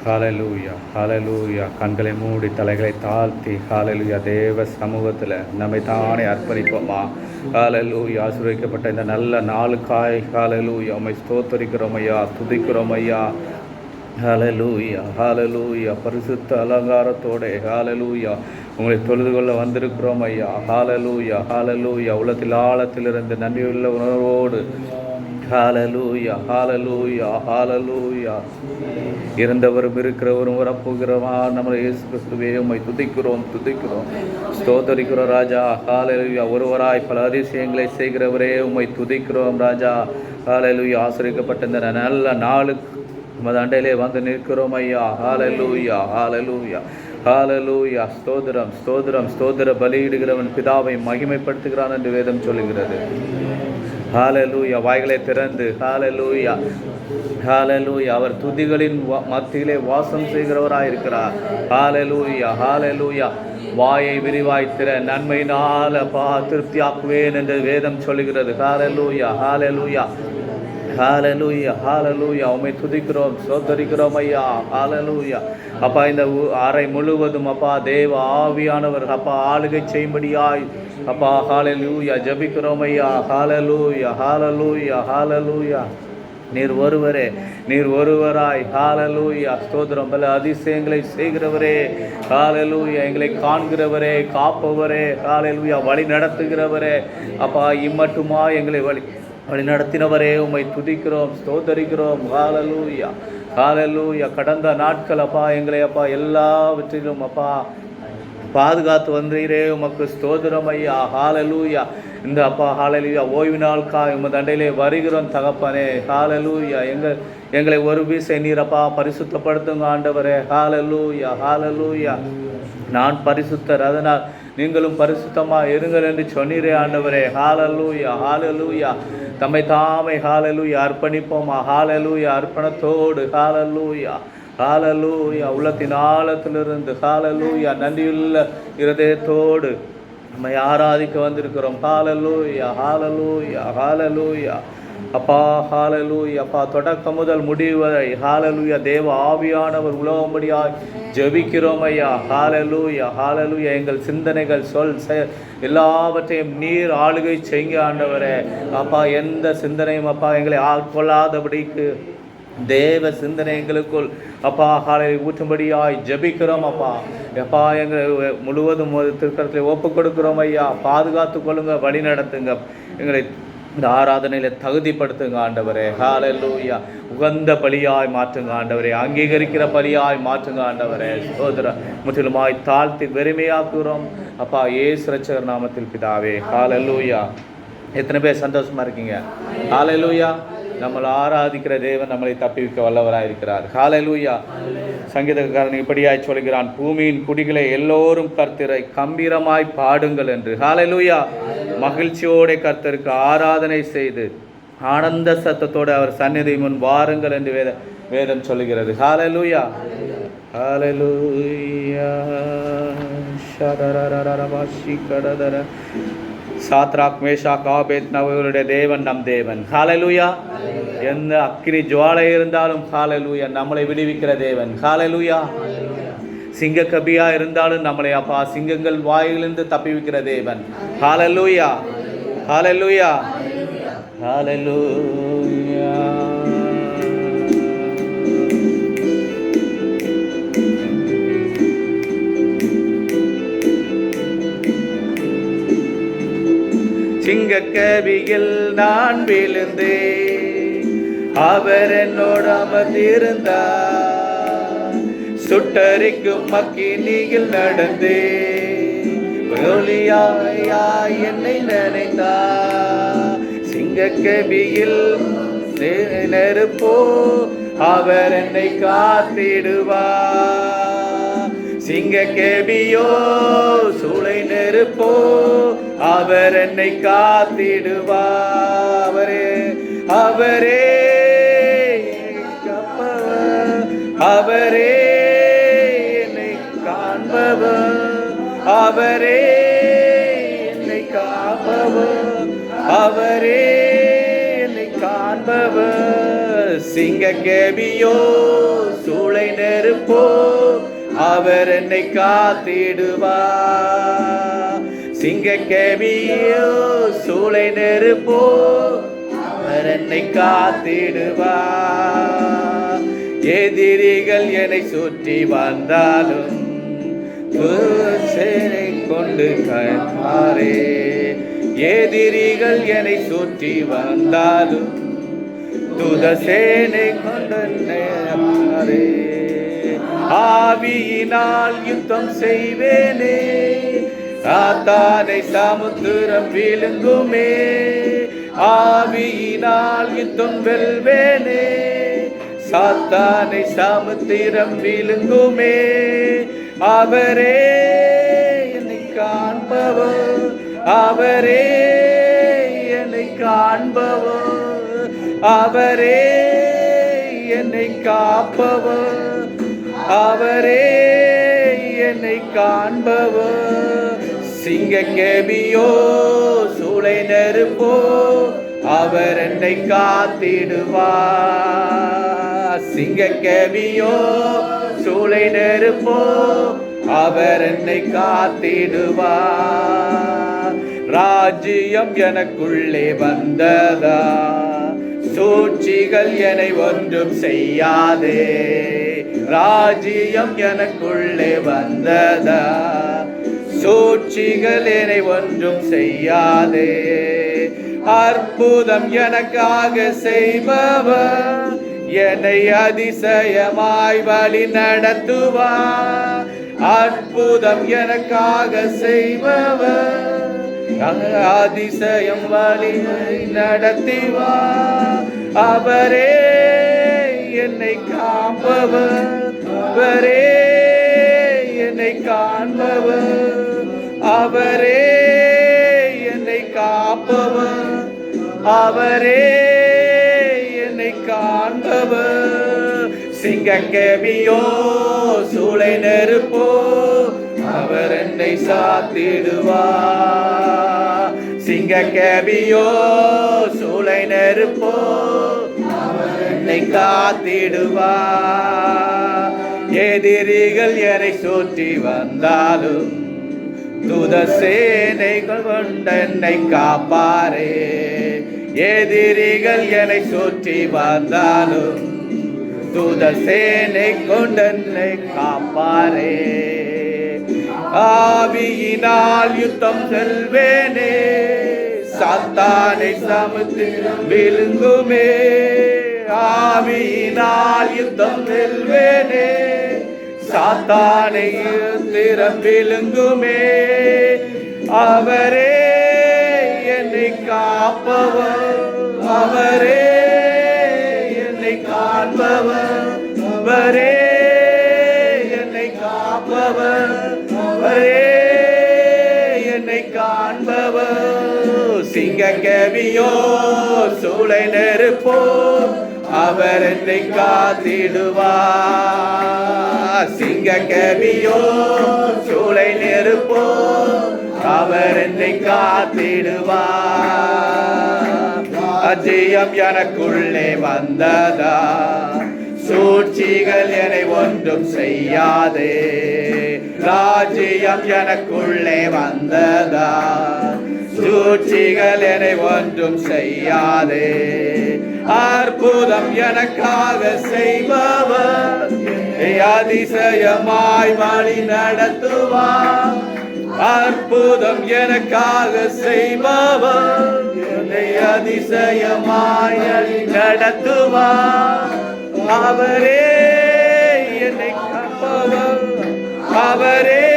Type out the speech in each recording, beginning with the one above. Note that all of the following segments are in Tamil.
ஹalleluya ஹalleluya. கண்களை மூடி தலைகளை தாழ்த்தி ஹalleluya தேவ சமூகத்தில் நம்மை தானே அர்ப்பணிப்போமா. ஹalleluya ஆசீர்வதிக்கப்பட்ட இந்த நல்ல நாளுக்காய் ஹalleluya உம்மை ஸ்தோத்திரிக்கிறோம் ஐயா, துதிக்கிறோம் ஐயா. ஹalleluya ஹalleluya பரிசுத்த அலங்காரத்தோட ஹalleluya உங்களை தொழுது கொள்ள வந்திருக்கிறோம் ஐயா. ஹalleluya ஹalleluya உள்ளத்தில் ஆழத்திலிருந்து நன்றியுள்ள உணர்வோடு ஹalleluya ஹalleluya ஹalleluya இருந்தவரும் இருக்கிறவரும் வரப்போகிறவா நம்மளை இயேசு கிறிஸ்துவே உம்மை துதிக்கிறோம் ஸ்தோத்தரிக்கிறோம் ராஜா. ஹalleluya ஒருவராய் பல அதிசயங்களை செய்கிறவரே உம்மை துதிக்கிறோம் ராஜா. ஹalleluya ஆசீர்வதிக்கப்பட்ட இந்த நல்ல நாளுக்கு உமது அண்டையிலே வந்து நிற்கிறோம் ஐயா. ஹalleluya ஹalleluya ஹalleluya ஸ்தோத்திரம் ஸ்தோத்திரம் ஸ்தோத்திர பலியிடுகிறவன் பிதாவை மகிமைப்படுத்துகிறான் என்று வேதம் சொல்லுகிறது. ஹalleluya வாய்களை திறந்து ஹalleluya ஹalleluya அவர் துதிகளின் மத்தியிலே வாசம் செய்கிறவராயிருக்கிறார். ஹalleluya ஹalleluya வாயை விரிவாய் திற நன்மையினால் திருப்தியாக்குவேன் என்று வேதம் சொல்லுகிறது. ஹalleluya ஹalleluya ஹalleluya ஹalleluya உம்மை துதிக்கிறோம் ஸ்தோத்திரிக்கிறோம் ஐயா. ஹalleluya அப்பா இந்த அறை முழுவதும் அப்பா தேவ ஆவியானவர் அப்பா ஆளுகை செய்யும்படியாய் அப்பா ஹalleluya ஜெபிக்கிறோம் ஐயா. ஹalleluya ஹalleluya ஹalleluya நீர் ஒருவராய் ஹalleluya ஸ்தோத்திரம் பல அதிசயங்களை செய்கிறவரே. ஹalleluya எங்களை காண்கிறவரே, காப்பவரே, ஹalleluya வழி நடத்துகிறவரே அப்பா இம்மட்டுமா எங்களை வழி நடத்தினவரே உம்மை துதிக்கிறோம் ஸ்தோத்தரிக்கிறோம். ஹalleluya ஹalleluya கடந்த நாட்கள் அப்பா எங்களை அப்பா எல்லாவற்றிலும் அப்பா பாதுகாத்து வந்தீரே உமக்கு ஸ்தோத்திரம் ஐயா. ஹalleluya இந்த அப்பா ஹalleluya ஓய்வு நாளுக்காய் உமது அண்டையிலே வருகிறோம் தகப்பனே. ஹalleluya எங்களை ஒரு வீசை நீரப்பா பரிசுத்தப்படுத்துங்க ஆண்டவரே. ஹalleluya ஹalleluya நான் பரிசுத்தர் அதனால் நீங்களும் பரிசுத்தமாக இருங்கள் என்று சொன்னீரே ஆண்டவரே. ஹalleluya ஹalleluya தம்மை தாமை ஹalleluya அர்ப்பணிப்போமா. ஹalleluya அர்ப்பணத்தோடு ஹalleluya ஹalleluya உள்ளத்தின் ஆழத்திலிருந்து ஹalleluya நன்றியுள்ள இருதயத்தோடு நம்மை ஆராதிக்க வந்திருக்கிறோம். ஹalleluya ஹalleluya ஹalleluya அப்பா ஹalleluya அப்பா தொடக்கம் முதல் முடிவு வரை ஹalleluya தேவ ஆவியானவர் உலவும்படியாய் ஜெபிக்கிறோம் ஐயா. ஹalleluya ஹalleluya எங்கள் சிந்தனைகள் சொல் எல்லாவற்றையும் நீர் ஆளுகை செய்யுங்க ஆண்டவரே. அப்பா எந்த சிந்தனையும் அப்பா எங்களை ஆட்கொள்ளாதபடிக்கு தேவ சிந்தனை எங்களுக்குள் அப்பா ஹalleluya ஊற்றும்படியாய் ஜெபிக்கிறோம் அப்பா. அப்பா எங்களை முழுவதும் திருக்கரத்தில் ஒப்பு கொடுக்கிறோம் ஐயா. பாதுகாத்து கொள்ளுங்க, வழி நடத்துங்க, எங்களை இந்த ஆராதனையில் தகுதிப்படுத்துங்க ஆண்டவரே. ஹalleluya உகந்த பலியாய் மாற்றுங்க ஆண்டவரே, அங்கீகரிக்கிற பலியாய் மாற்றுங்க ஆண்டவரே. சோதர முற்றிலுமாய் தாழ்த்தி வெறுமையாக்குகிறோம் அப்பா இயேசு ரட்சகர் நாமத்தில் பிதாவே. ஹalleluya எத்தனை பேர் சந்தோஷமா இருக்கீங்க? ஹalleluya நம்மளை ஆராதிக்கிற தேவன் நம்மளை தப்பிவிக்க வல்லவராக இருக்கிறார். ஹalleluya சங்கீதக்காரன் இப்படியாய் சொல்கிறான், பூமியின் குடிகளை எல்லோரும் கர்த்தரை கம்பீரமாய் பாடுங்கள் என்று. ஹalleluya மகிழ்ச்சியோட கர்த்தருக்கு ஆராதனை செய்து ஆனந்த சத்தத்தோடு அவர் சந்நிதி முன் வாருங்கள் என்று வேதம் சொல்லுகிறது. ஹalleluya ஹalleluya ஷரரரரரபாஷிகரதர சாத்ராக் மேஷாக் ஆபேத்நேகோவுடைய தேவன் நம் தேவன். ஹalleluya எந்த அக்கினி ஜுவாலை இருந்தாலும் ஹalleluya நம்மளை விடுவிக்கிற தேவன். ஹalleluya சிங்க கபியா இருந்தாலும் நம்மளை அப்பா சிங்கங்கள் வாயிலிருந்து தப்பிவிக்கிற தேவன். ஹalleluya ஹalleluya ஹalleluya சிங்கக்கபியில் நான் விழுந்தே அவர் என்னோடு அமர்ந்திருந்தார். சுட்டரிக்கும் அக்கினியில் நடந்தே ஒளியாய் என்னை நினைத்தார். சிங்கக்கபியில் நெருப்போ அவர் என்னை காத்திடுவார். சிங்கக்கபியோ சூளை நெருப்போ அவர் என்னை காத்திடுவார். அவரே அவரே என்னை காண்பவர், அவரே என்னை காப்பவர், அவரே காண்பவர். சிங்க கேபியோ சூளை நெருப்போ அவர் என்னை காத்திடுவார். சிங்கக்கேபியோ சூளை நெருப்போ அவர் என்னை காத்திடுவார். எதிரிகள் என்னை சுற்றி வந்தாலும் சேனை கொண்டு காப்பாரே. எதிரிகள் என்னை சுற்றி வந்தாலும் துதசேனை கொண்டு காப்பாரே. ஆவியினால் யுத்தம் செய்வேனே, சாத்தானை சமுத்திரம் விழுங்குமே. ஆவியினால் யுத்தம் வெல்வேனே, சாத்தானை சமுத்திரம் விழுங்குமே. அவரே என்னை காண்பவர், அவரே என்னை காண்பவர், அவரே என்னை காப்பவர், அவரே என்னை காண்பவர். சிங்கக்கேபியோ சூளை நெருப்போ அவர் என்னை காத்திடுவார். சிங்கக்கேபியோ சூளை நெருப்போ அவர் என்னை காத்திடுவார். ராஜ்யம் எனக்குள்ளே வந்ததா, சூழ்ச்சிகள் என்னை ஒன்றும் செய்யாதே. ராஜ்யம் எனக்குள்ளே வந்ததா, சூழ்ச்சிகள் என்னை ஒன்றும் செய்யாதே. அற்புதம் எனக்காக செய்பவர் என்னை அதிசயமாய் வழி நடத்துவார். அற்புதம் எனக்காக செய்பவர் அதிசயம் வழி நடத்துவார். அவரே என்னை காப்பவர், அவரே என்னை காண்பவர், அவரே என்னை காப்பவர், அவரே என்னை காண்பவர். சிங்கக்கேபியோ சூளை நெருப்போ அவர் என்னை சாத்திடுவார். சிங்கக்கேபியோ சூளை நெருப்போ அவர் என்னை காத்திடுவார். எதிரிகள் என்னை சுற்றி வந்தாலும் துதசேனைகள் கொண்ட என்னை காப்பாரே. எதிரிகள் என்னை சுற்றி வந்தாலும் துதசேனை கொண்ட என்னை காப்பாரே. ஆவியினால் யுத்தம் செல்வேனே, சாத்தானை சமுத்திரம் விழுங்குமே. ஆவியினால் யுத்தம் செல்வேனே, சாத்தானை சமுத்திரம் விழுங்குமே. அவரே என்னை காப்பவர், அவரே என்னை காண்பவர், அவரே என்னை காப்பவர், அவரே என்னை காண்பவர். சிங்கக்கேபியோ சூளை நெருப்போ அவர் என்னை காத்திடுவார். சிங்கக்கேபியோ சூளை நெருப்போ அவர் என்னை காத்திடுவார். அஜயம் எனக்குள்ளே வந்ததா, சூழ்ச்சிகள் என்னை ஒன்றும் செய்யாதே. ராஜ்யம் எனக்குள்ளே வந்ததா, சூழ்ச்சிகள் என்னை ஒன்றும் செய்யாதே. அற்புதம் எனக்காக செய்பவர் அதிசயமாய் வழி நடத்துவார். அற்புதம் எனக்காக செய்பவர் அதிசயமாய் வழி நடத்துவார். அவரே என்னை காண்பவர், அவரே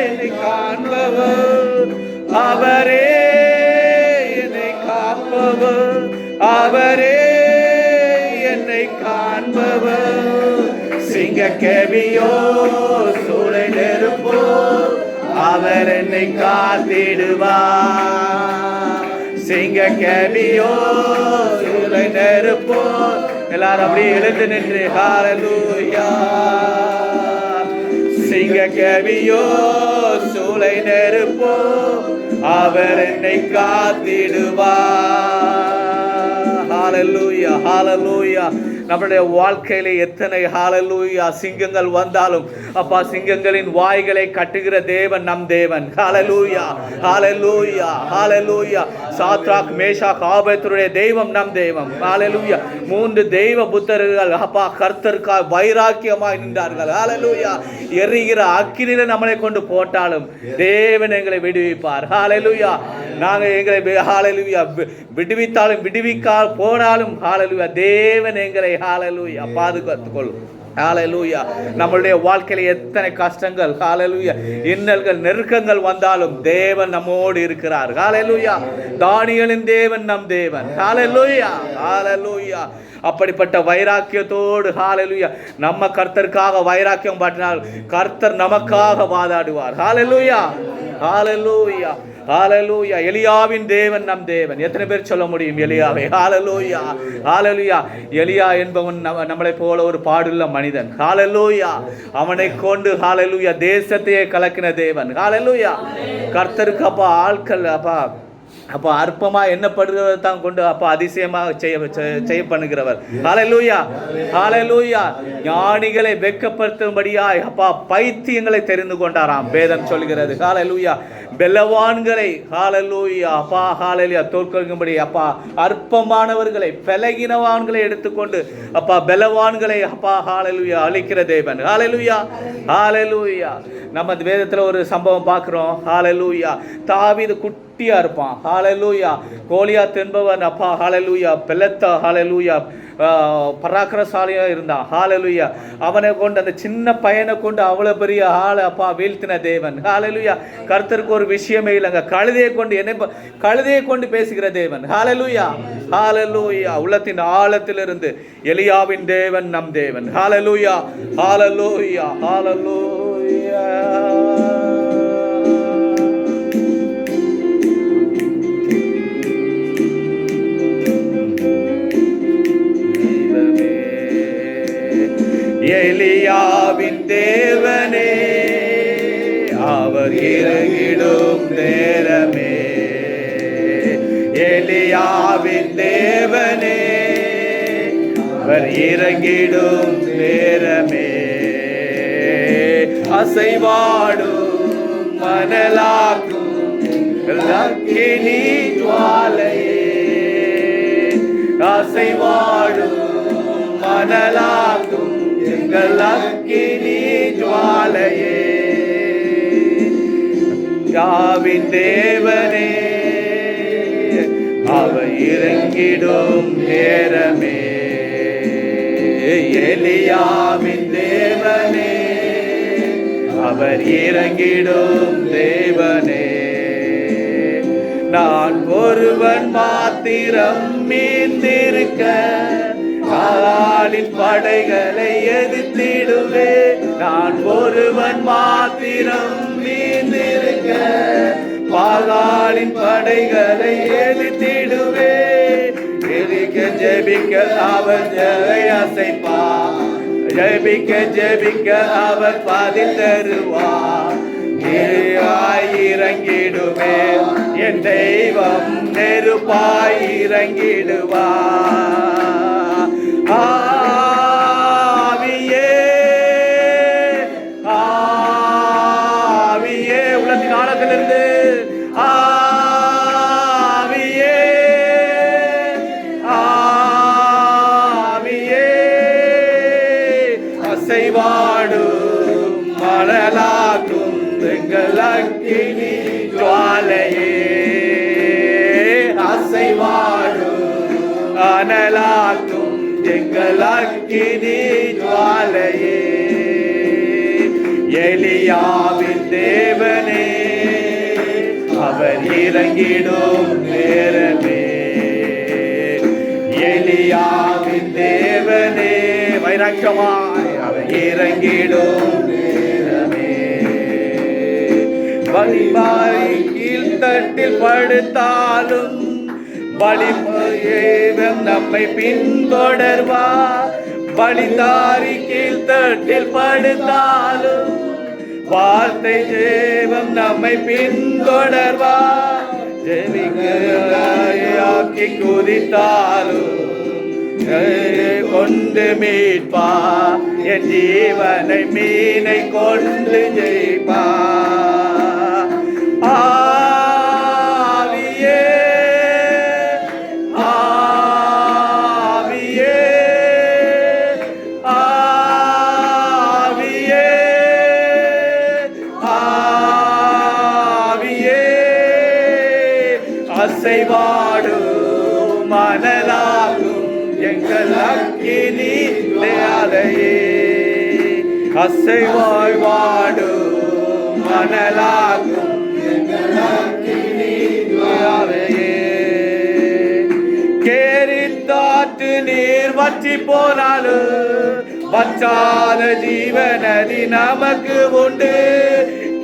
என்னை காண்பவர், அவரே என்னை காப்பவர், அவரே என்னை காண்பவர். சிங்கக்கேபியோ சூளை நெருப்போ அவர் என்னை காத்திடுவார். சிங்கக்கேபியோ சூளை நெருப்போ. எல்லாரும் அப்படியே எழுந்து நின்று ஹல்லேலூயா. சிங்கக்கேபியோ சூளை நெருப்போ அவர் என்னை காத்திடுவார். ஹalleluya ஹalleluya. நம்முடைய வாழ்க்கையில எத்தனை ஹalleluya சிங்கங்கள் வந்தாலும் அப்பா சிங்கங்களின் வாய்களை கட்டுகிற தேவன் நம் தேவன். ஹalleluya ஹalleluya ஹalleluya. சாத்ராக் மேஷாக் ஆபேத்ருடைய தெய்வம் நம் தெய்வம். ஹalleluya. 3 தெய்வ புத்தர்கள் அப்பா கர்த்தருக்காக வைராக்கியமாய் நின்றார்கள். ஹalleluya. எரிகிற அக்கினியில நம்மளை கொண்டு போட்டாலும் தேவன் எங்களை விடுவிப்பார். ஹalleluya. நாங்க எங்களை ஹalleluya விடுவித்தாலும் விடுவிக்கா போனாலும் ஹalleluya தேவன் எங்களை ஹalleluya பாதுகாத்துக் கொள்ளும். ஹalleluya. நம்மளுடைய வாழ்க்கையில எத்தனை கஷ்டங்கள் ஹalleluya இன்னல்கள் நெருக்கங்கள் வந்தாலும் தேவன் நம்மோடு இருக்கிறார். ஹalleluya. தானியேலின் தேவன் நம் தேவன். ஹalleluya ஹalleluya. அப்படிப்பட்ட வைராக்கியத்தோடு ஹalleluya நம்ம கர்த்தருக்காக வைராக்கியம் காட்டினால் கர்த்தர் நமக்காக வாதாடுவார். ஹalleluya ஹalleluya ஹalleluya. எலியாவின் தேவன் நம் தேவன். எத்தனை பேர் சொல்ல முடியும் எலியாவை? ஹalleluya ஹalleluya. எலியா என்பவன் நம்மளை போல ஒரு பாடுள்ள மனிதன். ஹalleluya. அவனை கொண்டு ஹalleluya தேசத்தையே கலக்கின தேவன். ஹalleluya. கர்த்தருக்கு அப்பா ஆட்கள் அப்பா அற்பமா எண்ணப்படுகிறவர் தான் கொண்டு அப்பா அதிசயமாக செய்ய பண்ணுகிறவர். ஹalleluya ஹalleluya. ஞானிகளை வெட்கப்படுத்தும்படியாய் அப்பா பைத்தியங்களை தெரிந்து கொண்டாராம் வேதம் சொல்கிறது. ஹalleluya. பெலவான்களை ஹalleluya அப்பா ஹalleluya தோற்கடிக்கும்படி அப்பா அற்பமானவர்களை பலகீனவான்களை எடுத்துக்கொண்டு அப்பா பெலவான்களை அப்பா ஹalleluya அழிக்கிற தேவன். ஹalleluya ஹalleluya. நம்ம வேதத்துல ஒரு சம்பவம் பார்க்கிறோம். ஹalleluya. தாவீது குட்டியா இருப்பான். ஹalleluya. கோலியாத் என்பவன் அப்பா ஹalleluya பெலத்த ஹalleluya பராக்கிரசாலியா இருந்தான். ஹalleluya. அவனை கொண்டு அந்த சின்ன பையனை கொண்டு அவ்வளவு பெரிய அப்பா வீழ்த்தின தேவன். ஹalleluya. கர்த்தருக்கு ஒரு விஷயமே இல்லைங்க. கழுதையை கொண்டு பேசுகிற தேவன். ஹalleluya ஹalleluya. உள்ளத்தின் ஆழத்திலிருந்து எலியாவின் தேவன் நம் தேவன். ஹalleluya ஹalleluya ஹalleluya. எலியாவின் தேவனே அவர் இறங்கிடும் நேரமே. எலியாவின் தேவனே அவர் இறங்கிடும் நேரமே. அசைவாடும் மணலாக்கும் அக்கினி ஜுவாலையே. அசைவாடும் மணலாக்கும் எங்கள் அக்கினி ஜுவாலையே. யாவின் தேவனே அவர் இறங்கிடும் நேரமே. எலியாவின் தேவனே அவர் இறங்கிடும் தேவனே. நான் ஒருவன் மாத்திரம் மீந்திருக்க காலாலின் படைகளை எதிர்த்திடுவே. நான் ஒருவன் மாத்திரம் மீந்திருக்க பாகாலின் படைகளை எதிர்த்திடுவே. ஜெபிக்க அவர் அசைப்பா. ஜெபிக்க அவர் பதில் தருவார். இறங்கிடுவே என் தெய்வம் நெருப்பாய் இறங்கிடுவார். ஆவியே ஆவியே உள்ளத்தின் ஆழத்திலிருந்து ஆவியே ஆவியே அசைவாடும் மணலாக்கும் எங்கள் அக்கினி ஜுவாலையே. அசைவாடும் அனலாக்கும் எங்கள் அக்கினி ஜுவாலையே. எலியாவின் தேவனே அவர் இறங்கிடும் நேரமே. எலியாவின் தேவனே வைராக்கியமாய் அவர் இறங்கிடும் நேரமே. வழிபாய் கீழ்த்தட்டில் படுத்தாலும் பலிமேவம் நம்மை பின்தொடர்வார். பலிதாரி கீழ்த்தட்டில் படுத்தாலும் வார்த்தை ஜெபம் நம்மை பின்தொடர்வார். ஜெபிக்க குதித்தாலும் கொண்டு மீட்பா, என் ஜீவனை மீனை கொண்டு ஜெயிப்பா. ஆவியே ஆவியே ஆவியே ஆவியே அசைவாடும் மணலாகும் எங்கள் அக்கினி தேயாதையே. அசைவாய் வாடும் மணலாகும் எங்கள் அக்கினி தேயாதையே. கேரித்தாற்று நீர் வற்றி போனாலும் வற்றாத ஜீவநதி நமக்கு உண்டு.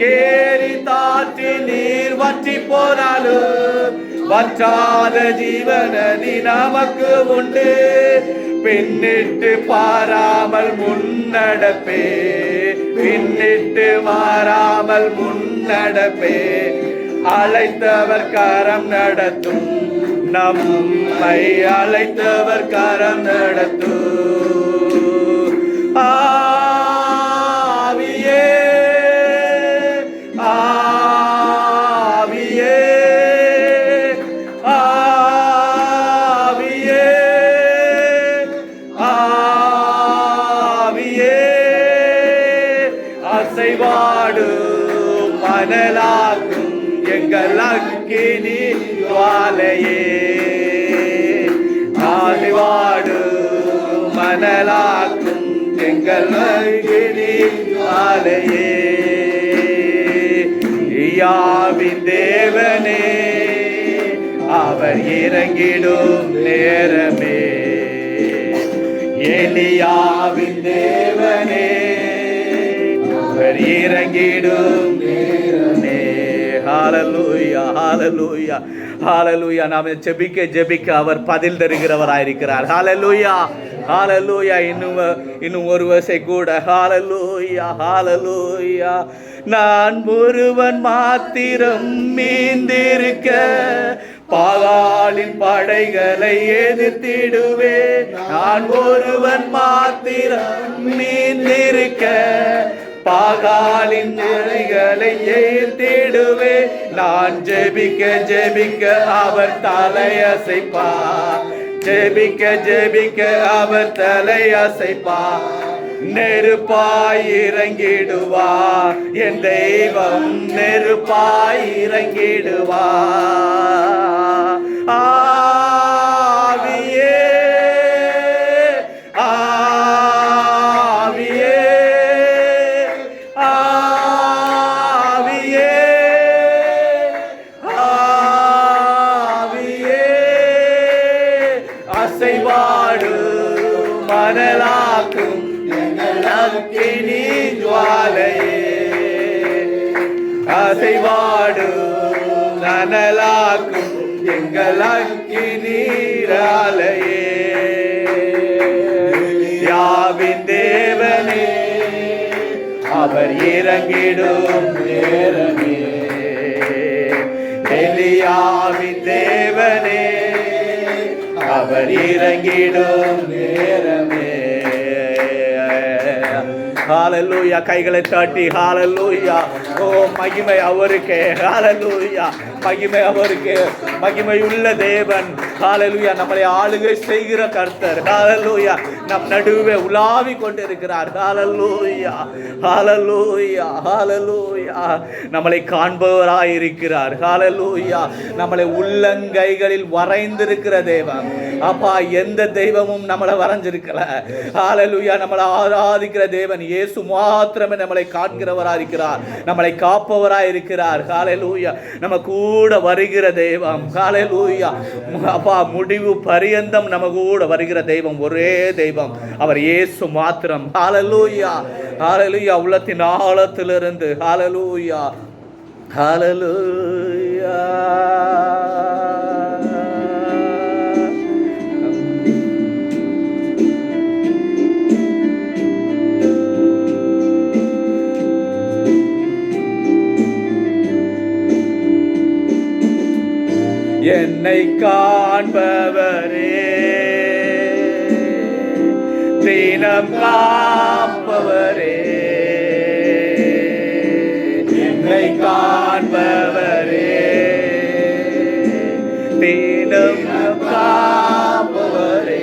கேரித்தாற்று நீர் வற்றி போனாலும் வற்றாத ஜீவநதி நமக்கு உண்டு. பின்னிட்டு பாராமல் முன்னடப்பே, பின்னிட்டு மாறாமல் முன்னடப்பே. அழைத்தவர் கரம் நடத்தும், நம்மை அழைத்தவர் கரம் நடத்தும். ஆவியே ஆவியே ஆவியே ஆவியே அசைவாடும் மணலாக்கும் எங்கள் அக்கினி ஜுவாலையே. ஆசைவாடும் மணலாக்கும் எங்கள் அக்கினி ஜுவாலையே. யாவின் தேவனே அவர் இறங்கிடும் நேரமே. எலியாவின் தேவனே அவர் இறங்கிடும் நேரமே. ஹalleluya ஹalleluya ஹalleluya. நாம் ஜெபிக்க ஜெபிக்க அவர் பதில் தருகிறவராயிருக்கிறார். ஹalleluya ஹalleluya. இன்னும் ஒரு வசை கூட. ஹalleluya ஹalleluya. நான் ஒருவன் மாத்திரம் மீந்திருக்க பாகாலின் படைகளை எதிர்த்திடுவே. நான் ஒருவன் மாத்திரம் மீந்திருக்க பாகாலின் படைகளை எதிர்த்திடுவே. நான் ஜெபிக்க ஜெபிக்க அவர் தலையசைப்பா, ஜெபிக்க ஜெபிக்க அவர் தலையசைப்பா. நெருப்பாய் இறங்கிடுவா என் தெய்வம், நெருப்பாய் இறங்கிடுவா. ஆவியே ஆவியே ஆவியே ஆவியே அசைவாடும் மணலாக்கும் அக்கினி ஜுவாலையே. அசைவாடும் நனலாக்கும் எங்கள் அக்கினி ஜுவாலையே. யாவின் தேவனே அவர் இறங்கிடும் நேரமே. எலியாவின் தேவனே அவர் இறங்கிடும் நேரமே. ஹalleluya. கைகளை தட்டி ஹalleluya. ஓ மகிமை அவருக்கே. ஹalleluya. மகிமை அவருக்கே. மகிமையுள்ள தேவன். ஹalleluya. நம்மளை ஆளுகை செய்கிற கர்த்தர். ஹalleluya. நம் நடுவே உலாவி கொண்டிருக்கிறார். ஹalleluya ஹalleluya ஹalleluya. நம்மளை காண்பவராய் இருக்கிறார். ஹalleluya. நம்மளை உள்ளங்கைகளில் வரைந்திருக்கிற தேவன். அப்பா எந்த தெய்வமும் நம்மளை வரைஞ்சிருக்கல. ஹalleluya. நம்மளை ஆராதிக்கிற தேவன் இயேசு மாத்திரமே நம்மளை காண்கிறவராய் இருக்கிறார், நம்மளை காப்பவராய் இருக்கிறார். ஹalleluya. நம்ம கூட வருகிற தெய்வம். ஹalleluya. அப்பா முடிவு பரியந்தம் நம்ம கூட வருகிற தெய்வம் ஒரே தெய்வம், அவர் இயேசு மாத்திரம். ஹalleluya ஹalleluya. உள்ளத்தின் ஆழத்திலிருந்து ஹalleluya ஹalleluya. என்னை காண்பவரே தினம் காப்பவரே, என்னை காண்பவரே, தினம் காப்பவரே,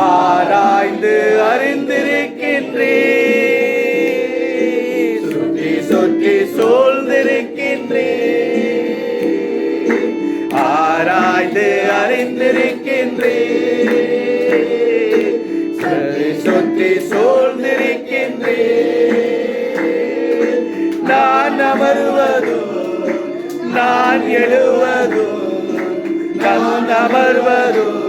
ஆராய்ந்து அறிந்திருக்கின்றீர், சுற்றி சுற்றி சூழ்ந்திருக்கின்றீர், ஆராய்ந்து அறிந்திருக்கின்றீர், சுற்றி சுற்றி சூழ்ந்திருக்கின்றீர். நான் அமர்வதும் நான் எழுவதும், நான் அமர்வதும்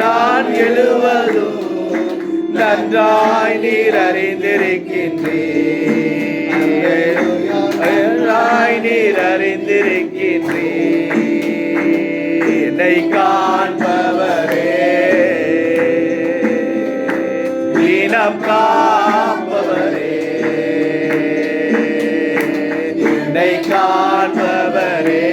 நான் எழுவதும் நன்றாய் நீர் அறிந்திருக்கின்றீர், நன்றாய் நீர் அறிந்திருக்கின்றீர். என்னை காண்பவரே, தினம் காப்பவரே, என்னை காண்பவரே,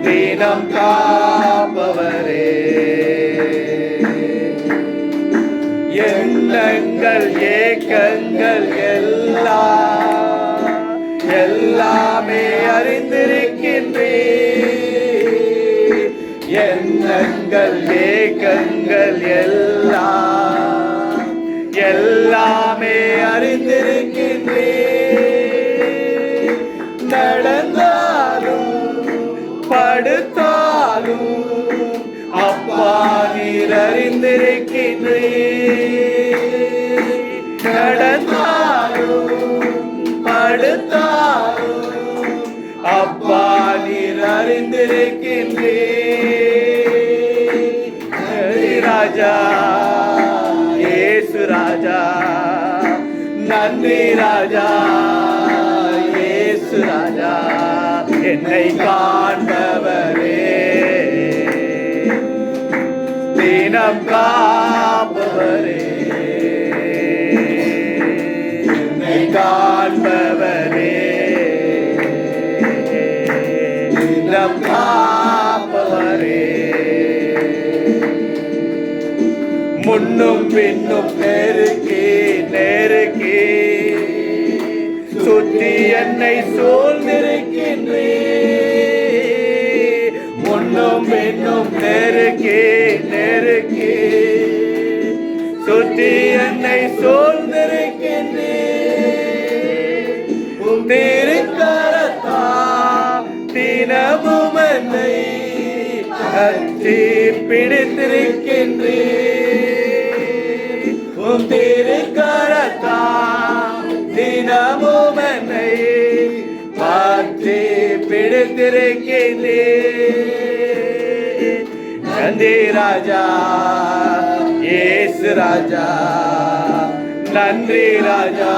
தினம் காப்பவரே. எண்ணங்கள் ஏக்கங்கள் எல்லாமே அறிந்திருக்கின்றீர், எண்ணங்கள் ஏக்கங்கள் எல்லாமே அறிந்திருக்கின்றீர். நடந்தாலும் படுத்தாலும் அப்பா நீர் அறிந்திருக்கின்றீர், நடந்தாலும் படுத்தாலும் அப்பா நீர் அறிந்திருக்கின்றீர். ராஜா இயேசு ராஜா, நன்றி ராஜா இயேசு ராஜா, என்னை காண்பவரே, தினம் காப்பவரே, என்னை காண்பவரே, தினம் காப்பவரே. முன்னும் பின்னும் நெருக்கி நெருக்கி சுற்றி என்னை சூழ்ந்திருக்கின்றீர், முன்னும் பின்னும் நெருக்கி நெருக்கி சுற்றி என்னை சூழ்ந்திருக்கின்றீர். திருக்கரத்தால் தினமும் என்னை பற்றி பிடித்திருக்கின்றீர், திருக்கரத்தால் தினமும் என்னை பற்றி பிடித்திருக்கின்றீர். நன்றி ராஜா இயேசு ராஜா, நன்றி ராஜா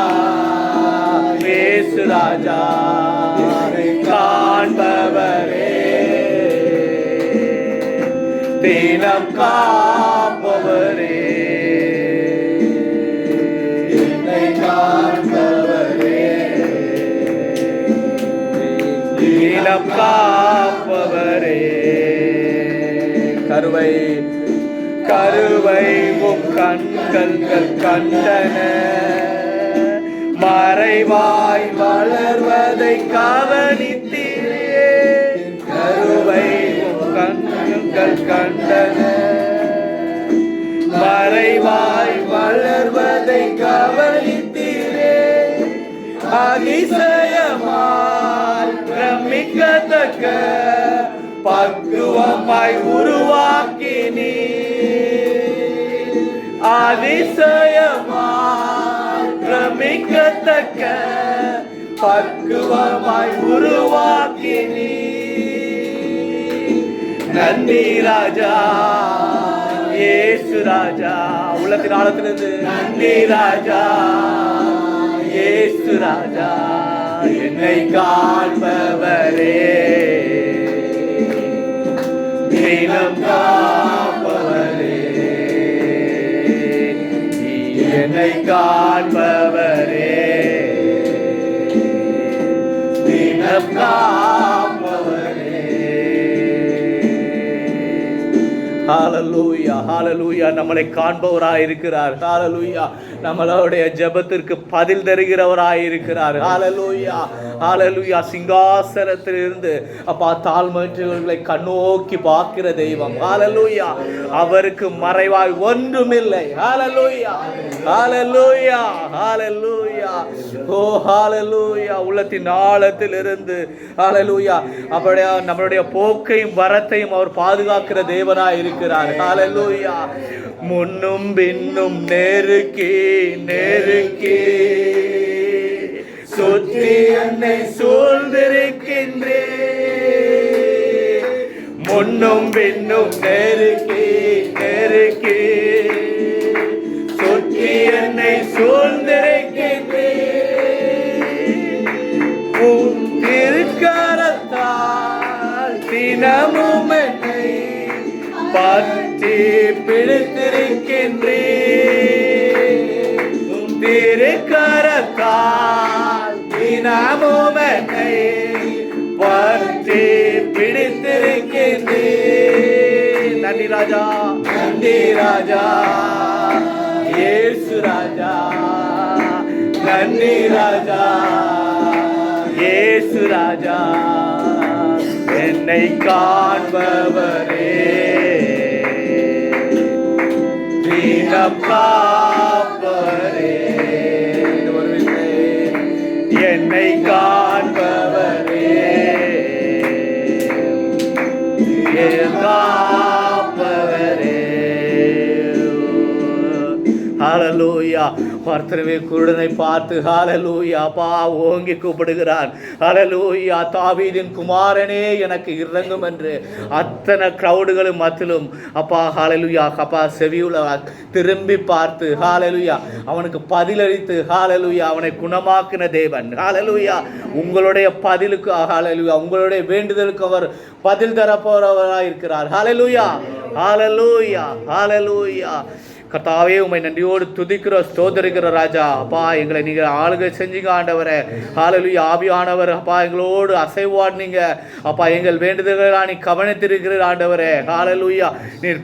இயேசு ராஜா, காண்பவரே, தினம் காப்பவரே, என்னை காண்பவரே, தினம் காப்பவரே. கருவை கருவை உம் கண்கள் கண்டன, மறைவாய் வளர்வதை கவனித்தீரே. கருவை உம் கண்கள் கண்டன, மறைவாய் வளர்வதை கவனித்தீரே. அதிசயமாய் பிரமிக்கத்தக்க பக்குவமாய் உருவாக்கினீர், அதிசயமாய் பிரமிக்கத்தக்க பக்குவமாய் உருவாக்கினீர். நன்றி ராஜா இயேசு ராஜா, உள்ளத்தின் ஆழத்திலிருந்து நன்றி ராஜா இயேசு ராஜா, என்னை காண்பவரே, தினம் காப்பவரே, என்னை காண்பவரே, தினம் காப்பவரே. ஹalleluya நம்மளை காண்பவராய் இருக்கிறார். ஹalleluya நம்மளுடைய ஜெபத்திற்கு பதில் தருகிறவராய் இருக்கிறார். ஹalleluya ஹalleluya சிங்காசனத்திலிருந்து அப்பா தாழ்மையுள்ளவர்களை கண்ணோக்கி பார்க்கிற தெய்வம். ஹalleluya அவருக்கு மறைவாய் ஒன்றுமில்லை. ஹalleluya ஹalleluya ஹalleluya ஓ ஹalleluya உள்ளத்தின் ஆழத்திலிருந்து ஹalleluya அப்படியே நம்மளுடைய போக்கையும் வரத்தையும் அவர் பாதுகாக்கிற தேவனாய் இருக்கிறார். ஹalleluya முன்னும் பின்னும் நெருக்கி நெருக்கி சுற்றி என்னை சூழ்ந்திருக்கின்றே. முன்னும் பின்னும் நெருக்கி நெருக்கி சுற்றி என்னை சூழ்ந்திருக்கின்றே. திருக்கரத்தால் தினமும் என்னை பற்றி பிடித்திருக்கின்றே. திருக்கரத்தால் தினமும் என்னை பற்றி பிடித்திருக்கின்றே. நன்றி ராஜா, நன்றி ராஜா, இயேசு ராஜா, நன்றி ராஜா, இயேசு ராஜா, என்னை காண்பவரே, தினம் காப்பவரே, என்னை காண்பவரே, காப்பவரே. ஹalleluya பர்த்தரவே குருடனை பார்த்து ஹalleluya அப்பா ஓங்கி கூப்பிடுகிறான். ஹalleluya தாவீதின் குமாரனே எனக்கு இரங்கும் என்று அத்தனை கிரவுடுகளும் மத்திலும் அப்பா ஹalleluya அப்பா செவியுள்ள திரும்பி பார்த்து ஹalleluya அவனுக்கு பதிலளித்து ஹalleluya அவனை குணமாக்கின தேவன். ஹalleluya உங்களுடைய பதிலுக்கு ஹalleluya உங்களுடைய வேண்டுதலுக்கு அவர் பதில் தரப்போறவராய் இருக்கிறார். ஹalleluya ஹalleluya ஹalleluya கர்த்தாவே உம்மை நன்றியோடு துதிக்கிற ஸ்தோத்திரிக்கிற ராஜா. அப்பா எங்களை நீங்கள் ஆளுகை செஞ்சீங்க ஆண்டவரே. ஹalleluya ஆவியானவர் அப்பா எங்களோடு அசைவாடினீங்க அப்பா. எங்கள் வேண்டுதல்களாக நீ கவனித்திருக்கிற ஆண்டவரே. ஹalleluya நீர்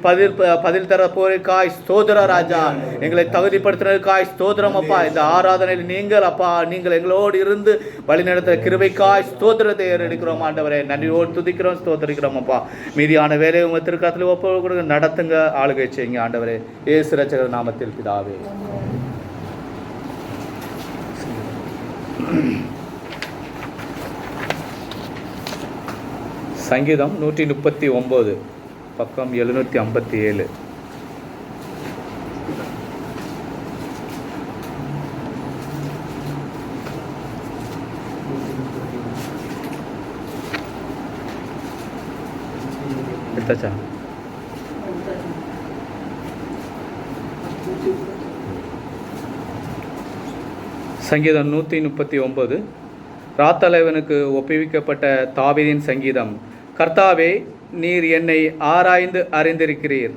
பதில் தர போறதுக்காய் ஸ்தோத்திர ராஜா. எங்களை தகுதிப்படுத்துறதுக்காய் ஸ்தோத்திரம் அப்பா. இந்த ஆராதனையில் நீங்கள் அப்பா நீங்கள் எங்களோடு இருந்து வழி நடத்துகிற கிருபைக்காய் ஸ்தோத்திரத்தை எடுக்கிறோம் ஆண்டவரே. நன்றியோடு துதிக்கிறோம் ஸ்தோத்திரிக்கிறோம் அப்பா. மீதியான வேலையை உங்கள் திருக்கத்தில் ஒப்பு கொடுங்க, நடத்துங்க, ஆளுகை செய்யுங்க ஆண்டவரே. இயேசு ரட்சகர் நாமத்தில் பிதாவே. சங்கீதம் 139 பக்கம் 757. எடுத்தாச்சா? சங்கீதம் 139 ராத்தலைவனுக்கு ஒப்புவிக்கப்பட்ட தாவீதின் சங்கீதம். கர்த்தாவே நீர் என்னை ஆராய்ந்து அறிந்திருக்கிறீர்.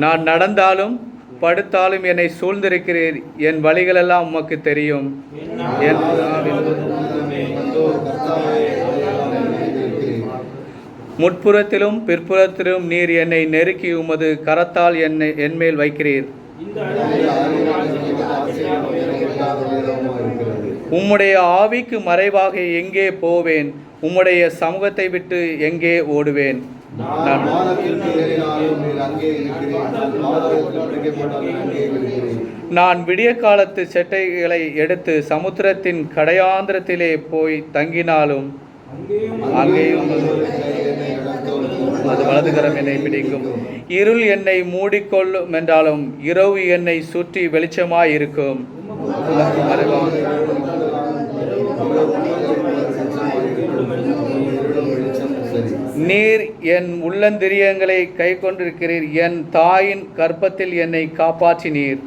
நான் நடந்தாலும் படுத்தாலும் என்னை சூழ்ந்திருக்கிறீர். என் வழிகளெல்லாம் உமக்கு தெரியும். முற்புறத்திலும் பிற்புறத்திலும் நீர் என்னை நெருக்கி உமது கரத்தால் என்மேல் வைக்கிறீர். உம்முடைய ஆவிக்கு மறைவாக எங்கே போவேன்? உம்முடைய சமூகத்தை விட்டு எங்கே ஓடுவேன்? நான் விடிய காலத்து செட்டைகளை எடுத்து சமுத்திரத்தின் கடையாந்திரத்திலே போய் தங்கினாலும் அங்கேயும் அது வலதுகரம் என்னை பிடிக்கும். இருள் என்னை மூடிக்கொள்ளும் என்றாலும் இரவு என்னை சுற்றி வெளிச்சமாய் இருக்கும். நீர் என் உள்ளந்திரியங்களை கை கொண்டிருக்கிறீர். என் தாயின் கர்ப்பத்தில் என்னை காப்பாற்றினீர்.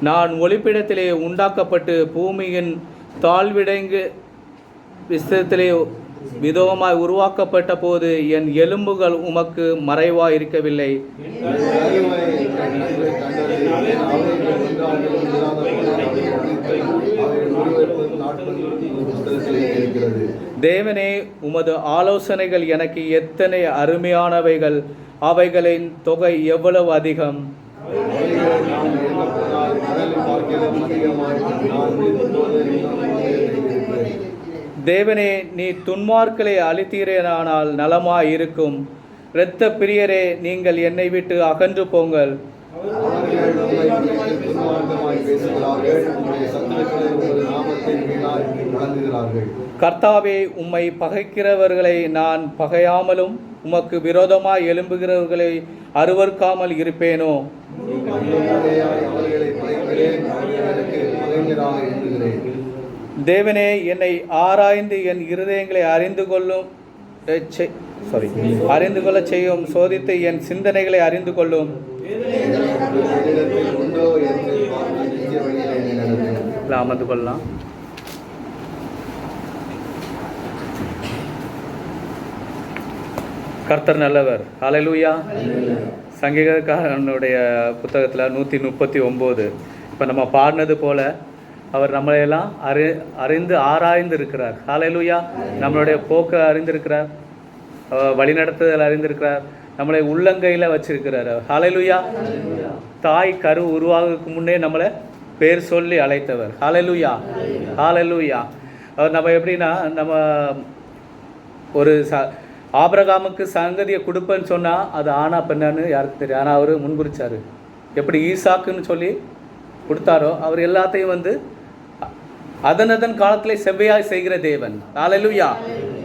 நான் ஒளிப்பிடத்திலே உண்டாக்கப்பட்டு பூமியின் தாழ்விடங்கு விஸ்தத்திலே விதமாய் உருவாக்கப்பட்ட போது என் எலும்புகள் உமக்கு மறைவாய் இருக்கவில்லை. தேவனே, உமது ஆலோசனைகள் எனக்கு எத்தனை அருமையானவைகள், அவைகளின் தொகை எவ்வளவு அதிகம். தேவனே, நீ துன்மார்க்களை அழித்தீரேனால் நலமாய் இருக்கும். இரத்த பிரியரே, நீங்கள் என்னை விட்டு அகன்று போங்கள். கர்த்தாவே, உம்மை பகைக்கிறவர்களை நான் பகையாமலும் உமக்கு விரோதமாய் எழும்புகிறவர்களை அருவருக்காமல் இருப்பேனோ. தேவனே, என்னை ஆராய்ந்து என் இருதயங்களை அறிந்து கொள்ள செய்யும். சோதித்து என் சிந்தனைகளை அறிந்து கொள்ளும். அமர்ந்து கொள்ளலாம். கர்த்தர் நல்லவர். ஹல்லேலூயா. சங்கீதக்காரனுடைய புத்தகத்தில் 139. இப்போ நம்ம பாடினது போல அவர் நம்மளையெல்லாம் அறிந்து ஆராய்ந்து இருக்கிறார். ஹல்லேலூயா. நம்மளுடைய போக்கை அறிந்திருக்கிறார், வழிநடத்துதல் அறிந்திருக்கிறார், நம்மளை உள்ளங்கையில் வச்சிருக்கிறார். ஹல்லேலூயா. தாய் கரு உருவாகிறதுக்கு முன்னே நம்மளை பேர் சொல்லி அழைத்தவர். ஹல்லேலூயா. ஹல்லேலூயா. அவர் நம்ம எப்படின்னா, நம்ம ஒரு ஆபிரகாமுக்கு சங்கதியை கொடுப்பேன்னு சொன்னால் அது ஆனா பெண்ணான்னு யாருக்கு தெரியும். ஆனால் அவர் முன்குறிச்சார். எப்படி ஈசாக்குன்னு சொல்லி கொடுத்தாரோ அவர் எல்லாத்தையும் அதன் காலத்திலே செவ்வையாய் செய்கிற தேவன். ஹல்லேலூயா.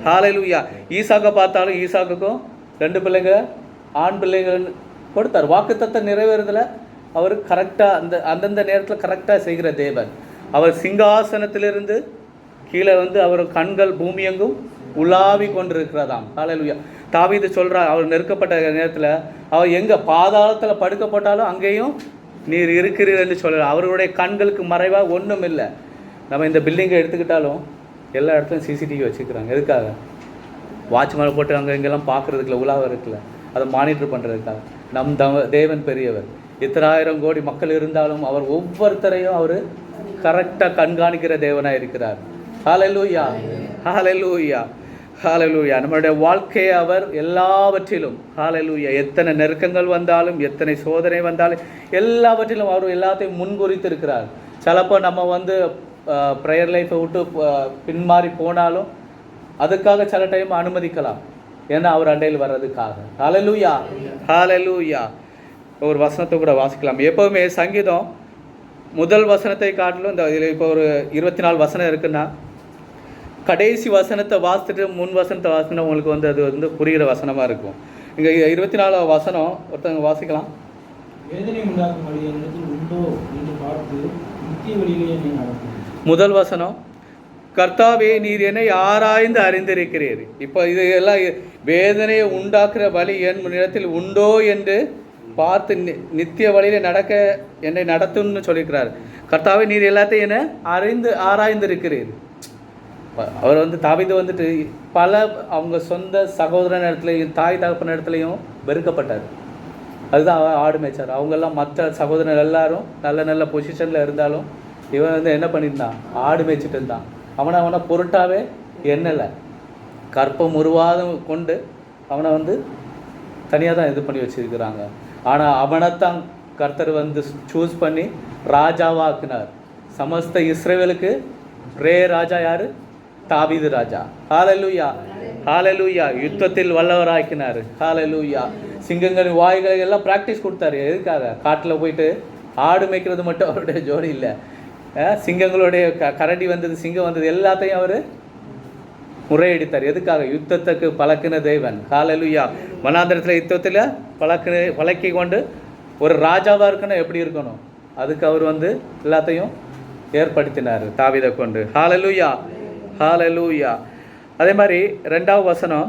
ஹல்லேலூயா. ஈசாக்கை பார்த்தாலும் ஈசாக்குக்கும் 2 பிள்ளைங்க, ஆண் பிள்ளைகள் கொடுத்தார். வாக்குத்தத்த நிறைவேறுதல அவர் கரெக்டாக அந்தந்த நேரத்தில் கரெக்டாக செய்கிற தேவன். அவர் சிங்காசனத்திலிருந்து கீழே அவர் கண்கள் பூமியெங்கும் உலாவி கொண்டிருக்கிறதாம். ஹல்லேலூயா. தாவீது சொல்கிறார், அவர் நெருக்கப்பட்ட நேரத்தில் அவர் எங்கே பாதாளத்தில் படுக்கப்பட்டாலும் அங்கேயும் நீர் இருக்கிறீர் என்று சொல்கிறார். அவருடைய கண்களுக்கு மறைவாக ஒன்றும் இல்லை. நம்ம இந்த பில்டிங்கை எடுத்துக்கிட்டாலும் எல்லா இடத்துலையும் சிசிடிவி வச்சுக்கிறாங்க. எதுக்காக? வாட்ச்மேன் போட்டு அங்கே இங்கெல்லாம் பார்க்குறதுக்குல, உலாவ இருக்குல்ல, அதை மானிட்டர் பண்ணுறதுக்காக. தேவன் பெரியவர். 1000 கோடி மக்கள் இருந்தாலும் அவர் ஒவ்வொருத்தரையும் அவர் கரெக்டாக கண்காணிக்கிற தேவனாக இருக்கிறார். ஹல்லேலூயா. ஹல்லேலூயா. ஹல்லேலூயா. நம்மளுடைய வாழ்க்கையை அவர் எல்லாவற்றிலும், ஹல்லேலூயா, எத்தனை நெருக்கங்கள் வந்தாலும், எத்தனை சோதனை வந்தாலும் எல்லாவற்றிலும் அவர் எல்லாத்தையும் முன்குறித்து இருக்கிறார். சிலப்போ நம்ம ப்ரேயர் லைஃப்பை விட்டு பின்மாறி போனாலும் அதுக்காக சில டைம் அனுமதிக்கலாம். ஏன்னா அவர் அண்டையில் வர்றதுக்காக. ஹல்லேலூயா. ஹல்லேலூயா. ஒரு வசனத்தை கூட வாசிக்கலாம். எப்போவுமே சங்கீதம் முதல் வசனத்தை காட்டிலும் இதில் இப்போ ஒரு 24 வசனம் இருக்குன்னா கடைசி வசனத்தை வாசித்துட்டு முன் வசனத்தை வாசினா உங்களுக்கு அது புரிகிற வசனமாக இருக்கும். இங்கே 24 வசனம் ஒருத்தவங்க வாசிக்கலாம். முதல் வசனம், கர்த்தாவே, நீர் என்னை ஆராய்ந்து அறிந்திருக்கிறீர். இப்போ இது எல்லாம் வேதனையை உண்டாக்குற வழி என் இடத்தில் உண்டோ என்று பார்த்து நித்திய வழியில் நடக்க என்னை நடத்தும்னு சொல்லியிருக்கிறார். கர்த்தாவே, நீர் எல்லாத்தையும் என்ன ஆராய்ந்திருக்கிறீர். அவர் தாவீது பல அவங்க சொந்த சகோதரன் இடத்துலையும் தாய் தகப்பன் இடத்துலையும் வெறுக்கப்பட்டார். அதுதான் ஆடு மேய்ச்சார். அவங்கெல்லாம் மற்ற சகோதரன் எல்லாரும் நல்ல நல்ல பொசிஷனில் இருந்தாலும் இவன் என்ன பண்ணியிருந்தான்? ஆடு மேய்ச்சிட்டு இருந்தான். அவனை பொருட்டாவே எண்ணலை. கற்பம் உருவாதம் கொண்டு அவனை தனியாக தான் இது பண்ணி வச்சுருக்கிறாங்க. ஆனால் அவனைத்தான் கர்த்தர் சூஸ் பண்ணி ராஜாவாக்குனார். சமஸ்த இஸ்ரவேலுக்கு ராஜா யார்? தாவீது ராஜா. ஹல்லேலூயா. ஹல்லேலூயா. யுத்தத்தில் வல்லவராக்கினார். ஹல்லேலூயா. சிங்கங்களின் வாய்களை எல்லாம் ப்ராக்டிஸ் கொடுத்தாரு. எதுக்காக? காட்டில் போயிட்டு ஆடு மேய்க்கிறது மட்டும் அவருடைய ஜோடி இல்லை. சிங்கங்களுடைய கரடி சிங்கம் எல்லாத்தையும் அவர் முறையடித்தார். எதுக்காக? யுத்தத்துக்கு பழக்கின தேவன். ஹல்லேலூயா. வனாந்திரத்தில் யுத்தத்தில் பழக்கி கொண்டு ஒரு ராஜாவாக இருக்கணும். எப்படி இருக்கணும்? அதுக்கு அவர் எல்லாத்தையும் ஏற்படுத்தினார் தாவீதை கொண்டு. ஹல்லேலூயா. ஹல்லேலூயா. அதே மாதிரி 2வது வசனம்,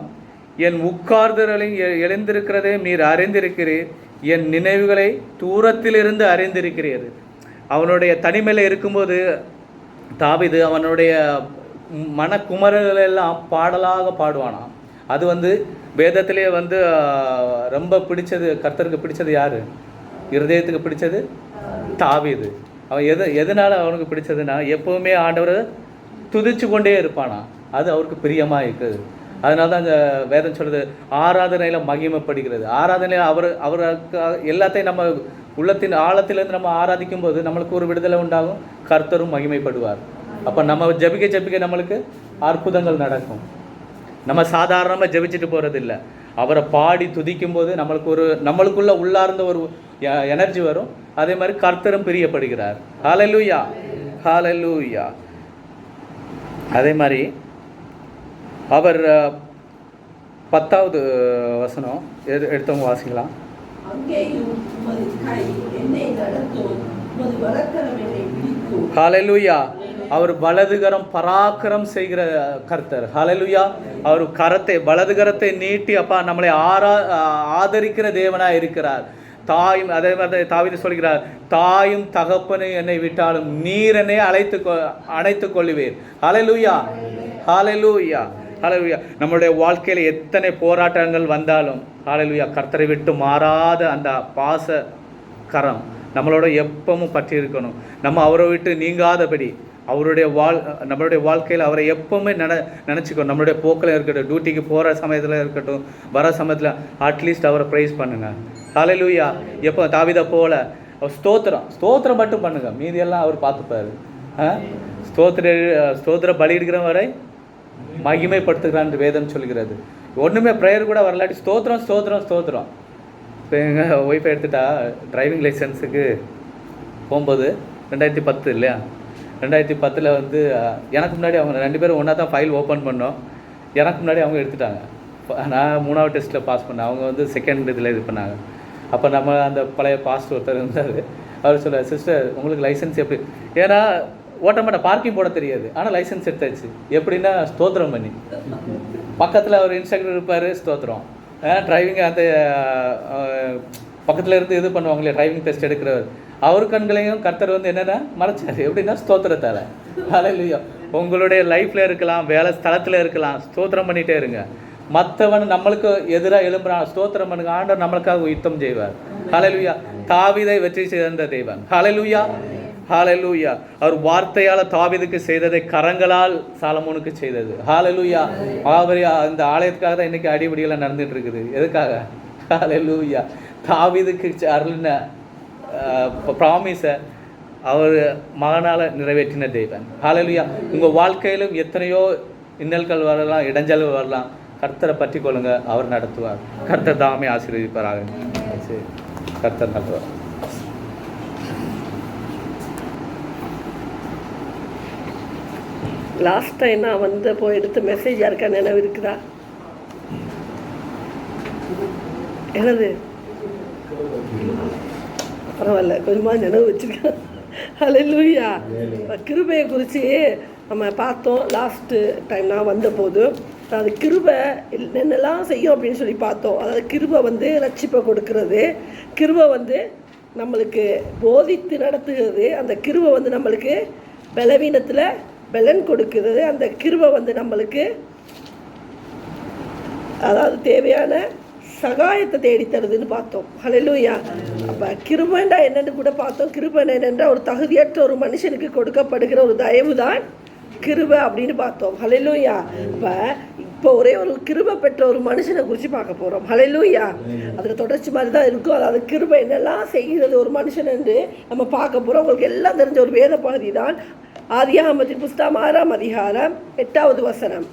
என் உட்கார்தலில் எழுந்திருக்கிறதே நீர் அறிந்திருக்கிறீர், என் நினைவுகளை தூரத்திலிருந்து அறிந்திருக்கிறீர். அவனுடைய தனிமையில் இருக்கும்போது தாவீது அவனுடைய மனக்குமரலெல்லாம் பாடலாக பாடுவானாம். அது வந்து வேதத்திலே வந்து ரொம்ப பிடிச்சது, கர்த்தருக்கு பிடிச்சது யார்? இருதயத்துக்கு பிடிச்சது தாவீது. அவன் எதனால் அவனுக்கு பிடிச்சதுன்னா, எப்போவுமே ஆண்டவரை துதிச்சு கொண்டே இருப்பானா. அது அவருக்கு பிரியமாக இருக்குது. அதனால தான் அந்த வேதம் சொல்கிறது, ஆராதனையில் மகிமைப்படுகிறது. ஆராதனையில் அவருக்கு எல்லாத்தையும் நம்ம உள்ளத்தின் ஆழத்திலேருந்து நம்ம ஆராதிக்கும் போது நம்மளுக்கு ஒரு விடுதலை உண்டாகும், கர்த்தரும் மகிமைப்படுவார். அப்போ நம்ம ஜெபிக்க நம்மளுக்கு அற்புதங்கள் நடக்கும். நம்ம சாதாரணமாக ஜெபிச்சுட்டு போகிறது இல்லை, அவரை பாடி துதிக்கும் போது நம்மளுக்குள்ள உள்ளார்ந்த ஒரு எனர்ஜி வரும். அதே மாதிரி கர்த்தரும் பிரியப்படுகிறார். ஹல்லேலூயா, ஹல்லேலூயா. அதே மாதிரி அவர் 10வது வசனம் எடுத்தவங்க வாசிக்கலாம். ஹல்லேலூயா. அவர் வலதுகரம் பராக்கிரம் செய்கிற கர்த்தர். ஹல்லேலூயா. அவர் வலதுகரத்தை நீட்டி அப்பா நம்மளை ஆதரிக்கிற தேவனாக இருக்கிறார். தாயும், அதே மாதிரி தாவீது சொல்கிறார், தாயும் தகப்பனும் என்னை விட்டாலும் நீர் என்னை அணைத்து கொள்ளுவீர். ஹல்லேலூயா, ஹல்லேலூயா, ஹல்லேலூயா. நம்மளுடைய வாழ்க்கையில் எத்தனை போராட்டங்கள் வந்தாலும் ஹல்லேலூயா, கர்த்தரை விட்டு மாறாத அந்த பாச கரம் நம்மளோட எப்பவும் பற்றி இருக்கணும். நம்ம அவரை விட்டு நீங்காதபடி நம்மளுடைய வாழ்க்கையில் அவரை எப்போவுமே நினச்சிக்கணும். நம்மளுடைய போக்கில் இருக்கட்டும், டியூட்டிக்கு போகிற சமயத்தில் இருக்கட்டும், வர சமயத்தில் அட்லீஸ்ட் அவரை ப்ரைஸ் பண்ணுங்க. ஹல்லேலூயா. எப்போ தாவீதை போல ஸ்தோத்திரம் மட்டும் பண்ணுங்க, மீதியெல்லாம் அவர் பார்த்துப்பாரு. ஸ்தோத்திர பலி எடுக்கிற வரை மகிமைப்படுத்துகிறான்னு வேதம் சொல்கிறது. ஒன்றுமே ப்ரேயர் கூட வரலாட்டி ஸ்தோத்திரம். இப்போ எங்கள் ஒய்ஃபை எடுத்துட்டா டிரைவிங் லைசன்ஸுக்கு போகும்போது 2010 இல்லையா, 2010 வந்து எனக்கு முன்னாடி அவங்க 2 பேரும் ஒன்றா தான் ஃபைல் ஓப்பன் பண்ணோம். எனக்கு முன்னாடி அவங்க எடுத்துட்டாங்க. நான் 3வது டெஸ்ட்டில் பாஸ் பண்ணேன், அவங்க வந்து 2nd இதில் இது பண்ணாங்க. அப்போ நம்ம அந்த பழைய பாஸ்ட் ஒருத்தர் இருந்தார். அவர் சொல்கிறார், சிஸ்டர் உங்களுக்கு லைசன்ஸ் எப்படி? ஏன்னா ஓட்ட மாட்டேன், பார்க்கிங் போட தெரியாது, ஆனால் லைசன்ஸ் எடுத்தாச்சு. எப்படின்னா ஸ்தோத்திரம் பண்ணி. பக்கத்தில் அவர் இன்ஸ்ட்ரக்டர் இருப்பார், ஸ்தோத்திரம். டிரைவிங் அந்த பக்கத்தில் இருந்து இது பண்ணுவாங்களே, டிரைவிங் டெஸ்ட் எடுக்கிறவர், அவர் கண்களையும் கர்த்தர் வந்து என்னென்னா மறைச்சார். எப்படின்னா ஸ்தோத்திரத்தால். ஹல்லேலூயா. உங்களுடைய லைஃப்பில் இருக்கலாம், வேலை ஸ்தலத்தில் இருக்கலாம், ஸ்தோத்திரம் பண்ணிகிட்டே இருங்க. மற்றவன் நம்மளுக்கு எதிராக எழும்புறான், ஸ்தோத்திரம் பண்ணுங்க, ஆண்டவர் நம்மளுக்காக யுத்தம் செய்வார். ஹல்லேலூயா. தாவீதை வெற்றி செய்த தேவன். ஹல்லேலூயா, ஹல்லேலூயா. அவர் வார்த்தையால் தாவீதுக்கு செய்ததை கரங்களால் சாலமோனுக்கு செய்தது. ஹல்லேலூயா. அவர் அந்த ஆலயத்துக்காக தான் இன்றைக்கி அடிபடியெல்லாம் நடந்துகிட்டு இருக்குது. எதுக்காக? ஹல்லேலூயா. தாவீதுக்கு அருளின ப்ராமிஸை அவர் மகனால் நிறைவேற்றின தேவன். ஹல்லேலூயா. உங்கள் வாழ்க்கையிலும் எத்தனையோ இன்னல்கள் வரலாம், இடைஞ்சல்கள் வரலாம், கர்த்தரை பற்றி கொள்ளுங்க, அவர் நடத்துவார். கர்த்தர் தாமே ஆசீர்வதிப்பாராக. சரி, கர்த்தர் நடத்துவார். லாஸ்ட் டைம் நான் வந்து போய் எடுத்த மெசேஜ் யாருக்கா நினைவு இருக்குதா? என்னது? பரவாயில்ல, கொஞ்சமாக நினைவு வச்சுருக்கேன். ஹல்லேலூயா. கிருபையை குறித்து நம்ம பார்த்தோம் லாஸ்ட்டு டைம் நான் வந்தபோது. அது கிருபை என்னெல்லாம் செய்யும் அப்படின்னு சொல்லி பார்த்தோம். அதாவது கிருபை வந்து ரட்சிப்பை கொடுக்கறது, கிருபை வந்து நம்மளுக்கு போதித்து நடத்துகிறது, அந்த கிருபை வந்து நம்மளுக்கு பலவீனத்தில் பலன் கொடுக்கிறது, அந்த கிருபை வந்து நம்மளுக்கு அதாவது தேவையான சகாயத்தை தேடித்தருதுன்னு பார்த்தோம். ஹல்லேலூயா. அப்போ கிருபைண்டா என்னென்னு கூட பார்த்தோம். கிருபை என்னென்றா ஒரு தகுதியற்ற ஒரு மனுஷனுக்கு கொடுக்கப்படுகிற ஒரு தயவு தான் கிருபை அப்படின்னு பார்த்தோம். ஹல்லேலூயா. இப்போ ஒரே ஒரு கிருபை பெற்ற ஒரு மனுஷனை குறித்து பார்க்க போகிறோம். ஹல்லேலூயா. அதுக்கு தொடர்ச்சி மாதிரி தான் இருக்கும். அதாவது கிருபை என்னெல்லாம் செய்கிறது ஒரு மனுஷன் என்று நம்ம பார்க்க போகிறோம். உங்களுக்கு எல்லாம் தெரிஞ்ச ஒரு வேத பகுதி தான் ஆதியாகமத்தின் புஸ்தகம் 6ஆம் அதிகாரம் 8வது வசனம்.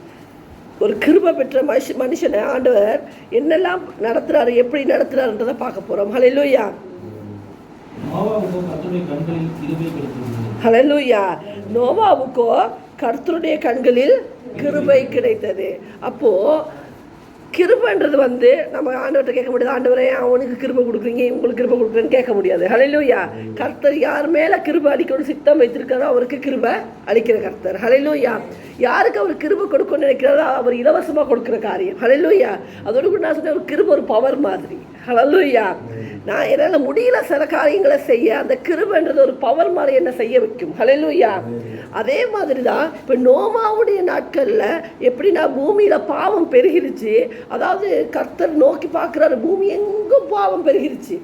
ஒரு கிருபை பெற்ற மனுஷனை ஆண்டவர் என்னெல்லாம் நடத்துகிறாரு, எப்படி நடத்துகிறாருன்றதை பார்க்க போகிறோம். ஹல்லேலூயா, ஹல்லேலூயா. நோவாவுக்கோ கர்த்தருடைய கண்களில் கிருபை கிடைத்தது. அப்போது கிருபைன்றது வந்து நம்ம ஆண்டவர்கிட்ட கேட்க முடியாது, ஆண்டவரே அவனுக்கு கிருபை கொடுக்குறீங்க, உங்களுக்கு கிருபை கொடுக்குறேன்னு கேட்க முடியாது. ஹல்லேலூயா. கர்த்தர் யார் மேலே கிருபை அளிக்கணும் சித்தம் வைத்திருக்காரோ அவருக்கு கிருபை அளிக்கிற கர்த்தர். ஹல்லேலூயா. யாருக்கு அவர் கிருபை கொடுக்கணும்னு நினைக்கிறாரோ அவர் இலவசமாக கொடுக்குற காரியம். ஹல்லேலூயா. அதோடு கூட நான் சொன்னேன், ஒரு கிருபை ஒரு பவர் மாதிரி. ஹல்லேலூயா. நான் என்னால் முடியல சில காரியங்களை செய்ய, அந்த கிருபைன்றது ஒரு பவர் மாதிரி என்ன செய்ய வைக்கும். ஹல்லேலூயா. அதே மாதிரி தான் இப்போ நோவாவுடைய நாட்களில் எப்படின்னா பூமியில் பாவம் பெருகிருச்சு. அதாவது கர்த்தர் நோக்கி பார்க்குறாரு, பூமி எங்கும் பாவம் பெருகிருச்சு.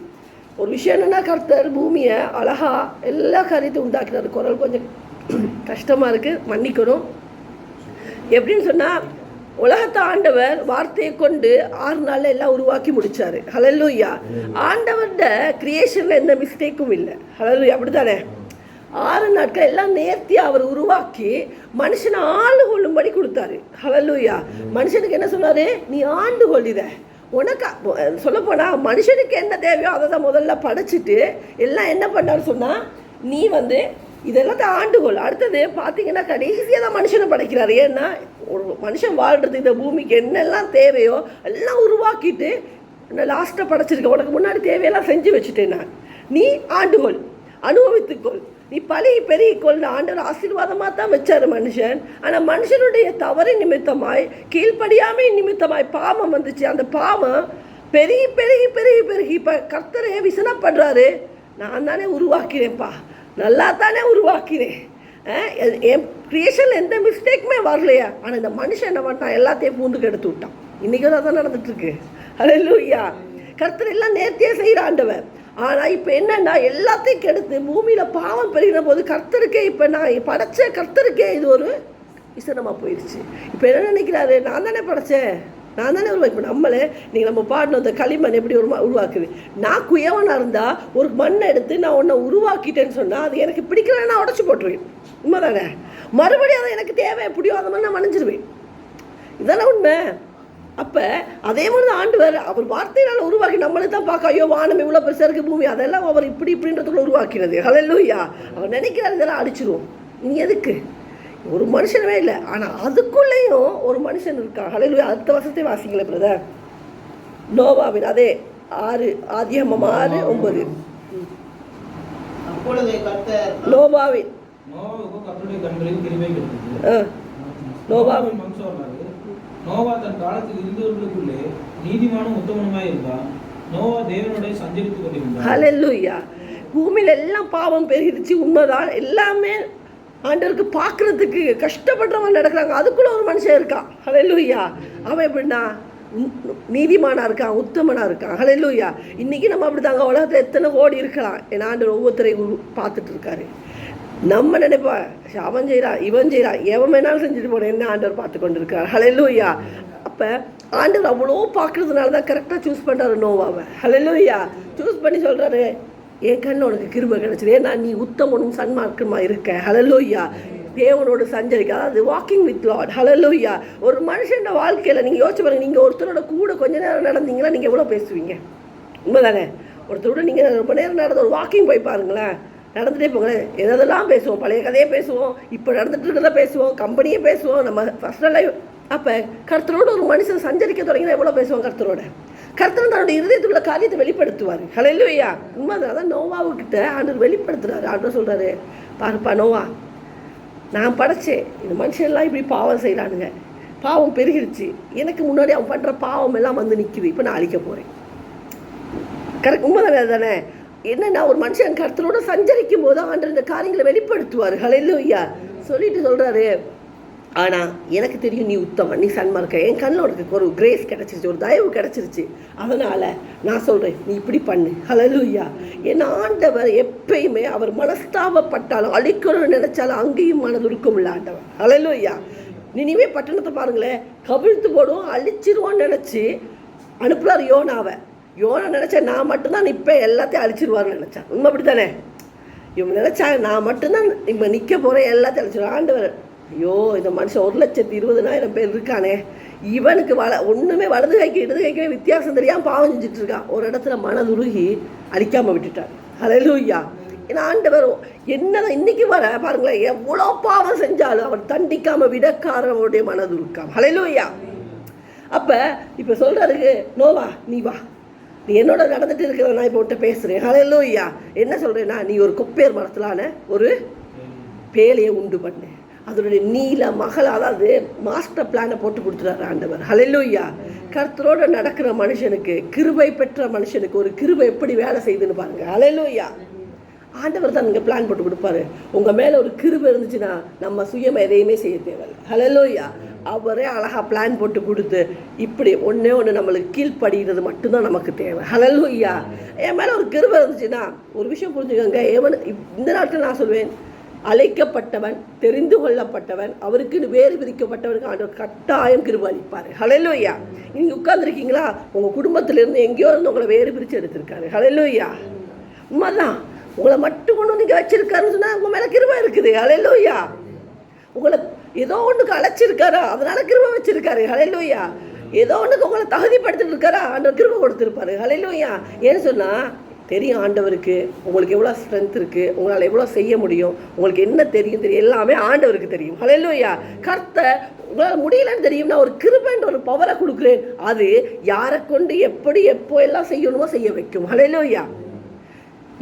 ஒரு விஷயம் என்னென்னா, கர்த்தர் பூமியை அழகா எல்லா காரியத்தையும் உண்டாக்கினார். குரல் கொஞ்சம் கஷ்டமாக இருக்குது, மன்னிக்கணும். எப்படின்னு சொன்னால், உலகத்தை ஆண்டவர் வார்த்தையை கொண்டு 6 நாளில் எல்லாம் உருவாக்கி முடித்தார். ஹல்லேலூயா. ஆண்டவர்கிட்ட கிரியேஷனில் எந்த மிஸ்டேக்கும் இல்லை. ஹல்லேலூயா. அப்படி தானே? 6 நாட்கள் எல்லாம் நேர்த்தியாக அவர் உருவாக்கி மனுஷனை ஆண்டு கொள்ளும்படி கொடுத்தாரு. ஹல்லேலூயா. மனுஷனுக்கு என்ன சொன்னார்? நீ ஆண்டு கொள்ளித. உனக்கு சொல்லப்போனால் மனுஷனுக்கு என்ன தேவையோ அதை தான் முதல்ல படைச்சிட்டு எல்லாம் என்ன பண்ணார் சொன்னால், நீ இதெல்லாம் ஆண்டுகோள். அடுத்தது பார்த்தீங்கன்னா கடைசியாக தான் மனுஷனை படைக்கிறார். ஏன்னா ஒரு மனுஷன் வாழ்கிறது இந்த பூமிக்கு என்னெல்லாம் தேவையோ எல்லாம் உருவாக்கிட்டு லாஸ்ட்டாக படைச்சிருக்க. உனக்கு முன்னாடி தேவையெல்லாம் செஞ்சு வச்சுட்டேன் நான், நீ ஆண்டுகோள், அனுபவித்துக்கொள், நீ பெருகிக்கொள். ஆண்டவர் ஆசீர்வாதமாக தான் வச்சார் மனுஷன். ஆனால் மனுஷனுடைய தவறின் நிமித்தமாய், கீழ்ப்படியாமை நிமித்தமாய் பாவம் வந்துச்சு. அந்த பாவம் பெருகி பெருகி பெருகி பெருகி இப்போ கர்த்தரே விசனப்படுறாரு, நான் தானே உருவாக்கிறேன்ப்பா, நல்லா தானே உருவாக்கிறேன், என் கிரியேஷனில் எந்த மிஸ்டேக்குமே வரலையா. ஆனால் இந்த மனுஷன் என்ன பண்ணான்? எல்லாத்தையும் பூந்துக்கு எடுத்து விட்டான். இன்றைக்கும் தான் நடந்துட்டுருக்கு. ஹல்லேலூயா. கர்த்தர் எல்லாம் நேர்த்தியாக செய்கிற ஆண்டவர். ஆனால் இப்போ என்னென்னா, எல்லாத்தையும் கெடுத்து பூமியில் பாவம் பெருகின போது கர்த்தருக்கே, இப்போ நான் படைச்ச கர்த்தருக்கே இது ஒரு விசனமாக போயிடுச்சு. இப்போ என்ன நினைக்கிறாரு? நான் தானே படைச்சேன், நான் தானே உருவாக்கி. இப்போ நம்மளே நீங்கள் நம்ம பாடணும், இந்த களிமண் எப்படி உருவாக்குது. நான் குயவனாக இருந்தால் ஒரு மண்ணை எடுத்து நான் உன்னை உருவாக்கிட்டேன்னு சொன்னால் அது எனக்கு பிடிக்கலன்னா நான் உடச்சி போட்டுருவேன். உண்மை தானே? மறுபடியும் அதை எனக்கு தேவை எப்படியோ அந்த மாதிரி நான் மன்னிச்சிருவேன். இதெல்லாம் உண்மை. அப்போ அதே மாதிரி தான் ஆண்டவர் அவர் வார்த்தையினால் உருவாக்கி நம்மளுக்கு தான் பார்க்க, ஐயோ வானம் இவ்வளோ பெருசாக இருக்குது பூமி, அதெல்லாம் அவர் இப்படின்றதுக்குள்ள உருவாக்கினது. ஹல்லேலூயா. அவர் நினைக்கிறார் இதெல்லாம் அடிச்சிருவோம். நீ எதுக்கு? ஒரு மனுஷனவே இல்லை, ஆனால் அதுக்குள்ளேயும் ஒரு மனுஷன் இருக்கான். ஹல்லேலூயா. அடுத்த வருஷத்தை வாசிங்களே பிரதர். நோவாவின் அதே 6 ஆதியாகமம் 6:9. நோவாவின் நோவாவின் நோவா தன் காலத்தில் இருந்தவர்களுக்குள்ளே நீதிமானும் உத்தமனுமாய் இருந்தான். நோவா தேவனுடைய சஞ்சரித்துக் கொண்டிருந்தான். ஹல்லேலூயா. பூமியில் எல்லாம் பாவம் பெருகிடுச்சு, உண்மைதான். எல்லாமே ஆண்டவருக்கு பார்க்குறதுக்கு கஷ்டப்படுறவன் நடக்கிறாங்க. அதுக்குள்ளே ஒரு மனுஷன் இருக்கான். ஹல்லேலூயா. அவன் எப்படின்னா நீதிமானாக இருக்கான், உத்தமனாக இருக்கான். ஹல்லேலூயா. இன்றைக்கி நம்ம அப்படி தாங்க. உலகத்தில் எத்தனை கோடி இருக்கலாம். ஏன்னா ஆண்டவர் ஒவ்வொருத்தரையும் பார்த்துட்டு இருக்காரு. நம்ம நினைப்பா அவன் செய்கிறான், இவன் செய்கிறான், எவன் வேணாலும் செஞ்சுட்டு போனேன், என்ன ஆண்டவர் பார்த்து கொண்டு இருக்கார். ஹல்லேலூயா. அப்போ ஆண்டவர் அவ்வளோ பார்க்குறதுனால தான் கரெக்டாக சூஸ் பண்ணுறாரு நோவாவை. ஹல்லேலூயா. சூஸ் பண்ணி சொல்கிறாரு, என் கண்ணு உனக்கு கிருபை கிடைச்சிது, ஏன்னா நீ உத்தமனும் சன்மார்க்கமாக இருக்க. ஹல்லேலூயா. தேவனோடு சஞ்சரிக்க, அதாவது வாக்கிங் வித் லார்ட். ஹல்லேலூயா. ஒரு மனுஷனோட வாழ்க்கையில் நீங்கள் யோசிச்சு பாருங்கள், நீங்கள் ஒருத்தரோட கூட கொஞ்ச நேரம் நடந்தீங்கன்னா நீங்கள் எவ்வளோ பேசுவீங்க? உண்மை தானே? ஒருத்தரோட நீங்கள் ரொம்ப நேரம் நடந்த ஒரு வாக்கிங் போய் பாருங்களேன், நடந்துகிட்டே போங்களேன், எதெல்லாம் பேசுவோம், பழைய கதையே பேசுவோம், இப்போ நடந்துட்டு இருக்கிறத பேசுவோம், கம்பெனியே பேசுவோம், நம்ம பர்சனல் லைஃப். அப்போ கர்த்தரோடு ஒரு மனுஷன் சஞ்சரிக்க தொடங்கினா எவ்வளோ பேசுவோம் கர்த்தரோட. கர்த்தர் தன்னுடைய இருதயத்துள்ள காரியத்தை வெளிப்படுத்துவார். ஹல்லேலூயா. உண்மை தான். நோவாவுக்கிட்ட ஆண்டவர் வெளிப்படுத்துறாரு. ஆண்டவர் சொல்கிறாரு, பாருப்பா நோவா, நான் படைச்சேன், இந்த மனுஷன்லாம் இப்படி பாவம் செய்கிறானுங்க, பாவம் பெருகிடுச்சு, எனக்கு முன்னாடி அவன் பண்ணுற பாவம் எல்லாம் வந்து நிற்கிது, இப்போ நான் அழிக்க போகிறேன். கரெக்ட். உண்மை தானே? தானே? என்னென்னா ஒரு மனுஷன் கர்த்தரோடு சஞ்சரிக்கும் போது ஆண்டவர் இந்த காரியங்களை வெளிப்படுத்துவார். ஹல்லேலூயா. சொல்லிட்டு சொல்கிறாரு, ஆனால் எனக்கு தெரியும் நீ உத்தமன், நீ சன்மார்க்க, என் கண்ணில் உனக்கு ஒரு கிரேஸ் கிடச்சிருச்சு, ஒரு தயவு கிடச்சிருச்சு, அதனால் நான் சொல்கிறேன் நீ இப்படி பண்ணு. ஹல்லேலூயா. என் ஆண்டவர் எப்பயுமே அவர் மனஸ்தாபப்பட்டாலும் அழிக்கணும்னு நினச்சாலும் அங்கேயும் மனதுருக்கும் இல்லை ஆண்டவர். ஹல்லேலூயா. நினிவே பட்டணத்தை பாருங்களேன், கவிழ்த்து போடுவோம், அழிச்சிருவோன்னு நினச்சி அனுப்புகிறார் யோனாவை. யோனா நினச்சா நான் மட்டும்தான் நிற்பேன், எல்லாத்தையும் அழிச்சிருவார்னு நினச்சான். உண்மை அப்படி தானே? இவங்க நினச்சாங்க நான் மட்டும்தான் இப்போ நிற்க போகிறேன், எல்லாத்தையும் அழிச்சிருவார். ஆண்டவர், ஐயோ இந்த மனுஷன் 1,20,000 பேர் இருக்கானே, இவனுக்கு ஒன்றுமே வலது கைக்கு இடது கைக்கவே வித்தியாசம் தெரியாமல் பாவம் செஞ்சுட்டு இருக்கான். ஒரு இடத்துல மனதுருகி அழிக்காமல் விட்டுட்டார். ஹல்லேலூயா. ஏன்னா ஆண்டவர் என்னதான் இன்னைக்கு வர பாருங்களேன், எவ்வளோ பாவம் செஞ்சாலும் அவர் தண்டிக்காமல் விடக்காரனுடைய மனதுருக்காம். ஹல்லேலூயா. அப்போ இப்போ சொல்கிறாருக்கு, நோவா நீ வா, நீ என்னோட நடந்துட்டு இருக்கிற, நான் இப்போ உன்ட்ட பேசுகிறேன். ஹல்லேலூயா. என்ன சொல்கிறேன்னா, நீ ஒரு கொப்பேர் மரத்திலான ஒரு பேழையை உண்டு பண்ணு, அதனுடைய நீல மகள், அதாவது மாஸ்டர் பிளானை போட்டு கொடுத்துறாரு ஆண்டவர். ஹல்லேலூயா. கர்த்தரோடு நடக்கிற மனுஷனுக்கு, கிருபை பெற்ற மனுஷனுக்கு ஒரு கிருபை எப்படி வேலை செய்யுதுன்னு பாருங்க. ஹல்லேலூயா. ஆண்டவர் தான் நீங்கள் பிளான் போட்டு கொடுப்பாரு. உங்கள் மேலே ஒரு கிருபை இருந்துச்சுன்னா நம்ம சுயமாக எதையுமே செய்ய தேவையில்லை. ஹல்லேலூயா. அவரே அழகாக பிளான் போட்டு கொடுத்து இப்படி ஒன்றே ஒன்று நம்மளுக்கு கீழ்ப்படுகிறது மட்டும்தான் நமக்கு தேவை. ஹல்லேலூயா. என் மேலே ஒரு கிருபை இருந்துச்சுன்னா ஒரு விஷயம் புரிஞ்சுக்கோங்க. இந்த நாட்டில் நான் சொல்வேன், அழைக்கப்பட்டவன், தெரிந்து கொள்ளப்பட்டவன், அவருக்குன்னு வேறு விதிக்கப்பட்டவனுக்கு ஆண்டவர் கட்டாயம் கிருபை அளிப்பார். ஹல்லேலூயா. நீங்கள் உட்கார்ந்துருக்கீங்களா, உங்கள் குடும்பத்திலேருந்து எங்கேயோ இருந்து உங்களை வேறு பிரித்து எடுத்திருக்காரு. ஹல்லேலூயா. உண்மைதான். உங்களை மட்டும் கொண்டு வந்து இங்கே வச்சிருக்காருன்னு சொன்னால் உங்கள் மேலே கிருபை இருக்குது. ஹல்லேலூயா. உங்களை ஏதோ ஒன்றுக்கு அழைச்சிருக்காரா, அதனால கிருபை வச்சிருக்காரு. ஹல்லேலூயா. ஏதோ ஒன்றுக்கு உங்களை தகுதிப்படுத்திட்டு இருக்காரா, ஆண்டவர் கிருபை கொடுத்துருப்பாரு. ஹல்லேலூயா. ஏன்னு சொன்னால் தெரியும் ஆண்டவருக்கு உங்களுக்கு எவ்வளோ ஸ்ட்ரென்த் இருக்குது, உங்களால் எவ்வளோ செய்ய முடியும், உங்களுக்கு என்ன தெரியும் எல்லாமே ஆண்டவருக்கு தெரியும். ஹல்லேலூயா. கர்த்தர் உங்களால் முடியலன்னு தெரியும், நான் ஒரு கிருபைன்ற ஒரு பவரை கொடுக்குறேன், அது யாரை கொண்டு எப்படி எப்போ எல்லாம் செய்யணுமோ செய்ய வைக்கும். ஹல்லேலூயா.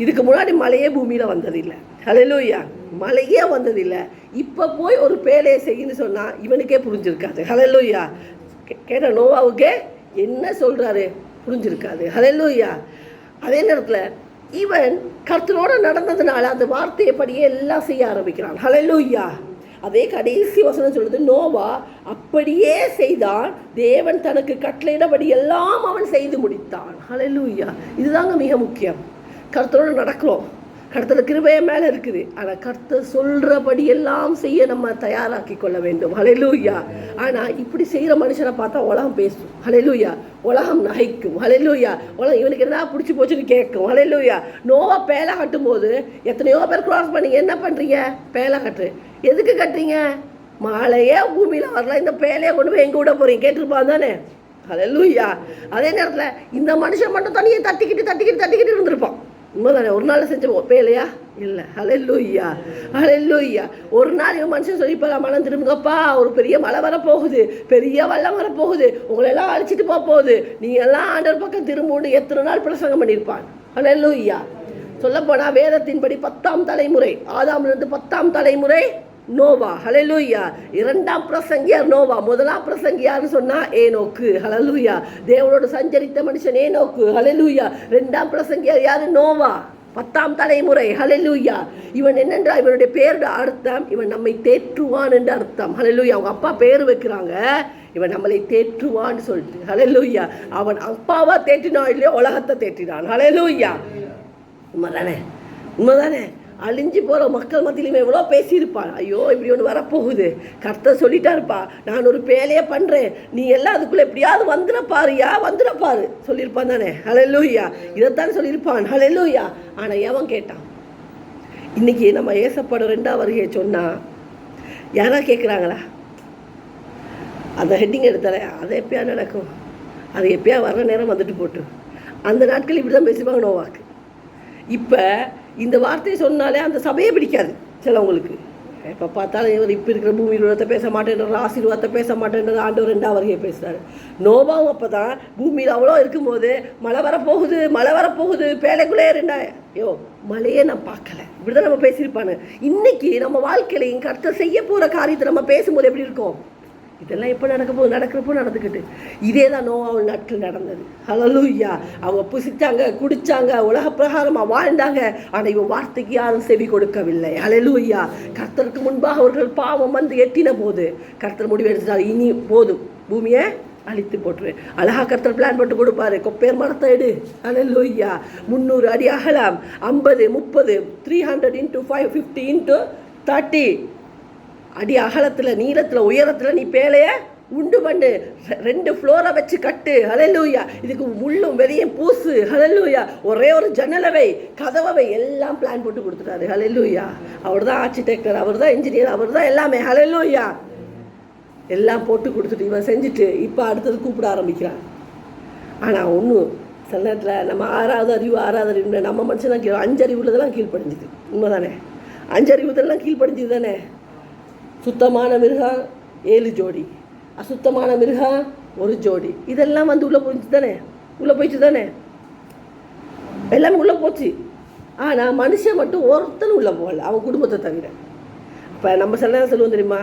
இதுக்கு முன்னாடி மழையே பூமியில் வந்ததில்லை. ஹல்லேலூயா. மழையே வந்ததில்லை. இப்போ போய் ஒரு பேலையை செய்யணும்னு சொன்னால் இவனுக்கே புரிஞ்சிருக்காது. ஹல்லேலூயா. கேட்ட நோவாவுக்கே என்ன சொல்கிறாரு புரிஞ்சிருக்காது. ஹல்லேலூயா. அதே நேரத்தில் இவன் கர்த்தரோடு நடந்ததுனால அந்த வார்த்தையைப்படியே எல்லாம் செய்ய ஆரம்பிக்கிறான். ஹல்லேலூயா. அதே கடைசி வசனம் சொல்லுது, நோவா அப்படியே செய்தான், தேவன் தனக்கு கட்டளையிடபடி எல்லாம் அவன் செய்து முடித்தான். ஹல்லேலூயா. இதுதாங்க மிக முக்கியம். கர்த்தரோடு நடக்கிறோம், கர்த்தர் கிருபைய மேலே இருக்குது, ஆனால் கர்த்தர் சொல்கிறபடி எல்லாம் செய்ய நம்ம தயாராக்கி கொள்ள வேண்டும். ஹல்லேலூயா. ஆனால் இப்படி செய்கிற மனுஷனை பார்த்தா உலகம் பேசும். ஹல்லேலூயா. உலகம் நகைக்கும். ஹல்லேலூயா. உலகம் இவனுக்கு என்ன பிடிச்சி போச்சுன்னு கேட்கும். ஹல்லேலூயா. நோவா பேலை கட்டும் போது எத்தனையோ பேர் கிராஸ் பண்ணி என்ன பண்ணுறீங்க, பேலை கட்டு, எதுக்கு கட்டுறீங்க, மழையே பூமியில் வரலாம், இந்த பேலையை கொண்டு போய் எங்கே விட போகிறீங்க கேட்டிருப்பான் தானே. ஹல்லேலூயா. அதே நேரத்தில் இந்த மனுஷன் மட்டும் தனியை தட்டிக்கிட்டு இருந்திருப்பான். உண்மைதானே. ஒரு நாள் செஞ்ச பேலையா இல்லை. ஹல்லேலூயா. ஹல்லேலூயா. ஒரு நாள் இவன் மனுஷன் சொல்லிப்பா, மனம் திரும்புங்கப்பா, ஒரு பெரிய மழை வரப்போகுது, பெரிய வெள்ளம் வரப்போகுது, உங்களெல்லாம் அழைச்சிட்டு போகுது, நீங்கள் எல்லாம் ஆண்டவர் பக்கம் திரும்புன்னு எத்தனை நாள் பிரசங்கம் பண்ணியிருப்பான். ஹல்லேலூயா. சொல்லப்போனால் வேதத்தின்படி 10ஆம் தலைமுறை, ஆதாமிலிருந்து 10ஆம் தலைமுறை நோவா. ஹல்லேலூயா. 2ஆம் பிரசங்கியார் நோவா. 1ஆம் பிரசங்கியார்னு சொன்னா ஏனோக்கு. ஹல்லேலூயா. தேவனோடு சஞ்சரித்த மனுஷன் ஏனோக்கு. ஹல்லேலூயா. 2ஆம் பிரசங்கியார் யாரு, நோவா. 10ஆம் தலைமுறை. ஹல்லேலூயா. இவன் என்னென்றா, இவனுடைய பேரோட அர்த்தம் இவன் நம்மை தேற்றுவான் என்று அர்த்தம். ஹல்லேலூயா. அவங்க அப்பா பேர் வைக்கிறாங்க, இவன் நம்மளை தேற்றுவான்னு சொல்லிட்டு. ஹல்லேலூயா. அவன் அப்பாவா தேற்றினான் இல்லையோ, உலகத்தை தேற்றினான். ஹல்லேலூயா. உண்மைதானே. உண்மைதானே. அழிஞ்சு போகிற மக்கள் மத்தியிலுமே எவ்வளோ பேசியிருப்பான். ஐயோ இப்படி ஒன்று வரப்போகுது, கர்த்தர் சொல்லிட்டாருப்பா, நான் ஒரு பேலையே பண்ணுறேன், நீ எல்லாம் அதுக்குள்ளே எப்படியாவது வந்துடப்பாரு சொல்லியிருப்பான் தானே. ஹல்லேலூயா. இதைத்தான் சொல்லியிருப்பான். ஹல்லேலூயா. ஆனால் எவன் கேட்டான்? இன்றைக்கி நம்ம ஏசப்பட 2ஆம் வருகையை சொன்னால் யாரா கேட்குறாங்களா? அந்த ஹெட்டிங் எடுத்தாலே அது எப்பயா நடக்கும், அது எப்பயா வர்ற நேரம் வந்துட்டு போட்டு, அந்த நாட்கள் இப்படி தான் பேசிப்பாங்க நோவாக்கு. இப்போ இந்த வார்த்தையை சொன்னாலே அந்த சபையே பிடிக்காது சிலவங்களுக்கு. இப்போ பார்த்தாலும் இவர் இப்போ இருக்கிற பூமி உலகத்தை பேச மாட்டேன்றது, ஆசீர்வாதத்தை பேச மாட்டேன்றது, ஆண்டவர் 2ஆம் வருகையை பேசுகிறாரு. நோபாவும் அப்போ தான் பூமியில் அவ்வளோ இருக்கும்போது மழை வரப்போகுது பேலைக்குள்ளே ஐயோ மழையே நான் பார்க்கல, இப்படி தான் நம்ம பேசியிருப்பானு. இன்றைக்கி நம்ம வாழ்க்கையிலையும் கர்த்தர் செய்ய போகிற காரியத்தை நம்ம பேசும்போது எப்படி இருக்கும், இதெல்லாம் எப்போ நடக்கிறப்போ நடந்துக்கிட்டு. இதே தான் நோவாவின் நாட்கள் நடந்தது. ஹல்லேலூயா. அவங்க புசித்தாங்க, குடித்தாங்க, உலக பிரகாரமாக வாழ்ந்தாங்க, ஆனால் இவன் வார்த்தைக்கு யாரும் செவி கொடுக்கவில்லை. ஹல்லேலூயா. கர்த்தருக்கு முன்பாக அவர்கள் பாவம் வந்து எட்டின போது கர்த்தர் முடிவு எடுத்துட்டார், இனி போதும், பூமியை அழித்து போட்டுரு. அழகா கர்த்தர் பிளான் போட்டு கொடுப்பாரு, கொப்பேர் மரத்தை எடு. ஹல்லேலூயா. 300 அடி அகலம், 50, 30, 300 × 5, 50 × 30 அடி அகலத்தில், நீளத்தில், உயரத்தில் நீ பேலையை உண்டு பண்ணு, 2 ஃப்ளோரை வச்சு கட்டு. ஹல்லேலூயா. இதுக்கு முள்ளும் வெளியும் பூசு. ஹல்லேலூயா. ஒரே ஒரு ஜன்னலவை, கதவை எல்லாம் பிளான் போட்டு கொடுத்துட்டாரு. ஹல்லேலூயா. அவர் தான் ஆர்கிடெக்டர், அவர் தான் இன்ஜினியர், அவர் தான் எல்லாமே. ஹல்லேலூயா. எல்லாம் போட்டு கொடுத்துட்டு இவன் செஞ்சுட்டு இப்போ அடுத்தது கூப்பிட ஆரம்பிக்கிறான். ஆனால் ஒன்றும் சில நேரத்தில் நம்ம 6வது அறிவு நம்ம மனுஷன் 5 அறிவுள்ளதெல்லாம் கீழ்ப்படிஞ்சுது. உண்மைதானே. 5 அறிவுதெல்லாம் கீழ்ப்படிஞ்சுது தானே. சுத்தமான மிருகம் 7 ஜோடி, அசுத்தமான மிருகம் 1 ஜோடி, இதெல்லாம் வந்து உள்ளே போயிடுச்சு தானே, எல்லாமே உள்ளே போச்சு. ஆனால் மனுஷன் மட்டும் ஒருத்தனும் உள்ளே போகல, அவன் குடும்பத்தை தவிர. இப்போ நம்ம சில நேரம் சொல்லுவோம் தெரியுமா,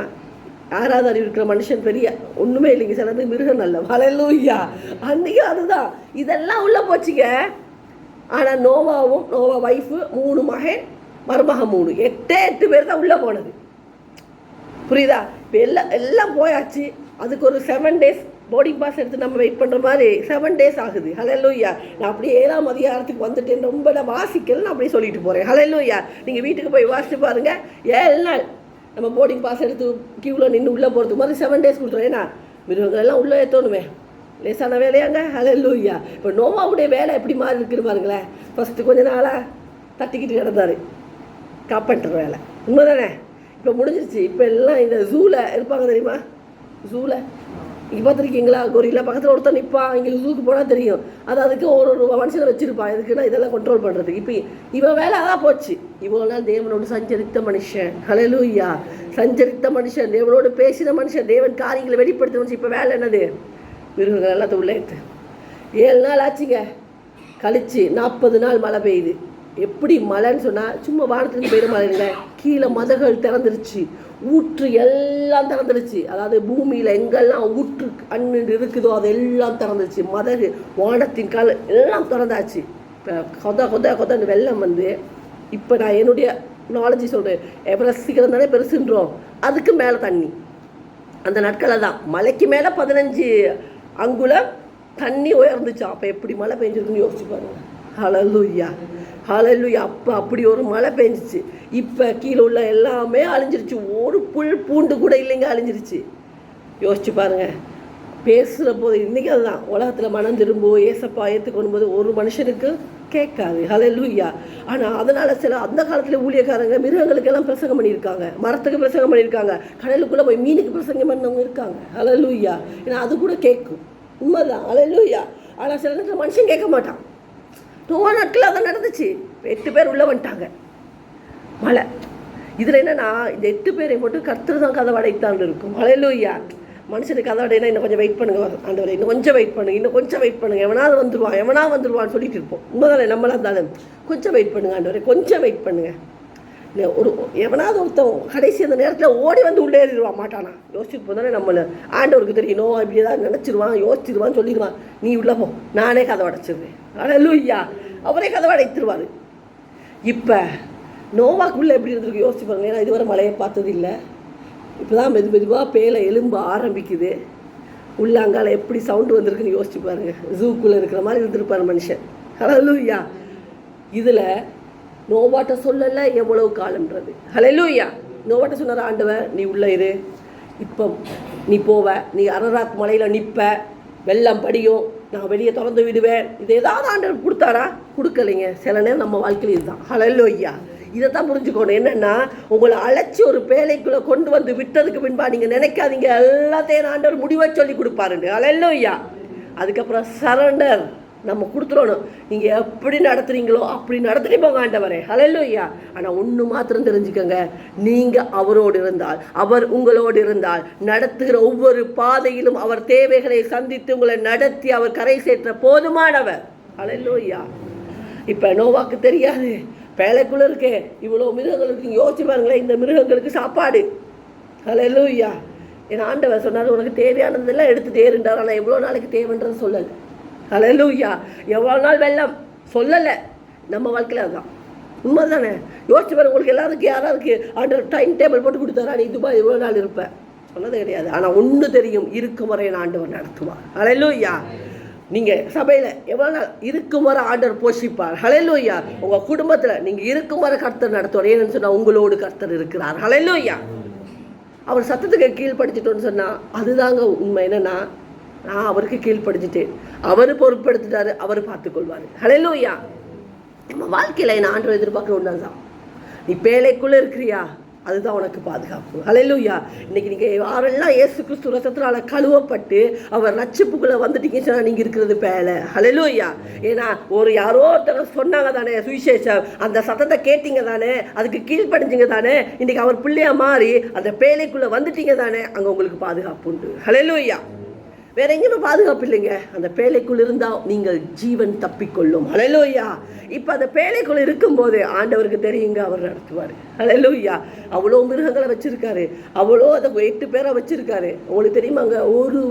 6வது அறிவு இருக்கிற மனுஷன் பெரிய ஒன்றுமே இல்லைங்க, சிலது மிருகம் நல்ல. ஹல்லேலூயா. அன்றைக்கும் அதுதான், இதெல்லாம் உள்ளே போச்சுங்க. ஆனால் நோவா ஒய்ஃபு 3 மகன் மருமகன் 3, 8 பேர் தான் உள்ளே போனது. புரியுதா? இப்போ எல்லாம் போயாச்சு. அதுக்கு ஒரு 7 days போர்டிங் பாஸ் எடுத்து நம்ம வெயிட் பண்ணுற மாதிரி 7 days ஆகுது. ஹல்லேலூயா. நான் அப்படியே 7ஆம் அதிகாரத்துக்கு வந்துட்டேன். ரொம்ப நான் வாசிக்கல, நான் அப்படியே சொல்லிட்டு போகிறேன். ஹல்லேலூயா. நீங்கள் வீட்டுக்கு போய் வாசித்து பாருங்கள். 7 நாள் நம்ம போர்டிங் பாஸ் எடுத்து கியூவில் நின்று உள்ளே போகிறதுக்கு மாதிரி 7 days கொடுத்துருவோம். ஏன்னா மிருகங்கள் எல்லாம் உள்ளே ஏற்றணுமே, லேசான வேலையாங்க. ஹல்லேலூயா. இப்போ நோவாவுடைய வேலை எப்படி மாறி இருக்குன்னு பாருங்களேன். ஃபஸ்ட்டு கொஞ்ச நாளாக தட்டிக்கிட்டு கிடந்தார், காப்பன்டர் வேலை. உண்மை தானே? இப்போ முடிஞ்சிருச்சு. இப்போ எல்லாம் இந்த ஜூவில் இருப்பாங்க தெரியுமா? ஜூவில் இங்கே பார்த்துருக்கீங்களா? கொரில்லா பக்கத்தில் ஒருத்தர் நிற்பான். இங்கே ஜூக்கு போனால் தெரியும். அதுக்கு ஒரு மனுஷனை வச்சுருப்பான். எதுக்குன்னா இதெல்லாம் கண்ட்ரோல் பண்ணுறதுக்கு. இப்போ இவன் வேலை அதான் போச்சு. இவ்வளோ நாள் தேவனோடு சஞ்சரித்த மனுஷன். ஹல்லேலூயா. சஞ்சரித்த மனுஷன், தேவனோடு பேசின மனுஷன், தேவன் காரியங்களை வெளிப்படுத்த மனுஷன். இப்போ வேலை என்னது? மிருகங்கள் எல்லாத்தையும் உள்ளே எடுத்து 7 நாள் ஆச்சுங்க. கழிச்சு 40 நாள் மழை பெய்யுது. எப்படி மழைன்னு சொன்னால் சும்மா வானத்துலேருந்து பெய்கிற மழை இல்லைங்க. கீழே மதகள் திறந்துருச்சு, ஊற்று எல்லாம் திறந்துருச்சு. அதாவது பூமியில் எங்கெல்லாம் ஊற்று அண்ணு இருக்குதோ அதெல்லாம் திறந்துருச்சு. மதகு வானத்தின் கால் எல்லாம் திறந்தாச்சு. இப்போ கொதன்னு வெள்ளம் வந்து, இப்போ நான் என்னுடைய நாலேஜ் சொல்கிறேன், எவரெஸ்ட் சீக்கிரம் தானே பெருசுன்றோம், அதுக்கு மேலே தண்ணி. அந்த நாட்களில் தான் மலைக்கு மேலே 15 அங்குலம் தண்ணி உயர்ந்துச்சா. அப்போ எப்படி மழை பெஞ்சிருக்குன்னு யோசிச்சு பாருங்க. ஹல்லேலூயா. ஹல்லேலூயா. அப்போ அப்படி ஒரு மழை பெஞ்சிச்சு. இப்போ கீழே உள்ள எல்லாமே அழிஞ்சிருச்சு. ஒரு புல் பூண்டு கூட இல்லைங்க, அழிஞ்சிருச்சு. யோசிச்சு பாருங்க. பேசுகிற போது இன்றைக்கி அதுதான் உலகத்தில் மனம் திரும்பும் ஏசப்பா ஏற்றுக்கொண்டு போது ஒரு மனுஷனுக்கு கேட்காது. ஹல்லேலூயா. ஆனால் அதனால் சில அந்த காலத்தில் ஊழியக்காரங்க மிருகங்களுக்கெல்லாம் பிரசங்கம் பண்ணியிருக்காங்க, மரத்துக்கு பிரசங்கம் பண்ணியிருக்காங்க, கடலுக்குள்ளே போய் மீனுக்கு பிரசங்கம் பண்ணவங்க இருக்காங்க. ஹல்லேலூயா. ஏன்னா அது கூட கேட்கும். உண்மைதான். ஹல்லேலூயா. ஆனால் சில நேரத்தில் மனுஷன் கேட்க மாட்டான். நோவா நாட்களில் அதான் நடந்துச்சு. 8 பேர் உள்ளே வந்துட்டாங்க. மழை இதில் என்னென்னா இந்த 8 பேரை மட்டும் கர்த்தர் தான் கதவை அடைத்தான் இருக்கும். ஹல்லேலூயா. மனுஷனுக்கு கதவை அடையினா இன்னும் கொஞ்சம் வெயிட் பண்ணுங்க ஆண்டவரே, இன்னும் கொஞ்சம் வெயிட் பண்ணுங்க, இன்னும் கொஞ்சம் வெயிட் பண்ணுங்க, எவனாவது வந்துடுவான்னு சொல்லிட்டு இருப்போம். உண்மைதானே? நம்மளாக இருந்தாலும் கொஞ்சம் வெயிட் பண்ணுங்க ஆண்டவரே, கொஞ்சம் வெயிட் பண்ணுங்க. ஒரு எவனாவது ஒருத்தன் கடைசி அந்த நேரத்தில் ஓடி வந்து உள்ளே ஏறிடுவான் மாட்டானா? யோசிச்சுட்டு போதானே நம்மளை ஆண்டவருக்கு தெரியும். நோவா இப்படி ஏதாவது நினச்சிடுவான், யோசிச்சிடுவான்னு சொல்லிடுவான். நீ உள்ளே போ, நானே கதவை அடைச்சிடுவேன். ஹல்லேலூயா. அவரே கதவை அடைத்துருவார். இப்போ நோவாக்குள்ளே எப்படி இருந்திருக்கு யோசிச்சு பாருங்க. ஏன்னா இதுவரை மழையை பார்த்தது இல்லை. இப்போ தான் மெதுவாக பேலை எலும்ப ஆரம்பிக்குது. உள்ளாங்கால எப்படி சவுண்டு வந்திருக்குன்னு யோசிச்சு பாருங்கள். ஜூக்குள்ளே இருக்கிற மாதிரி இருந்திருப்பார் மனுஷன். ஹல்லேலூயா. இதில் நோவாட்ட சொல்லலை எவ்வளவு காலம்ன்றது. ஹல்லேலூயா. நோவாட்ட சொன்னார் ஆண்டவர், நீ உள்ளே இரு, இப்போ நீ போவ, நீ அரராத் மலையில் நிற்ப, வெள்ளம் படியும், நான் வெளியே திறந்து விடுவேன். இது ஏதாவது ஆண்டவர் கொடுத்தாரா? கொடுக்கலைங்க. சில நேரம் நம்ம வாழ்க்கையில் இதுதான். ஹல்லேலூயா. இதை தான் புரிஞ்சுக்கணும். என்னென்னா உங்களை அழைச்சி ஒரு பேழைக்குள்ளே கொண்டு வந்து விட்டதுக்கு பின்பா நீங்கள் நினைக்காதீங்க எல்லாத்தையும் ஆண்டவர் முடிவை சொல்லி கொடுப்பாருண்டு. ஹல்லேலூயா. அதுக்கப்புறம் சரண்டர் நம்ம கொடுத்துடணும். நீங்கள் எப்படி நடத்துகிறீங்களோ அப்படி நடத்திட்டு போங்க ஆண்டவரே. ஹல்லேலூயா. ஆனால் ஒன்று மாத்திரம் தெரிஞ்சுக்கோங்க, நீங்கள் அவரோடு இருந்தால், அவர் உங்களோடு இருந்தால், நடத்துகிற ஒவ்வொரு பாதையிலும் அவர் தேவைகளை சந்தித்து உங்களை நடத்தி அவர் கரை சேர்த்த போதுமானவர். ஹல்லேலூயா. இப்போ நோவாக்கு தெரியாது, பேழைக்குள்ளே இருக்கே இவ்வளோ மிருகங்கள் இருக்கு. யோசிச்சு பாருங்களேன், இந்த மிருகங்களுக்கு சாப்பாடு. ஹல்லேலூயா. என் ஆண்டவர் சொன்னார், உனக்கு தேவையானதெல்லாம் எடுத்துகிட்டே இருந்தார். ஆனால் எவ்வளோ நாளைக்கு தேவைன்றது சொல்லலை. ஹல்லேலூயா. எவ்வளோ நாள் வெள்ளம் சொல்லலை. நம்ம வாழ்க்கையில் அதுதான். உண்மை தானே? யோசிச்சு பாருங்க. உங்களுக்கு எல்லாருக்கும் யாராருக்கு ஆண்டவர் டைம் டேபிள் போட்டு கொடுத்தாரா, நீ துபாய் இவ்வளோ நாள் இருப்பேன் சொன்னது கிடையாது. ஆனால் ஒன்று தெரியும், இருக்கும் வரை ஆண்டவர் நடத்துவார். ஹல்லேலூயா. நீங்கள் சபையில் எவ்வளோ நாள் இருக்கும் வரை ஆண்டவர் போஷிப்பார். ஹல்லேலூயா. உங்கள் குடும்பத்தில் நீங்கள் இருக்கும் வரை கர்த்தர் நடத்துவார். ஏன்னு சொன்னால் உங்களோடு கர்த்தர் இருக்கிறார். ஹல்லேலூயா. அவர் சத்தத்துக்கு கீழ்படுத்திட்டோன்னு சொன்னால் அதுதாங்க உண்மை. என்னென்னா நான் அவருக்கு கீழ்படுத்திட்டேன், அவர் பொறுப்படுத்திட்டாரு, அவர் பார்த்துக்கொள்வார். ஹல்லேலூயா. நம்ம வாழ்க்கையில் என்ன ஆண்டவர் எதிர்பார்க்குற ஒன்று தான். நீ பேழைக்குள்ளே இருக்கிறியா, அதுதான் உனக்கு பாதுகாப்பு. ஹல்லேலூயா. இன்றைக்கி நீங்கள் யாரெல்லாம் இயேசு கிறிஸ்து ரசத்தினால கழுவப்பட்டு அவர் ரட்சிப்புக்குள்ளே வந்துட்டீங்கன்னு சொன்னால் நீங்கள் இருக்கிறது பேலை. ஹல்லேலூயா. ஏன்னா யாரோ ஒருத்தர் சொன்னாங்க தானே சுவிசேஷம், அந்த சத்தத்தை கேட்டீங்க தானே, அதுக்கு கீழ்ப்படிஞ்சிங்க தானே, இன்றைக்கி அவர் பிள்ளையாக மாறி அந்த பேழைக்குள்ளே வந்துட்டீங்க தானே, அங்கே உங்களுக்கு பாதுகாப்பு உண்டு. ஹல்லேலூயா. வேற எங்கேயுமே பாதுகாப்பு இல்லைங்க. அந்த பேழைக்குள் இருந்தால் நீங்கள் ஜீவன் தப்பிக்கொள்ளும். ஹல்லேலூயா. இப்போ அந்த பேழைக்குள் இருக்கும்போது ஆண்டவருக்கு தெரியுங்க, அவர் நடத்துவார். ஹல்லேலூயா. அவ்வளோ மிருகங்களை வச்சுருக்காரு, அவ்வளோ அதை 8 பேரை வச்சுருக்காரு. உங்களுக்கு தெரியுமாங்க, ஒரு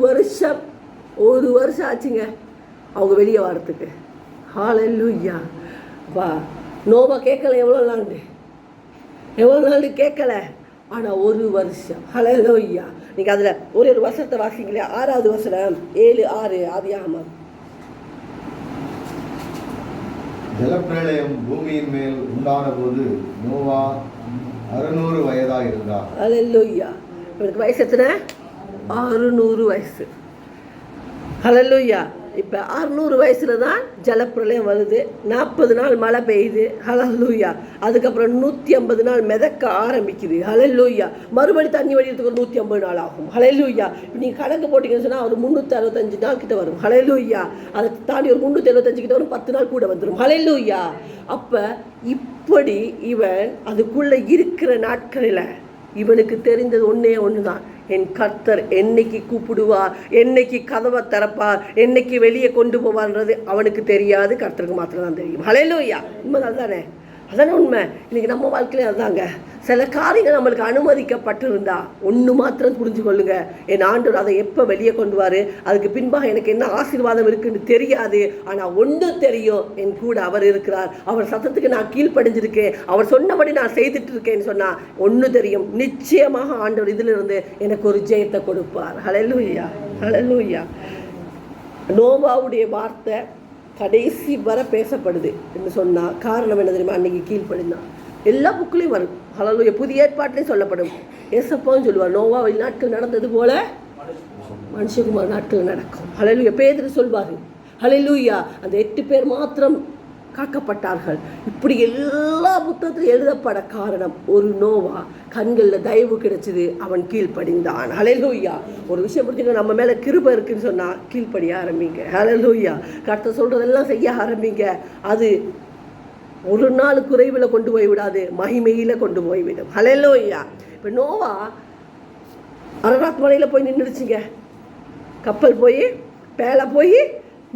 வருஷம் ஆச்சுங்க அவங்க வெளியே வரத்துக்கு. ஹல்லேலூயா. வா நோவா கேட்கல எவ்வளோ நாள், எவ்வளோ நாள் கேட்கல, ஆனால் 1 வருஷம். ஹல்லேலூயா. நீங்கள் அதில் ஒரு வசனத்தை வாசிங்களே, 6வது வசனம் 7-6 ஆதியாகமம். ஜலப்பிரளயம் பூமியின் மேல் உண்டான போது நோவா 600 வயதாக இருந்தார். ஹல்லேலூயா. இவனுக்கு வயசு எத்தனை? 600 வயசு. ஹல்லேலூயா. இப்போ 600 வயசுல தான் ஜலப்பிரளயம் வருது. 40 நாள் மழை பெய்யுது. ஹல்லேலூயா. அதுக்கப்புறம் 150 நாள் மிதக்க ஆரம்பிக்குது. ஹல்லேலூயா. மறுபடி தண்ணி வடிகிறதுக்கு ஒரு 150 நாள் ஆகும். ஹல்லேலூயா. இப்போ நீங்கள் கணக்கு போட்டிங்கன்னு சொன்னால் ஒரு 365 நாள் கிட்ட வரும். ஹல்லேலூயா. அதை தாண்டி ஒரு 375 கிட்ட வரும், 10 நாள் கூட வந்துடும். ஹல்லேலூயா. அப்போ இப்படி இவன் அதுக்குள்ளே இருக்கிற நாட்களில் இவனுக்கு தெரிந்தது ஒன்று தான், என் கர்த்தர் என்னைக்கு கூப்பிடுவார், என்னைக்கு கதவை திறப்பார், என்னைக்கு வெளியே கொண்டு போவார்ன்றது அவனுக்கு தெரியாது, கர்த்தருக்கு மாத்திரம் தான் தெரியும். ஹல்லேலூயா. உண்மை அதுதானே, அதானே உண்மை. இன்றைக்கி நம்ம வாழ்க்கையில அதுதாங்க. சில காரியங்கள் நம்மளுக்கு அனுமதிக்கப்பட்டிருந்தா ஒன்று மாத்திரம் புரிஞ்சு கொள்ளுங்க, என் ஆண்டவர் அதை எப்போ வெளியே கொண்டு வாரு, அதுக்கு பின்பாக எனக்கு என்ன ஆசீர்வாதம் இருக்குன்னு தெரியாது. ஆனால் ஒன்று தெரியும், என் கூட அவர் இருக்கிறார், அவர் சத்தத்துக்கு நான் கீழ்ப்படிஞ்சிருக்கேன், அவர் சொன்னபடி நான் செய்துட்டு இருக்கேன்னு சொன்னால் ஒன்று தெரியும், நிச்சயமாக ஆண்டவர் இதிலிருந்து எனக்கு ஒரு ஜெயத்தை கொடுப்பார். ஹல்லேலூயா. ஹல்லேலூயா. நோவாவுடைய வார்த்தை கடைசி வர பேசப்படுது என்று சொன்னால் காரணம் என்ன தெரியுமா? அன்னைக்கு கீழ்ப்படிந்தான். எல்லா புக்கிலையும் வரும். ஹல்லேலூயா. புதிய ஏற்பாட்டிலையும் சொல்லப்படும். ஏசப்பாவும் சொல்லுவார், நோவாவின் நாட்கள் நடந்தது போல மனுஷகுமார் நாட்கள் நடக்கும். ஹல்லேலூயா. பேதுரு சொல்வார். ஹல்லேலூயா. அந்த 8 பேர் மாத்திரம் காக்கப்பட்டார்கள். இப்படி எல்லா புத்தகத்திலும் எழுதப்பட காரணம், ஒரு நோவா கண்களில் தயவு கிடைச்சிது, அவன் கீழ்ப்படிந்தான். ஹல்லேலூயா. ஒரு விஷயம் புரிஞ்சுங்க, நம்ம மேலே கிருபை இருக்குன்னு சொன்னால் கீழ்ப்படிய ஆரம்பிங்க. ஹல்லேலூயா. கர்த்தர் சொல்கிறதெல்லாம் செய்ய ஆரம்பிங்க. அது ஒரு நாள் குறைவில் கொண்டு போய் விடாது, மகிமையில் கொண்டு போய்விடும். ஹல்லேலூயா. இப்போ நோவா அரராத் மலையில் போய் நின்றுடுச்சிங்க. கப்பல் போய் பேலை போய்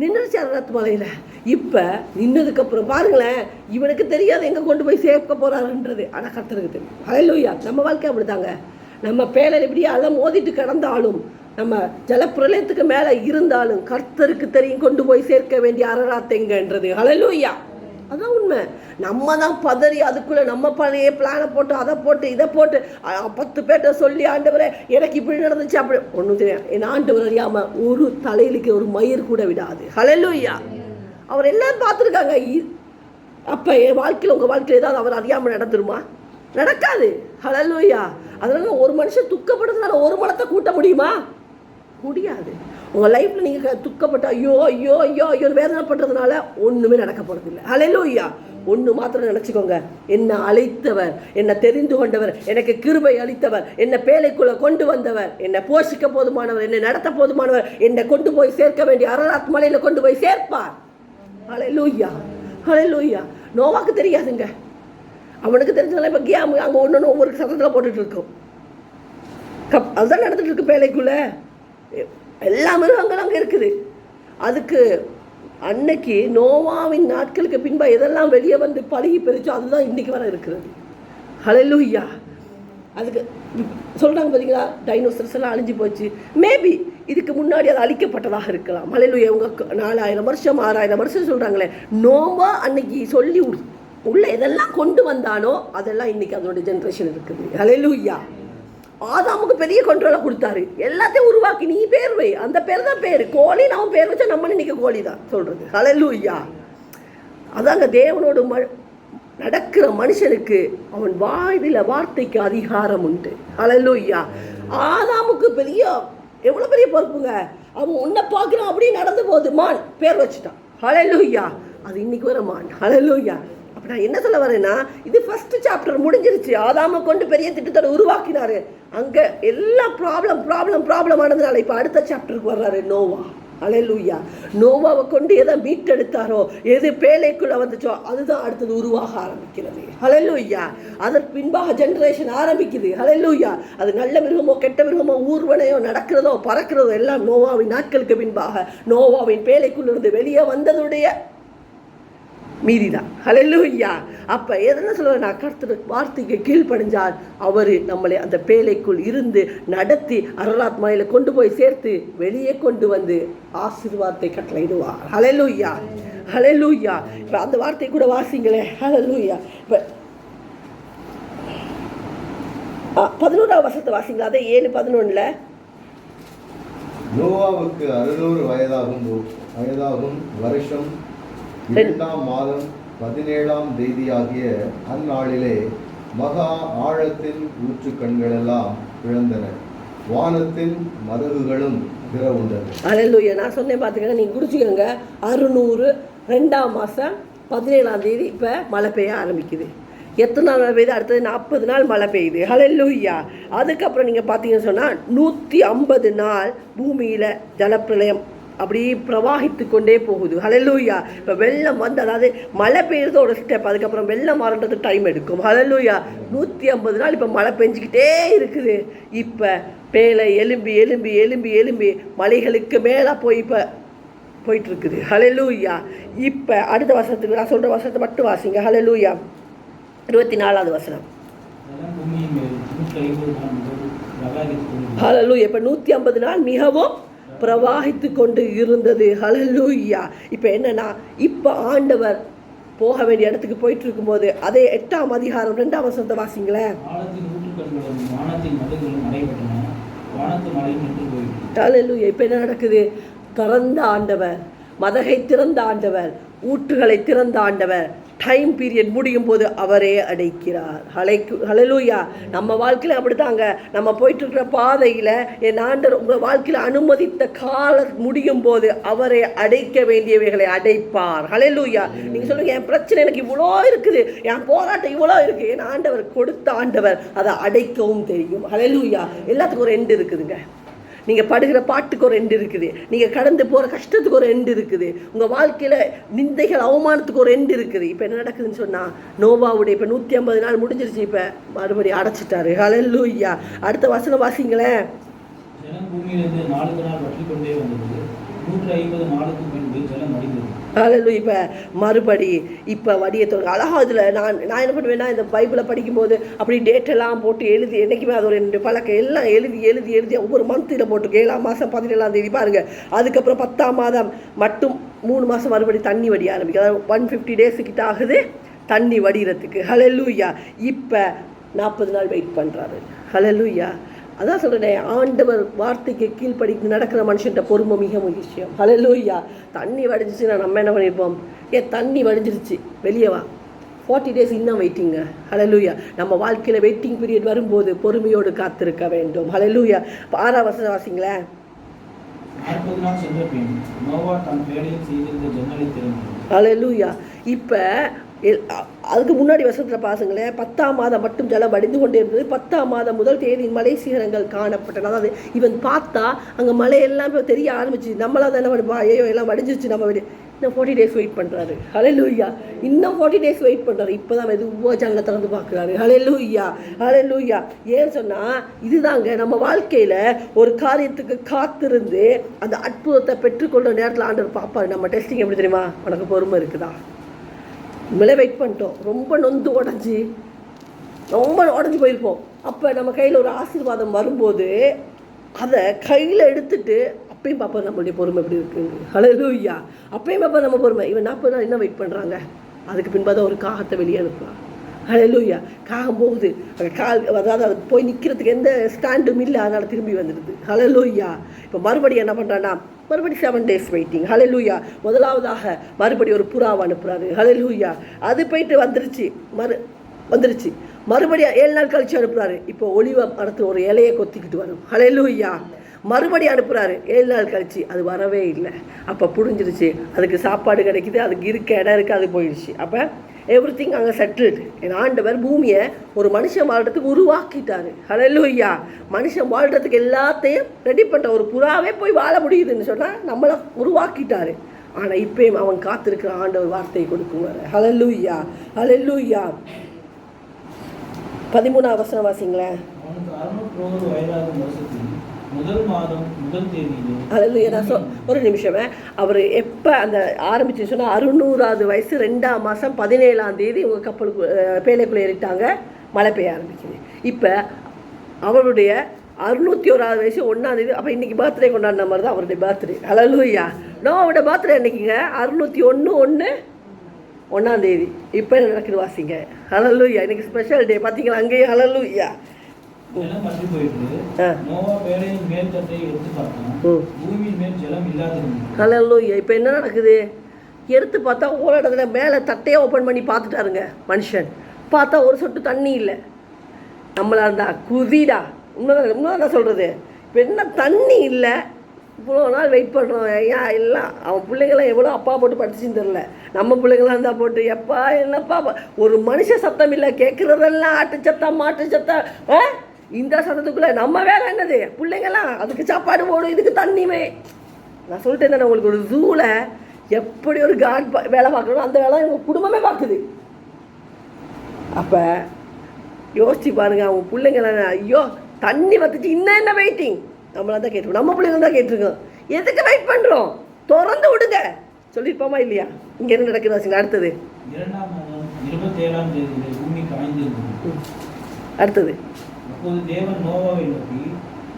நின்றுச்சு அரராத் மலையில். இப்போ நின்னதுக்கப்புறம் பாருங்களேன், இவனுக்கு தெரியாது எங்கே கொண்டு போய் சேர்க்க போகிறாருன்றது, ஆனால் கர்த்தருக்கு தெரியும். ஹல்லேலூயா. நம்ம வாழ்க்கை அப்படிதாங்க. நம்ம பேலையில் இப்படியே அலை மோதிட்டு கிடந்தாலும், நம்ம ஜலப்பிரளயத்துக்கு மேலே இருந்தாலும் கர்த்தருக்கு தெரியும் கொண்டு போய் சேர்க்க வேண்டிய அரராத் எங்கன்றது. ஹல்லேலூயா. அதான் உண்மை. நம்ம தான் பதறி அதுக்குள்ளே நம்ம பழைய பிளானை போட்டு அதை போட்டு இதை போட்டு 10 பேர்ட்ட சொல்லி, ஆண்டவரே எனக்கு இப்படி நடந்துச்சு அப்படி ஒன்றும் தெரியாது. என் ஆண்டவர் அறியாமல் ஒரு தலையிலுக்கு ஒரு மயிர் கூட விடாது. ஹல்லேலூயா. அவர் எல்லாம் பார்த்துருக்காங்க. அப்போ என் வாழ்க்கையில் உங்கள் வாழ்க்கையில் ஏதாவது அவர் அறியாமல் நடந்துருமா? நடக்காது. ஹல்லேலூயா. அதனால ஒரு மனுஷன் துக்கப்படுறதுனால ஒரு மனத்தை கூட்ட முடியுமா? முடியாது. உங்கள் லைஃப்பில் நீங்கள் துக்கப்பட்ட ஐயோ ஐயோ ஐயோ ஐயோ வேதனைப்படுறதுனால ஒன்றுமே நடக்க போகிறதில்லை. ஹல்லேலூயா. ஒன்று மாத்திரம் நினச்சிக்கோங்க, என்னை அழைத்தவர், என்னை தெரிந்து கொண்டவர், எனக்கு கிருபை அளித்தவர், என்னை பேழைக்குள்ளே கொண்டு வந்தவர், என்னை போஷிக்க போதுமானவர், என்னை நடத்த போதுமானவர், என்னை கொண்டு போய் சேர்க்க வேண்டிய அரராத் மலையில் கொண்டு போய் சேர்ப்பார். ஹல்லேலூயா. ஹல்லேலூயா. நோவாக்கு தெரியாதுங்க. அவனுக்கு தெரிஞ்சதால இப்போ கியாமு அங்கே ஒன்று ஒவ்வொரு சத்தத்தில் போட்டுட்டு இருக்கோம். அதுதான் நடந்துட்டு இருக்கு. பேழைக்குள்ளே எல்லா மிருகங்களும் அங்கே இருக்குது. அதுக்கு அன்னைக்கு நோவாவின் நாட்களுக்கு பின்பா எதெல்லாம் வெளியே வந்து பழகி பெருச்சோ அதுதான் இன்றைக்கி வர இருக்கிறது. ஹல்லேலூயா. அதுக்கு சொல்கிறாங்க பார்த்தீங்களா, டைனோசர்ஸ் எல்லாம் அழிஞ்சு போச்சு. மேபி இதுக்கு முன்னாடி அது அழிக்கப்பட்டதாக இருக்கலாம். ஹல்லேலூயா. இவங்க 4000 வருஷம் 6000 வருஷம் சொல்கிறாங்களே, நோவா அன்னைக்கு சொல்லி உள்ள எதெல்லாம் கொண்டு வந்தானோ அதெல்லாம் இன்றைக்கி அதோட ஜென்ரேஷன் இருக்குது. ஹல்லேலூயா. ஆதாமுக்கு பெரிய கண்ட்ரோலை கொடுத்தாரு, எல்லாத்தையும் உருவாக்கி நீ பேர் வை, அந்த பேர் தான் பேர். கோழி நம்ம பேர் வச்சா நம்ம இன்னைக்கு கோழி தான் சொல்கிறது. ஹல்லேலூயா. அதாங்க தேவனோடு நடக்கிற மனுஷனுக்கு அவன் வாயில வார்த்தைக்கு அதிகாரம் உண்டு. ஹல்லேலூயா. ஆதாமுக்கு பெரிய எவ்வளோ பெரிய பொறுப்புங்க. அவன் உன்னை பார்க்குறான் அப்படியே நடந்து போகுது, மான் பேர் வச்சுட்டான். ஹல்லேலூயா. அது இன்னைக்கு வர மான். ஹல்லேலூயா. அப்போ நான் என்ன சொல்ல வரேன்னா, இது ஃபர்ஸ்ட் சாப்டர் முடிஞ்சிருச்சு. ஆதாமை கொண்டு பெரிய திட்டத்தை உருவாக்கினாரு. அங்கே எல்லா ப்ராப்ளம் ஆனதுனால இப்போ அடுத்த சாப்டருக்கு வர்றாரு நோவா. ஹல்லேலூயா. நோவாவை கொண்டு எதை மீட்டெடுத்தாரோ, எது பேழைக்குள்ளே வந்துச்சோ அதுதான் அடுத்தது உருவாக ஆரம்பிக்கிறது. ஹல்லேலூயா. அதற்கு பின்பாக ஜென்ரேஷன் ஆரம்பிக்குது. ஹல்லேலூயா. அது நல்ல மிருகமோ கெட்ட மிருகமோ ஊர்வனையோ நடக்கிறதோ பறக்கிறதோ எல்லாம் நோவாவின் நாட்களுக்கு பின்பாக நோவாவின் பேழைக்குள்ளிருந்து வெளியே வந்ததுடைய மீறிதான். ஹல்லேலூயா. அப்போ எதனா சொல்லுவேன், கர்த்தர் வார்த்தைக்கு கீழ்ப்படிஞ்சால் அவர் நம்மளை அந்த பேழைக்குள் இருந்து நடத்தி அரராத் மலையில் கொண்டு போய் சேர்த்து வெளியே கொண்டு வந்து ஆசீர்வாதத்தை கட்டளையிடுவார். ஹல்லேலூயா. ஹல்லேலூயா. இப்போ அந்த வார்த்தை கூட வாசிங்களே. ஹல்லேலூயா. இப்போ 11ஆம் வசனத்தை வாசிங்களா, அதே 7:11. நோவாவுக்கு 600 வயதாகும் வருஷம் 2ஆம் மாதம் 17ஆம் தேதியாகிய அந்நாளிலே மகா ஆழத்தின் ஊற்றுக்கண்களெல்லாம் பிளந்தன, வானத்தின் மதகுகளும் திறவுண்டது. அல்லேலூயா. நான் சொன்னேன் பார்த்துக்கங்க, நீங்கள் குடிச்சுக்கோங்க. 600 2ஆம் மாதம் 17ஆம் தேதி இப்போ மழை பெய்ய ஆரம்பிக்குது. எத்தனை நாள் மழை பெய்யுது? அடுத்தது 40 நாள் மழை பெய்யுது. ஹல்லேலூயா. அதுக்கப்புறம் நீங்கள் பார்த்தீங்கன்னு சொன்னால் 150 நாள் பூமியில் ஜலப்பிரளயம் அப்படி பிரவாகித்து கொண்டே போகுது. ஹல்லேலூயா. இப்போ வெள்ளம் வந்து, அதாவது மழை பெய்யுறது ஒரு ஸ்டெப், அதுக்கப்புறம் வெள்ளம் மாறன்றது டைம் எடுக்கும். ஹல்லேலூயா. 150 நாள் இப்போ மழை பெஞ்சிக்கிட்டே இருக்குது. இப்போ பேலை எலும்பி எலும்பி எலும்பி எலும்பி மலைகளுக்கு மேலே போய் இப்போ போயிட்டுருக்குது. ஹல்லேலூயா. இப்போ அடுத்த வருஷத்துக்கு நான் சொல்கிற வருஷத்தை மட்டும் வாசிங்க. ஹல்லேலூயா. 24ஆவது வசனம். ஹல்லேலூயா. இப்போ 150 நாள் மிகவும் பிரவாகித்து கொண்டு இருந்தது. ஹல்லேலூயா. இப்போ என்னன்னா, இப்போ ஆண்டவர் போக வேண்டிய இடத்துக்கு போயிட்டு இருக்கும்போது அதே 8ஆம் அதிகாரம் 2ஆம் வசனத்தை வாசிங்களேன். ஹல்லேலூயா. இப்போ என்ன நடக்குது? திறந்த ஆண்டவர், மதகை திறந்த ஆண்டவர், ஊற்றுகளை திறந்த ஆண்டவர், டைம் பீரியட் முடியும் போது அவரே அடைக்கிறார். ஹல்லேலூயா. நம்ம வாழ்க்கையில் அப்படித்தாங்க. நம்ம போயிட்டுருக்கிற பாதையில் என் ஆண்டவர் உங்கள் வாழ்க்கையில் அனுமதித்த காலம் முடியும் போது அவரை அடைக்க வேண்டியவைகளை அடைப்பார். ஹல்லேலூயா. நீங்கள் சொல்லுங்கள், என் பிரச்சனை எனக்கு இவ்வளோ இருக்குது, என் போராட்டம் இவ்வளோ இருக்குது, என் ஆண்டவர் கொடுத்த ஆண்டவர் அதை அடைக்கவும் தெரியும். ஹல்லேலூயா. எல்லாத்துக்கும் ஒரு எண்டு இருக்குதுங்க. நீங்கள் படுகிற பாட்டுக்கு ஒரு எண்டு இருக்குது, நீங்கள் கடந்து போகிற கஷ்டத்துக்கு ஒரு எண்டு இருக்குது, உங்கள் வாழ்க்கையில் நிந்தைகள் அவமானத்துக்கு ஒரு எண்டு இருக்குது. இப்போ என்ன நடக்குதுன்னு சொன்னால், நோவாவுடைய இப்போ 150 நாள் முடிஞ்சிருச்சு, இப்போ மறுபடியும் அடைச்சிட்டாரு. ஹல்லேலூயா. அடுத்த வசனம் வாசிங்களேன். பூமியிலிருந்து 4 நாள் வற்றி கொண்டே வந்தது. 150 நாளுக்கு பின்பு ஜலம் அடிந்தது. ஹல்லேலூயா. இப்போ மறுபடி இப்போ வடிய தொடங்க. அழகா இதில் நான் என்ன பண்ணுவேன்னா, இந்த பைபிளை படிக்கும்போது அப்படி டேட்டெல்லாம் போட்டு எழுதி, என்றைக்குமே அது ஒரு 2 பழக்கம், எல்லாம் எழுதி எழுதி எழுதி ஒவ்வொரு மந்த்தில் போட்டுருக்கு. 7ஆம் மாதம் 17ஆம் தேதி பாருங்கள். அதுக்கப்புறம் 10ஆம் மாதம் மட்டும் 3 மாதம் மறுபடி தண்ணி வடிய ஆரம்பிக்கும். அதாவது 150 டேஸுக்கிட்ட ஆகுது தண்ணி வடிகிறதுக்கு. ஹல்லேலூயா. இப்போ 40 நாள் வெயிட் பண்ணுறாரு. ஹல்லேலூயா. அதான் சொல்கிறேன், ஆண்டவர் வார்த்தைக்கு கீழ்ப்படிக்கு நடக்கிற மனுஷன்ட்ட பொறுமை மிக முக்கியம். ஹல்லேலூயா. தண்ணி வடிஞ்சிச்சுன்னா நம்ம என்ன பண்ணியிருப்போம்? தண்ணி வடிஞ்சிருச்சு, வெளியே வா, 40 டேஸ் இன்னும் வெயிட்டிங்க. ஹல்லேலூயா. நம்ம வாழ்க்கையில் வெயிட்டிங் பீரியட் வரும்போது பொறுமையோடு காத்திருக்க வேண்டும். ஹல்லேலூயா. 6ஆம் வசனம் வாசிங்களேன். 40 நாள் சென்ற பின் நோவா தன் வேலையில் செய்திருந்த ஜன்னலை திறந்தார். ஹல்லேலூயா. இப்போ அதுக்கு முன்னாடி வருஷத்தில் பாருங்களேன், 10ஆம் மாதம் மட்டும் ஜலம் வடிந்து கொண்டே இருந்தது. 10ஆம் மாதம் முதல் தேதியின் மலை சிகரங்கள் காணப்பட்டன. அதாவது இவன் பார்த்தா அங்கே மலையெல்லாம் இப்போ தெரிய ஆரம்பிச்சு. நம்மளாம் என்ன பண்ணுவா, ஐயோ எல்லாம் வடிஞ்சிருச்சு, நம்ம இன்னும் 40 டேஸ் வெயிட் பண்ணுறாரு. ஹல்லேலூயா. இன்னும் 40 டேஸ் வெயிட் பண்ணுறாரு. இப்போ தான் மெதுவாக ஜன்னலை திறந்து பார்க்குறாரு. ஹல்லேலூயா. ஹல்லேலூயா. ஏன்னு சொன்னால், இதுதாங்க நம்ம வாழ்க்கையில் ஒரு காரியத்துக்கு காத்திருந்து அந்த அற்புதத்தை பெற்றுக்கொள்கிற நேரத்தில் ஆண்டவர் பார்ப்பாரு. நம்ம டெஸ்டிங் எப்படி தெரியுமா? உனக்கு பொறுமை இருக்குதா? நம்மளே வெயிட் பண்ணிட்டோம், ரொம்ப நொந்து உடஞ்சி போயிருப்போம். அப்போ நம்ம கையில் ஒரு ஆசீர்வாதம் வரும்போது அதை கையில் எடுத்துட்டு அப்பயும் பார்ப்போம் நம்மளுடைய பொறுமை எப்படி இருக்குங்க. ஹல்லேலூயா. அப்பயும் பார்ப்போம் நம்ம பொறுமை. இவன் 40 நாள் என்ன வெயிட் பண்ணுறாங்க? அதுக்கு பின்பாக ஒரு காகத்தை வெளியே அனுப்புகிறான். ஹல்லேலூயா. காகம் போகுது, அங்கே அதாவது அது போய் நிற்கிறதுக்கு எந்த ஸ்டாண்டும் இல்லை, அதனால் திரும்பி வந்துடுது. ஹல்லேலூயா. இப்போ மறுபடியும் என்ன பண்ணுறான்னா, மறுபடியும் 7 டேஸ் வெயிட்டிங். ஹல்லேலூயா. முதலாவதாக மறுபடியும் ஒரு புறாவை அனுப்புகிறாரு. ஹல்லேலூயா. அது போயிட்டு வந்துருச்சு. மறுபடியும் 7 நாள் கழிச்சு அனுப்புகிறாரு. இப்போ ஒலிவ மரத்தில் ஒரு இலையை கொத்திக்கிட்டு வரும். ஹல்லேலூயா. மறுபடியும் அனுப்புகிறாரு. 7 நாள் கழிச்சு அது வரவே இல்லை. அப்போ புரிஞ்சிருச்சு, அதுக்கு சாப்பாடு கிடைக்குது, அதுக்கு இருக்க இடம் இருக்குது, அது போயிடுச்சு. அப்போ எவ்ரிதிங் அங்கே செட்டில்டு. என் ஆண்டவர் பூமியை ஒரு மனுஷன் வாழ்கிறதுக்கு உருவாக்கிட்டாரு. ஹல்லேலூயா. மனுஷன் வாழ்கிறதுக்கு எல்லாத்தையும் ரெடி பண்ணுற ஒரு புறாவே போய் வாழ முடியுதுன்னு சொன்னால் நம்மளை உருவாக்கிட்டாரு. ஆனால் இப்பயும் அவன் காத்திருக்கிற ஆண்டவர் வார்த்தையை கொடுக்குவார். ஹல்லேலூயா. ஹல்லேலூயா. 13ஆம் வசனம் வாசிங்களேன். ஒரு நிமிஷம். அவர் எப்போ அந்த ஆரம்பிச்சு சொன்னால் 600ஆவது வயசு 2ஆம் மாதம் 17ஆம் தேதி உங்கள் கப்பலுக்கு பேலைக்குள்ளே ஏறிட்டாங்க, மழை பெய்ய ஆரம்பிக்குது. இப்போ அவருடைய 601ஆவது வயசு 1ஆம் தேதி. அப்போ இன்றைக்கி பர்த்டே கொண்டாடின மாதிரி தான் அவருடைய பர்த்டே. ஹல்லேலூயா. அவருடைய பர்த்டே அன்றைக்கிங்க 601 தேதி. இப்போ என்ன நடக்குது வாசிங்க. ஹல்லேலூயா. இன்றைக்கி ஸ்பெஷல் டே பார்த்தீங்களா? அங்கேயும் ஹல்லேலூயா. நிலம் பற்றி போயிட்டு ஆ. நோவா பேழையின் மேல் தட்டை எடுத்து பார்த்தான். ம். பூமியின் மேல் ஜலம் இல்லாதிருந்தது. ஹல்லேலூயா. இப்போ என்ன நடக்குது? எடுத்து பார்த்தா ஒரு இடத்துல மேலே தட்டையே ஓப்பன் பண்ணி பார்த்துட்டாருங்க மனுஷன். பார்த்தா ஒரு சொட்டு தண்ணி இல்லை. நம்மளா இருந்தா குதிடா. உண்மைதான் நான் சொல்கிறது. இப்போ என்ன தண்ணி இல்லை, இவ்வளோ நாள் வெயிட் பண்ணுறோம். ஏன் எல்லாம் அவன் பிள்ளைங்களாம் எவ்வளோ அப்பா போட்டு படிச்சுன்னு தெரில. நம்ம பிள்ளைங்களாம் இருந்தால் போட்டு எப்பா என்னப்பா ஒரு மனுஷ சத்தம் இல்லை, கேட்குறதெல்லாம் ஆட்டு சத்தம் மாட்டு சத்தம். இந்த சத்தத்துக்குள்ளே நம்ம வேலை என்னது? பிள்ளைங்களாம் அதுக்கு சாப்பாடு போடும், இதுக்கு தண்ணியுமே. நான் சொல்லிட்டேன் தானே உங்களுக்கு, ஒரு ஜூவில் எப்படி ஒரு காட் வேலை பார்க்கணும் அந்த வேலை எங்கள் குடும்பமே பார்க்குது. அப்போ யோசிச்சு பாருங்க, அவங்க பிள்ளைங்களாம் ஐயோ தண்ணி வந்துச்சு இன்னும் என்ன வெயிட்டிங். நம்மளாம் தான் கேட்டிருக்கோம், நம்ம பிள்ளைங்க தான் கேட்டிருக்கோம். எதுக்கு வெயிட் பண்ணுறோம்? திறந்து விடுங்க சொல்லியிருப்போமா இல்லையா? இங்கே என்ன நடக்குது அடுத்தது? 2ஆம் மாதம் 27ஆம் தேதியிலே பூமி காய்ந்திருந்தது. அடுத்தது அப்போது தேவன் நோவாவை நோக்கி,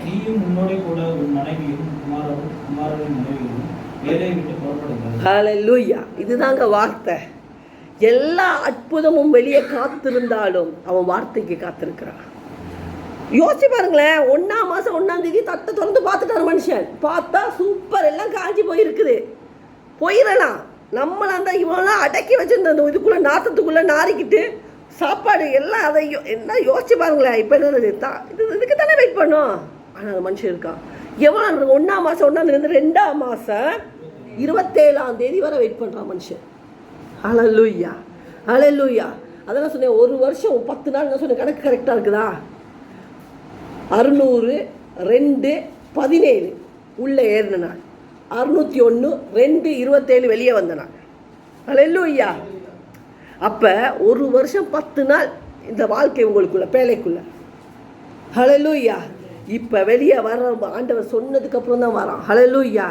நீயும் உன்னோட கூட உன் மனைவியும் குமாரரின் மனைவியும் வேலையை விட்டு புறப்படுங்கள். ஹல்லேலூயா. இதுதாங்க வார்த்தை. எல்லா அற்புதமும் வெளியே காத்திருந்தாலும் அவன் வார்த்தைக்கு காத்திருக்கிறான். யோசிச்சு பாருங்களேன், 1ஆம் மாதம் 1ஆம் தேதி தட்டை திறந்து பார்த்துட்டாரு மனுஷன். பார்த்தா சூப்பர், எல்லாம் காஞ்சி போயிருக்குது. போயிடலாம். நம்மளாம் தான் இவெல்லாம் அடக்கி வச்சுருந்த இதுக்குள்ளே நாற்றத்துக்குள்ளே நாரிக்கிட்டு சாப்பாடு எல்லாம் அதை என்ன யோசிச்சு பாருங்களேன். இப்போ என்னது இதுக்கு தானே வெயிட் பண்ணோம். ஆனால் அந்த மனுஷன் இருக்கான். எவ்வளோ 1ஆம் மாதம் 1ஆம் தேதி 2ஆம் மாதம் 27ஆம் தேதி வரை வெயிட் பண்ணுறான் மனுஷன். ஹல்லேலூயா ஹல்லேலூயா. அதெல்லாம் சொன்னேன், ஒரு வருஷம் 10 நாள் நான் சொன்னேன். கணக்கு கரெக்டாக இருக்குதா? 600 2 17 உள்ளே ஏறின நாள், 601 2 27 வெளியே வந்த நாள். ஹல்லேலூயா. அப்போ ஒரு வருஷம் 10 நாள் இந்த வாழ்க்கை உங்களுக்குள்ள பேழைக்குள்ள. ஹல்லேலூயா. இப்போ வெளியே வர ஆண்டவர் சொன்னதுக்கப்புறம் தான் வரான். ஹல்லேலூயா.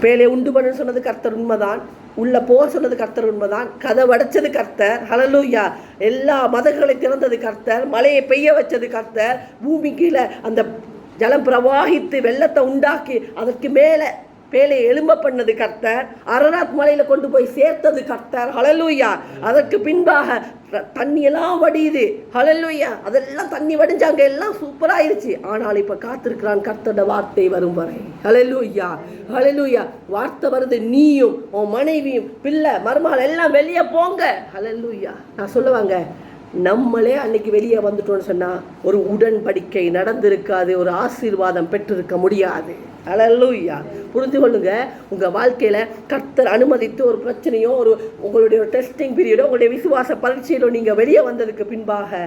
பேழையை உண்டு பண்ணு சொன்னது கர்த்தர் உண்மைதான். உள்ள போக சொன்னது கர்த்தர் உண்மைதான். கதை வடைச்சது கர்த்தர். ஹல்லேலூயா. எல்லா மதங்களை திறந்தது கர்த்தர். மழையை பெய்ய வச்சது கர்த்தர். பூமி கீழே அந்த ஜலம் பிரவாகித்து வெள்ளத்தை உண்டாக்கி அதற்கு மேலே பேழையை எழும்ப பண்ணது கர்த்தர். அரராத் மலையில் கொண்டு போய் சேர்த்தது கர்த்தர். ஹல்லேலூயா. அதற்கு பின்பாக தண்ணியெல்லாம் வடியுது. ஹல்லேலூயா. அதெல்லாம் தண்ணி வடிஞ்சாங்க, எல்லாம் சூப்பராகிருச்சு. ஆனால் இப்போ காத்திருக்கிறான் கர்த்தரோட வார்த்தை வரும் வரை. ஹல்லேலூயா ஹல்லேலூயா. வார்த்தை வருது, நீயும் உன் மனைவியும் பிள்ளை மருமகள் எல்லாம் வெளியே போங்க. ஹல்லேலூயா. நான் சொல்லுவாங்க, நம்மளே அன்னைக்கு வெளியே வந்துட்டோம்னு சொன்னால் ஒரு உடன்படிக்கை நடந்திருக்காது, ஒரு ஆசீர்வாதம் பெற்றிருக்க முடியாது. ஹல்லேலூயா. புரிந்து கொள்ளுங்க, உங்கள் வாழ்க்கையில் கர்த்தர் அனுமதித்து ஒரு பிரச்சனையோ ஒரு உங்களுடைய டெஸ்டிங் பீரியடோ உங்களுடைய விசுவாச பரீட்சையிலோ நீங்கள் வெளியே வந்ததுக்கு பின்பாக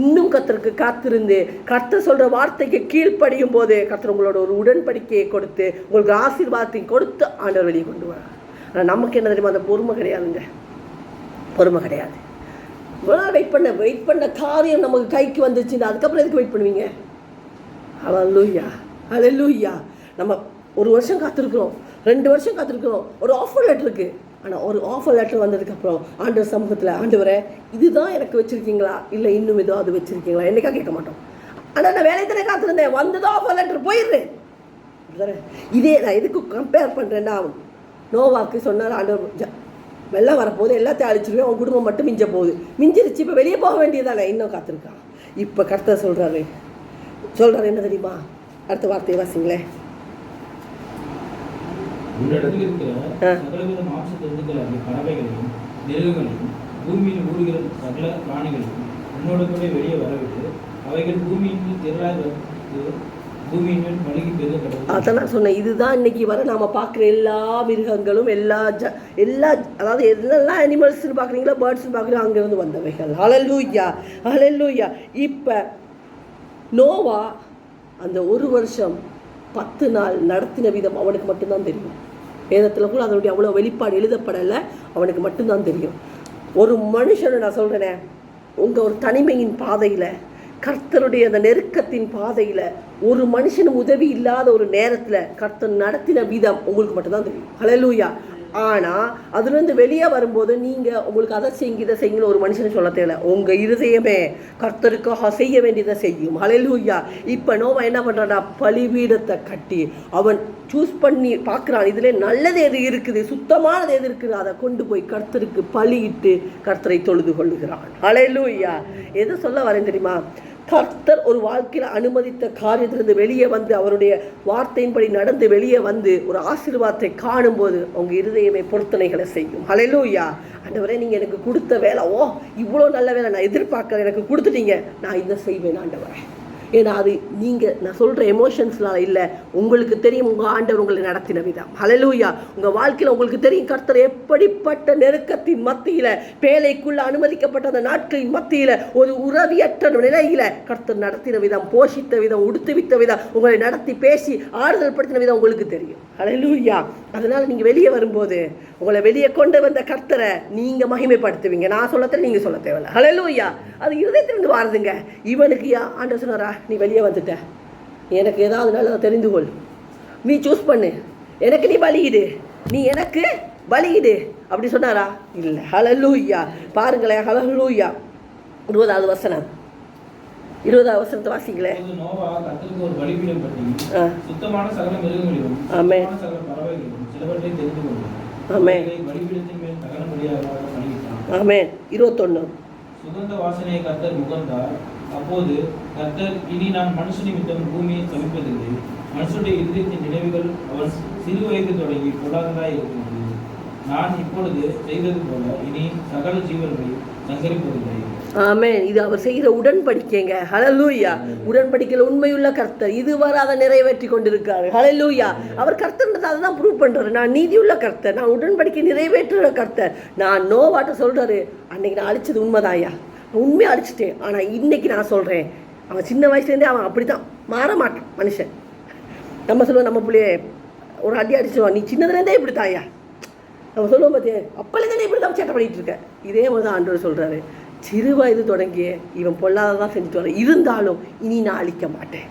இன்னும் கர்த்தருக்கு காத்திருந்து கர்த்தர் சொல்கிற வார்த்தைக்கு கீழ்ப்படியும் போது கர்த்தர் உங்களோட ஒரு உடன்படிக்கையை கொடுத்து உங்களுக்கு ஆசீர்வாதத்தையும் கொடுத்து ஆண்டவர் வெளியே கொண்டு வரார். ஆனால் நமக்கு என்ன தெரியுமா? அந்த பொறுமை கிடையாதுங்க, பொறுமை கிடையாது. இவ்வளோ வெயிட் பண்ண காரியம் நமக்கு கைக்கு வந்துச்சுன்னா அதுக்கப்புறம் எதுக்கு வெயிட் பண்ணுவீங்க? ஹல்லேலூயா ஹல்லேலூயா. நம்ம ஒரு வருஷம் காத்திருக்கிறோம், 2 வருஷம் காத்திருக்கிறோம், ஒரு ஆஃபர் லெட்டர் இருக்குது. ஆனால் ஒரு ஆஃபர் லெட்டர் வந்ததுக்கப்புறம் ஆண்டவர் சமூகத்தில், ஆண்டவரே இதுதான் எனக்கு வச்சுருக்கீங்களா, இல்லை இன்னும் ஏதாவது வச்சுருக்கீங்களா, என்னைக்கா கேட்க மாட்டோம். ஆனால் நான் வேலை தானே காத்திருந்தேன், வந்ததும் ஆஃபர் லெட்டர் போயிடுறேன். இதே நான் எதுக்கு கம்பேர் பண்ணுறேன்னா, நோவாக்கு சொன்னார் ஆண்டவர், வெள்ளம் வரப்போகுது, எல்லாத்தையும் அழிச்சிருவேன், அவன் குடும்பம் மட்டும் மிஞ்ச போகுது. மிஞ்சிருச்சு, இப்போ வெளியே போக வேண்டியதானே, இன்னும் காத்திருக்கான். இப்போ கர்த்தர் சொல்கிறாரு என்ன தெரியுமா? அடுத்த வார்த்தையை வாசிங்களேன். உன்னிடத்தில் இருக்கிற சகலவித மாம்ச ஜந்துக்களாகிய பறவைகளையும் மிருகங்களையும் பூமியில் ஊறுகிற சகல பிராணிகளையும் உன்னோடு கூட வெளியே வரவிட்டு அவைகள் பூமியின் மேல் திரளாக பூமியின் மேல் மழுகி பெருக. அதான் நான் சொன்னேன், இதுதான் இன்னைக்கு வர நாம் பார்க்குற எல்லா மிருகங்களும் எல்லா அதாவது என்னெல்லாம் அனிமல்ஸ்ன்னு பார்க்குறீங்களா, பேர்ட்ஸ்ன்னு பார்க்குறீங்களா, அங்கேருந்து வந்தவைகள். ஹல்லேலூயா ஹல்லேலூயா. இப்போ நோவா அந்த ஒரு வருஷம் 10 நாள் நடத்தின விதம் அவனுக்கு மட்டும்தான் தெரியும். வேதத்தில் கூட அதனுடைய அவ்வளோ வெளிப்பாடு எழுதப்படலை, அவனுக்கு மட்டும்தான் தெரியும். ஒரு மனுஷனை நான் சொல்கிறேனே, உங்கள் ஒரு தனிமையின் பாதையில், கர்த்தருடைய அந்த நெருக்கத்தின் பாதையில், ஒரு மனுஷனும் உதவி இல்லாத ஒரு நேரத்தில் கர்த்தர் நடத்தின விதம் உங்களுக்கு மட்டும்தான் தெரியும். ஹல்லேலூயா. ஆனால் அதுலேருந்து வெளியே வரும்போது நீங்கள் உங்களுக்கு அதை செய்யுங்க இதை செய்யுங்கன்னு ஒரு மனுஷனை சொல்ல தேவை. உங்கள் இருதயமே கர்த்தருக்காக செய்ய வேண்டியதை செய்யும். ஹல்லேலூயா. இப்போ நோவா என்ன பண்ணுறான்னா, பலிபீடத்தை கட்டி அவன் சூஸ் பண்ணி பார்க்குறான், இதில் நல்லது எது இருக்குது, சுத்தமானது எது இருக்குது, அதை கொண்டு போய் கர்த்தருக்கு பலியிட்டு கர்த்தரை தொழுது கொள்ளுகிறான். ஹல்லேலூயா. எதை சொல்ல வரேன் தெரியுமா? கர்த்தர் ஒரு வாழ்க்கையில் அனுமதித்த காரியத்திலிருந்து வெளியே வந்து அவருடைய வார்த்தையின்படி நடந்து வெளியே வந்து ஒரு ஆசீர்வாதத்தை காணும்போது அவங்க இருதயமே பொருத்தனைகளை செய்யும். ஹல்லேலூயா. ஆண்டவரே, நீங்கள் எனக்கு கொடுத்த வேலை, இவ்வளோ நல்ல வேலை நான் எதிர்பார்க்கல, எனக்கு கொடுத்துட்டீங்க, நான் இதை செய்வேன் ஆண்டவரே. ஏன்னா அது நீங்கள் நான் சொல்கிற எமோஷன்ஸ்னால இல்லை, உங்களுக்கு தெரியும் உங்கள் ஆண்டவர் உங்களை நடத்தின விதம். ஹல்லேலூயா. உங்கள் வாழ்க்கையில் உங்களுக்கு தெரியும் கர்த்தர் எப்படிப்பட்ட நெருக்கத்தின் மத்தியில், பேழைக்குள்ள அனுமதிக்கப்பட்ட அந்த நாட்களின் மத்தியில், ஒரு உறவியற்ற நிலையில் கர்த்தர் நடத்தின விதம், போஷித்த விதம், உடுத்துவித்த விதம், உங்களை நடத்தி பேசி ஆறுதல் படுத்தின விதம் உங்களுக்கு தெரியும். ஹல்லேலூயா. அதனால் நீங்கள் வெளியே வரும்போது உங்களை வெளியே கொண்டு வந்த கர்த்தரை நீங்கள் மகிமைப்படுத்துவீங்க. நான் சொல்ல நீங்கள் சொல்ல தேவையில்லை. ஹல்லேலூயா. அது இருதயத்திலிருந்து வாருதுங்க. இவனுக்கு ஆண்டவர் சொன்னாரா, நீ வெளியே வந்துட்ட, எனக்கு ஏதாவது நல்லதை தெரிந்து கொள், நீ சூஸ் பண்ணு, எனக்கு நீ பலியிடு, நீ எனக்கு பலியிடு அப்படி சொன்னாரா? இல்லை. ஹல்லேலூயா. பாருங்களேன். ஹல்லேலூயா. 20வது வசனம், 20வது வசனத்தை வாசிங்களேன். நோவா கர்த்தருக்கு ஒரு பலிபீடம் கட்டி சுத்தமான சகல மிருகங்களையும் சகல பறவைகளையும் சிலவற்றை தெரிந்து கொண்டார். ஆமென். பலிபீடத்தின் மேல் தகனபலியாக பலியிட்டார். ஆமென். 21. சுகந்த வாசனையை கர்த்தர் முகந்தார். அப்போது கர்த்தர், இனி நான் மனுஷ நிமித்தம் பூமியை சமைப்பதில்லை, மனுஷனுடைய இருதயத்தின் நினைவுகள் அவன் சிறு வயது தொடங்கி பொல்லாததாய் இருக்கிறது. நான் இப்பொழுது செய்தது போல இனி சகல ஜீவன்களை சங்கரிப்பதில்லை. ஆமென். இது அவர் செய்கிற உடன்படிக்கைங்க. ஹல்லேலூயா. உடன்படிக்கையில் உண்மையுள்ள கர்த்தர் இதுவரை அதை நிறைவேற்றி கொண்டிருக்காரு. ஹல்லேலூயா. அவர் கர்த்தர்ன்றதை அதை தான் ப்ரூவ் பண்ணுறாரு. நான் நீதியுள்ள கர்த்தர், நான் உடன்படிக்கை நிறைவேற்றுற கர்த்தர். நான் நோவாட்ட சொல்கிறாரு, அன்னைக்கு நான் அழிச்சது உண்மைதாயா, உண்மையாக அழிச்சிட்டேன், ஆனால் இன்னைக்கு நான் சொல்கிறேன், அவன் சின்ன வயசுலேருந்தே அவன் அப்படி தான், மாற மாட்டான் மனுஷன். நம்ம சொல்லுவோம், நம்ம பிள்ளைய ஒரு அடி அடிச்சிடுவான், நீ சின்னதுலேருந்தே இப்படி தாயா, நம்ம சொல்லுவோம் பார்த்தியா, அப்போலேருந்தே இப்படி தான் சேட்டை பண்ணிகிட்டு இருக்க. இதே மாதிரி தான் ஆண்டவர் சொல்கிறாரு, சிறு வயது தொடங்கிய இவன் பொல்லாததான் செஞ்சுட்டு வர, இருந்தாலும் இனி நான் அழிக்க மாட்டேன்.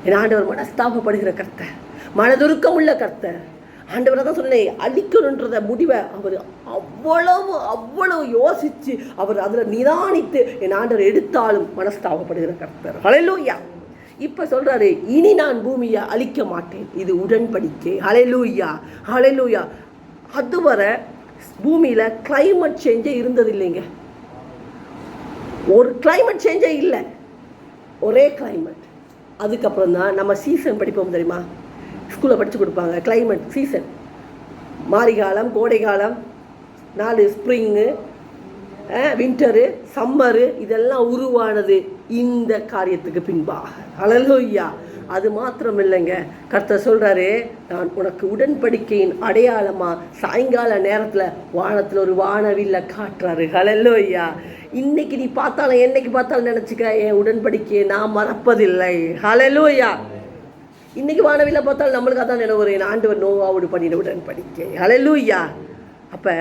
என் ஆண்டவர் மனஸ்தாபப்படுகிற கர்த்தர், மனதுருக்கம் உள்ள கர்த்தர். ஆண்டவரை தான் சொன்னேன், அழிக்கணுன்றத முடிவை அவர் அவ்வளவு யோசித்து அவர் அதில் நிதானித்து என் ஆண்டவர் எடுத்தாலும் மனஸ்தாபப்படுகிற கர்த்தர். ஹல்லேலூயா. இப்போ சொல்கிறாரு, இனி நான் பூமியை அழிக்க மாட்டேன், இது உடன்படிக்கை. ஹல்லேலூயா. ஹல்லேலூயா. அதுவரை பூமியில் கிளைமேட் சேஞ்சே இருந்தது இல்லைங்க. ஒரு கிளைமேட் சேஞ்சே இல்லை, ஒரே கிளைமேட். அதுக்கப்புறம் தான் நம்ம சீசன் படிப்போம் தெரியுமா, ஸ்கூலில் படித்து கொடுப்பாங்க. கிளைமேட் சீசன், மாரிகாலம், கோடைக்காலம், 4 ஸ்ப்ரிங்கு, வின்டரு, சம்மரு, இதெல்லாம் உருவானது இந்த காரியத்துக்கு பின்பாக. ஹல்லேலூயா. அது மாத்திரம் இல்லைங்க, கர்த்தர் சொல்கிறாரு, நான் உனக்கு உடன்படிக்கையின் அடையாளமாக சாயங்கால நேரத்தில் வானத்தில் ஒரு வானவில்லை காட்டுறாரு. ஹல்லேலூயா. இன்னைக்கு நீ பார்த்தாலும் என்னைக்கு பார்த்தாலும் நினச்சிக்க, என் உடன்படிக்கையை நான் மறப்பதில்லை. ஹல்லேலூயா. இன்றைக்கி வானவில்லை பார்த்தாலும் நம்மளுக்கு அதான் நினைவு, என் ஆண்டவர் நோவாவோடு பண்ணின உடன்படிக்கை. ஹல்லேலூயா. அப்போ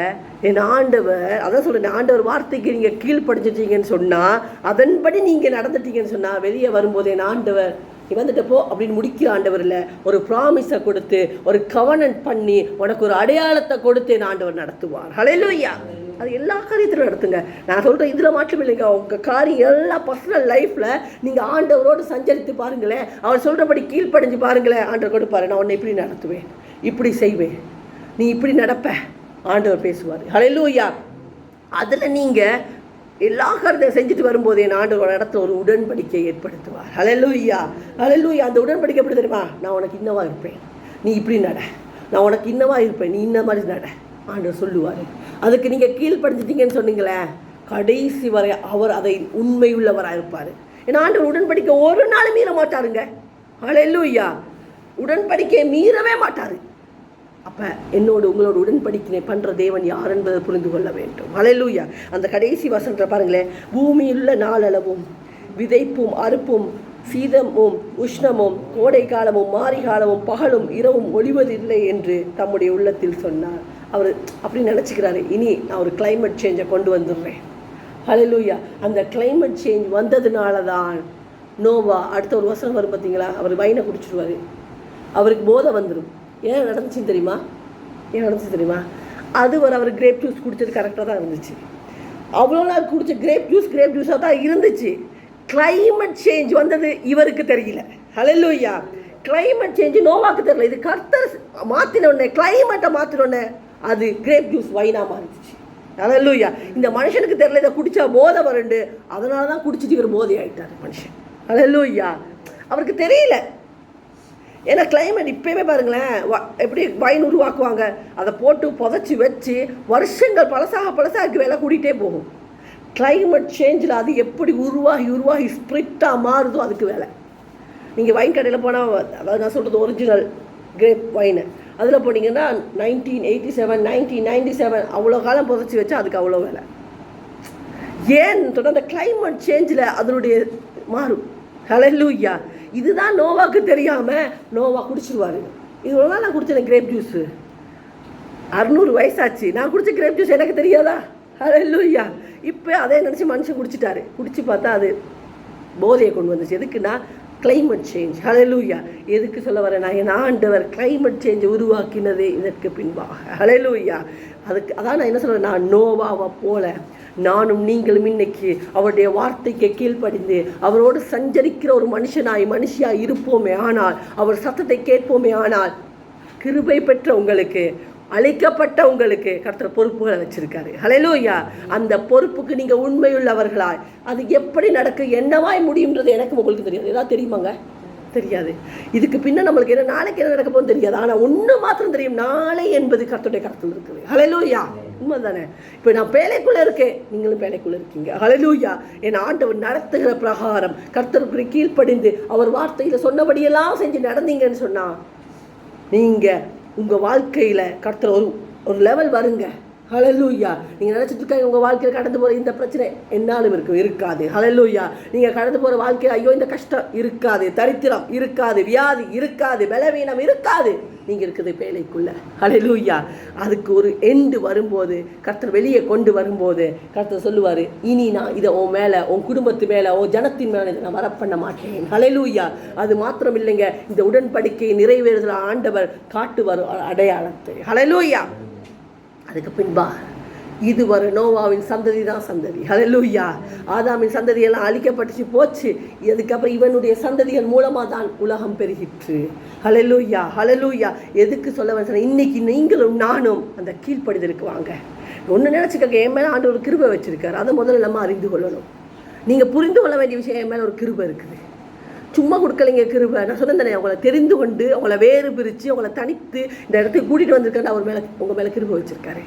என் ஆண்டவர், அதான் சொல்கிறேன், ஆண்டவர் வார்த்தைக்கு நீங்கள் கீழ்படிச்சிட்டீங்கன்னு சொன்னால், அதன்படி நீங்கள் நடந்துட்டீங்கன்னு சொன்னால், வெளியே வரும்போது என் ஆண்டவர் நீ வந்துட்டு போ அப்படின்னு முடிக்கிற ஆண்டவர் இல்லை, ஒரு ப்ராமிஸை கொடுத்து, ஒரு கவர்னன்ட் பண்ணி, உனக்கு ஒரு அடையாளத்தை கொடுத்து என் ஆண்டவர் நடத்துவார். ஹல்லேலூயா. அது எல்லா காரியத்திலும் நடத்துங்க. நான் சொல்கிறேன், இதில் மாற்றம் இல்லைங்க. உங்கள் காரியம் எல்லா பர்சனல் லைஃப்பில் நீங்கள் ஆண்டவரோடு சஞ்சரித்து பாருங்களேன், அவர் சொல்கிறபடி கீழ்ப்படிஞ்சு பாருங்களேன், ஆண்டவர் கொடுப்பாரு. நான் உன்னை இப்படி நடத்துவேன், இப்படி செய்வேன், நீ இப்படி நடப்ப, ஆண்டவர் பேசுவார். ஹல்லேலூயா. அதில் நீங்கள் எல்லா காரியத்தையும் செஞ்சுட்டு வரும்போது என் ஆண்டவர் இடத்துல ஒரு உடன்படிக்கை ஏற்படுத்துவார். ஹல்லேலூயா. ஹல்லேலூயா. அந்த உடன்படிக்கை எப்படி தெரியுமா, நான் உனக்கு இன்னவா இருப்பேன், நீ இப்படி நட, நான் உனக்கு இன்னவா இருப்பேன், நீ இந்த மாதிரி நட, ஆண்டவர் சொல்லுவார். அதுக்கு நீங்கள் கீழ்படிஞ்சிட்டீங்கன்னு சொன்னீங்களே, கடைசி வரை அவர் அதை உண்மையுள்ளவராக இருப்பார். ஏன்னா ஆண்டவர் உடன்படிக்கை ஒரு நாள் மீற மாட்டாருங்க. ஹல்லேலூயா. உடன்படிக்கையை மீறவே மாட்டார். அப்போ என்னோட உங்களோட உடன்படிக்கை பண்ணுற தேவன் யார் என்பதை புரிந்து கொள்ள வேண்டும். ஹல்லேலூயா. அந்த கடைசி வசனத்தை பாருங்களேன், பூமியுள்ள நாளளவும் விதைப்பும் அறுப்பும் சீதமும் உஷ்ணமும் கோடை காலமும் மாரி காலமும் பகலும் இரவும் ஒளிவதில்லை என்று தம்முடைய உள்ளத்தில் சொன்னார். அவர் அப்படி நினச்சிக்கிறாரு, இனி நான் ஒரு கிளைமேட் சேஞ்சை கொண்டு வந்துடுறேன். ஹல்லேலூயா. அந்த கிளைமேட் சேஞ்ச் வந்ததுனால தான் நோவா, அடுத்த ஒரு வருஷம் வரும் பார்த்தீங்களா, அவர் வைனை குடிச்சிடுவார், அவருக்கு போதை வந்துடும். ஏன் நடந்துச்சுன்னு தெரியுமா, அது அவர் கிரேப் ஜூஸ் குடிச்சது கரெக்டாக தான் இருந்துச்சு. அவ்வளோ நாள் குடிச்ச கிரேப் ஜூஸாக தான் இருந்துச்சு. கிளைமேட் சேஞ்ச் வந்தது இவருக்கு தெரியல. ஹல்லேலூயா. கிளைமேட் சேஞ்சு நோவாக்கு தெரியல. இது கர்த்தர் மாற்றினோடனே, கிளைமேட்டை மாற்றினோடனே அது கிரேப் ஜூஸ் வைனாக மாறிடுச்சு. ஹல்லேலூயா. இந்த மனுஷனுக்கு தெரியல, இதை குடித்தா போதை வரண்டு, அதனால தான் குடிச்சிட்டு இவர் போதை ஆகிட்டார் மனுஷன். ஹல்லேலூயா. அவருக்கு தெரியல. ஏன்னா கிளைமேட் இப்போவே பாருங்களேன், எப்படி வைன் உருவாக்குவாங்க, அதை போட்டு புதைச்சி வச்சு வருஷங்கள் பழசாக விலை கூட்டிகிட்டே போகும். கிளைமேட் சேஞ்சில் அது எப்படி உருவாகி ஸ்ப்ரிட்டாக மாறுதோ அதுக்கு வேலை. நீங்கள் வைன் கடையில் போனால், அதாவது நான் சொல்கிறது ஒரிஜினல் கிரேப் வைனு, அதில் போனீங்கன்னா 1987 1997 அவ்வளோ காலம் புதைச்சி வச்சா அதுக்கு அவ்வளோ வேலை. ஏன்னு சொன்னால் அந்த கிளைமேட் சேஞ்சில் அதனுடைய மாறும். ஹல்லேலூயா. இதுதான் நோவாக்கு தெரியாமல் நோவா குடிச்சிருவார். இவ்வளோ நாள் நான் குடிச்சேன் கிரேப் ஜூஸு, 600 வயசாச்சு, நான் குடிச்ச கிரேப் ஜூஸ் எனக்கு தெரியாதா? ஹல்லேலூயா. இப்போ அதே நினச்சி மனுஷன் குடிச்சிட்டாரு. குடிச்சு பார்த்தா அது போதையை கொண்டு வந்துச்சு. எதுக்குன்னா கிளைமேட் சேஞ்ச். ஹல்லேலூயா. எதுக்கு சொல்ல வரேன் நான், என் ஆண்டவர் கிளைமேட் சேஞ்சை உருவாக்கினதே இதற்கு பின்பாக. ஹல்லேலூயா. அதுக்கு அதான் நான் என்ன சொல்கிறேன், நான் நோவாவை போல நானும் நீங்களும் இன்னைக்கு அவருடைய வார்த்தைக்கு கீழ்ப்படிந்து அவரோடு சஞ்சரிக்கிற ஒரு மனுஷியாய் இருப்போமே ஆனால், அவர் சத்தத்தை கேட்போமே ஆனால், கிருபை பெற்ற உங்களுக்கு, அழைக்கப்பட்ட உங்களுக்கு கர்த்தர் பொறுப்புகளை வச்சிருக்காரு. ஹல்லேலூயா. அந்த பொறுப்புக்கு நீங்கள் உண்மையுள்ளவர்களாய், அது எப்படி நடக்கும், என்னவாய் முடியுன்றது எனக்கு உங்களுக்கு தெரியாது. ஏதாவது தெரியுமாங்க? தெரியாது. இதுக்கு பின்ன நம்மளுக்கு என்ன, நாளைக்கு என்ன நடக்க போகுதுன்னு தெரியாது. ஆனால் ஒன்று மாத்திரம் தெரியும், நாளை என்பது கர்த்தருடைய கருத்தில் இருக்குது. ஹல்லேலூயா. உண்மை தானே? இப்போ நான் பேழைக்குள்ளே இருக்கேன், நீங்களும் பேழைக்குள்ளே இருக்கீங்க. ஹல்லேலூயா. என் ஆண்டவர் நடத்துகிற பிரகாரம் கர்த்தருக்கு கீழ்ப்படிந்து அவர் வார்த்தையில் சொன்னபடியெல்லாம் செஞ்சு நடந்தீங்கன்னு சொன்னால், நீங்கள் உங்கள் வாழ்க்கையில் கர்த்தர் ஒரு லெவல் வருங்க. ஹல்லேலூயா. நீங்கள் நினச்சிட்டு இருக்காங்க உங்கள் வாழ்க்கையில் கடந்து போகிற இந்த பிரச்சனை என்னாலும் இருக்காது. ஹல்லேலூயா. நீங்கள் கடந்து போகிற வாழ்க்கையில் ஐயோ இந்த கஷ்டம் இருக்காது, தரித்திரம் இருக்காது, வியாதி இருக்காது, பலவீனம் இருக்காது. நீங்கள் இருக்குது பேழைக்குள்ள. ஹல்லேலூயா. அதுக்கு ஒரு எண்டு வரும்போது, கர்த்தர் வெளியே கொண்டு வரும்போது கர்த்தர் சொல்லுவார், இனி நான் இதை உன் மேலே, உன் குடும்பத்து மேலே, உன் ஜனத்தின் மேலே இதை நான் வரப்பண்ண மாட்டேன். ஹல்லேலூயா. அது மாத்திரம் இல்லைங்க, இந்த உடன்படிக்கையை நிறைவேறுதல் ஆண்டவர் காட்டுவார் அடையாளத்தை. ஹல்லேலூயா. அதுக்கு பின்பா இதுவரை நோவாவின் சந்ததி தான் சந்ததி. ஹல்லேலூயா. ஆதாமின் சந்ததியெல்லாம் அழிக்கப்பட்டுச்சு போச்சு. அதுக்கப்புறம் இவனுடைய சந்ததிகள் மூலமாக தான் உலகம் பெருகிற்று. ஹல்லேலூயா. ஹல்லேலூயா. எதுக்கு சொல்ல வேண்டிய, இன்னைக்கு நீங்களும் நானும் அந்த கீழ்ப்படிதலுக்கு வாங்க. ஒன்று நினச்சிக்கங்க, என் மேலே ஆண்டு ஒரு கிருபை வச்சிருக்காரு, அதை முதல்ல நம்ம அறிந்து கொள்ளணும். நீங்கள் புரிந்து கொள்ள வேண்டிய விஷயம், என் மேலே ஒரு கிருபை இருக்குது. சும்மா கொடுக்கலைங்க கிருபை. நான் சொன்னேன் தானே, அவங்கள தெரிந்து கொண்டு, அவங்கள வேறு பிரித்து, அவங்கள தனித்து இந்த இடத்துக்கு கூட்டிகிட்டு வந்திருக்காரு. அவர் மேலே, உங்கள் மேலே கிருபை வச்சுருக்காரு.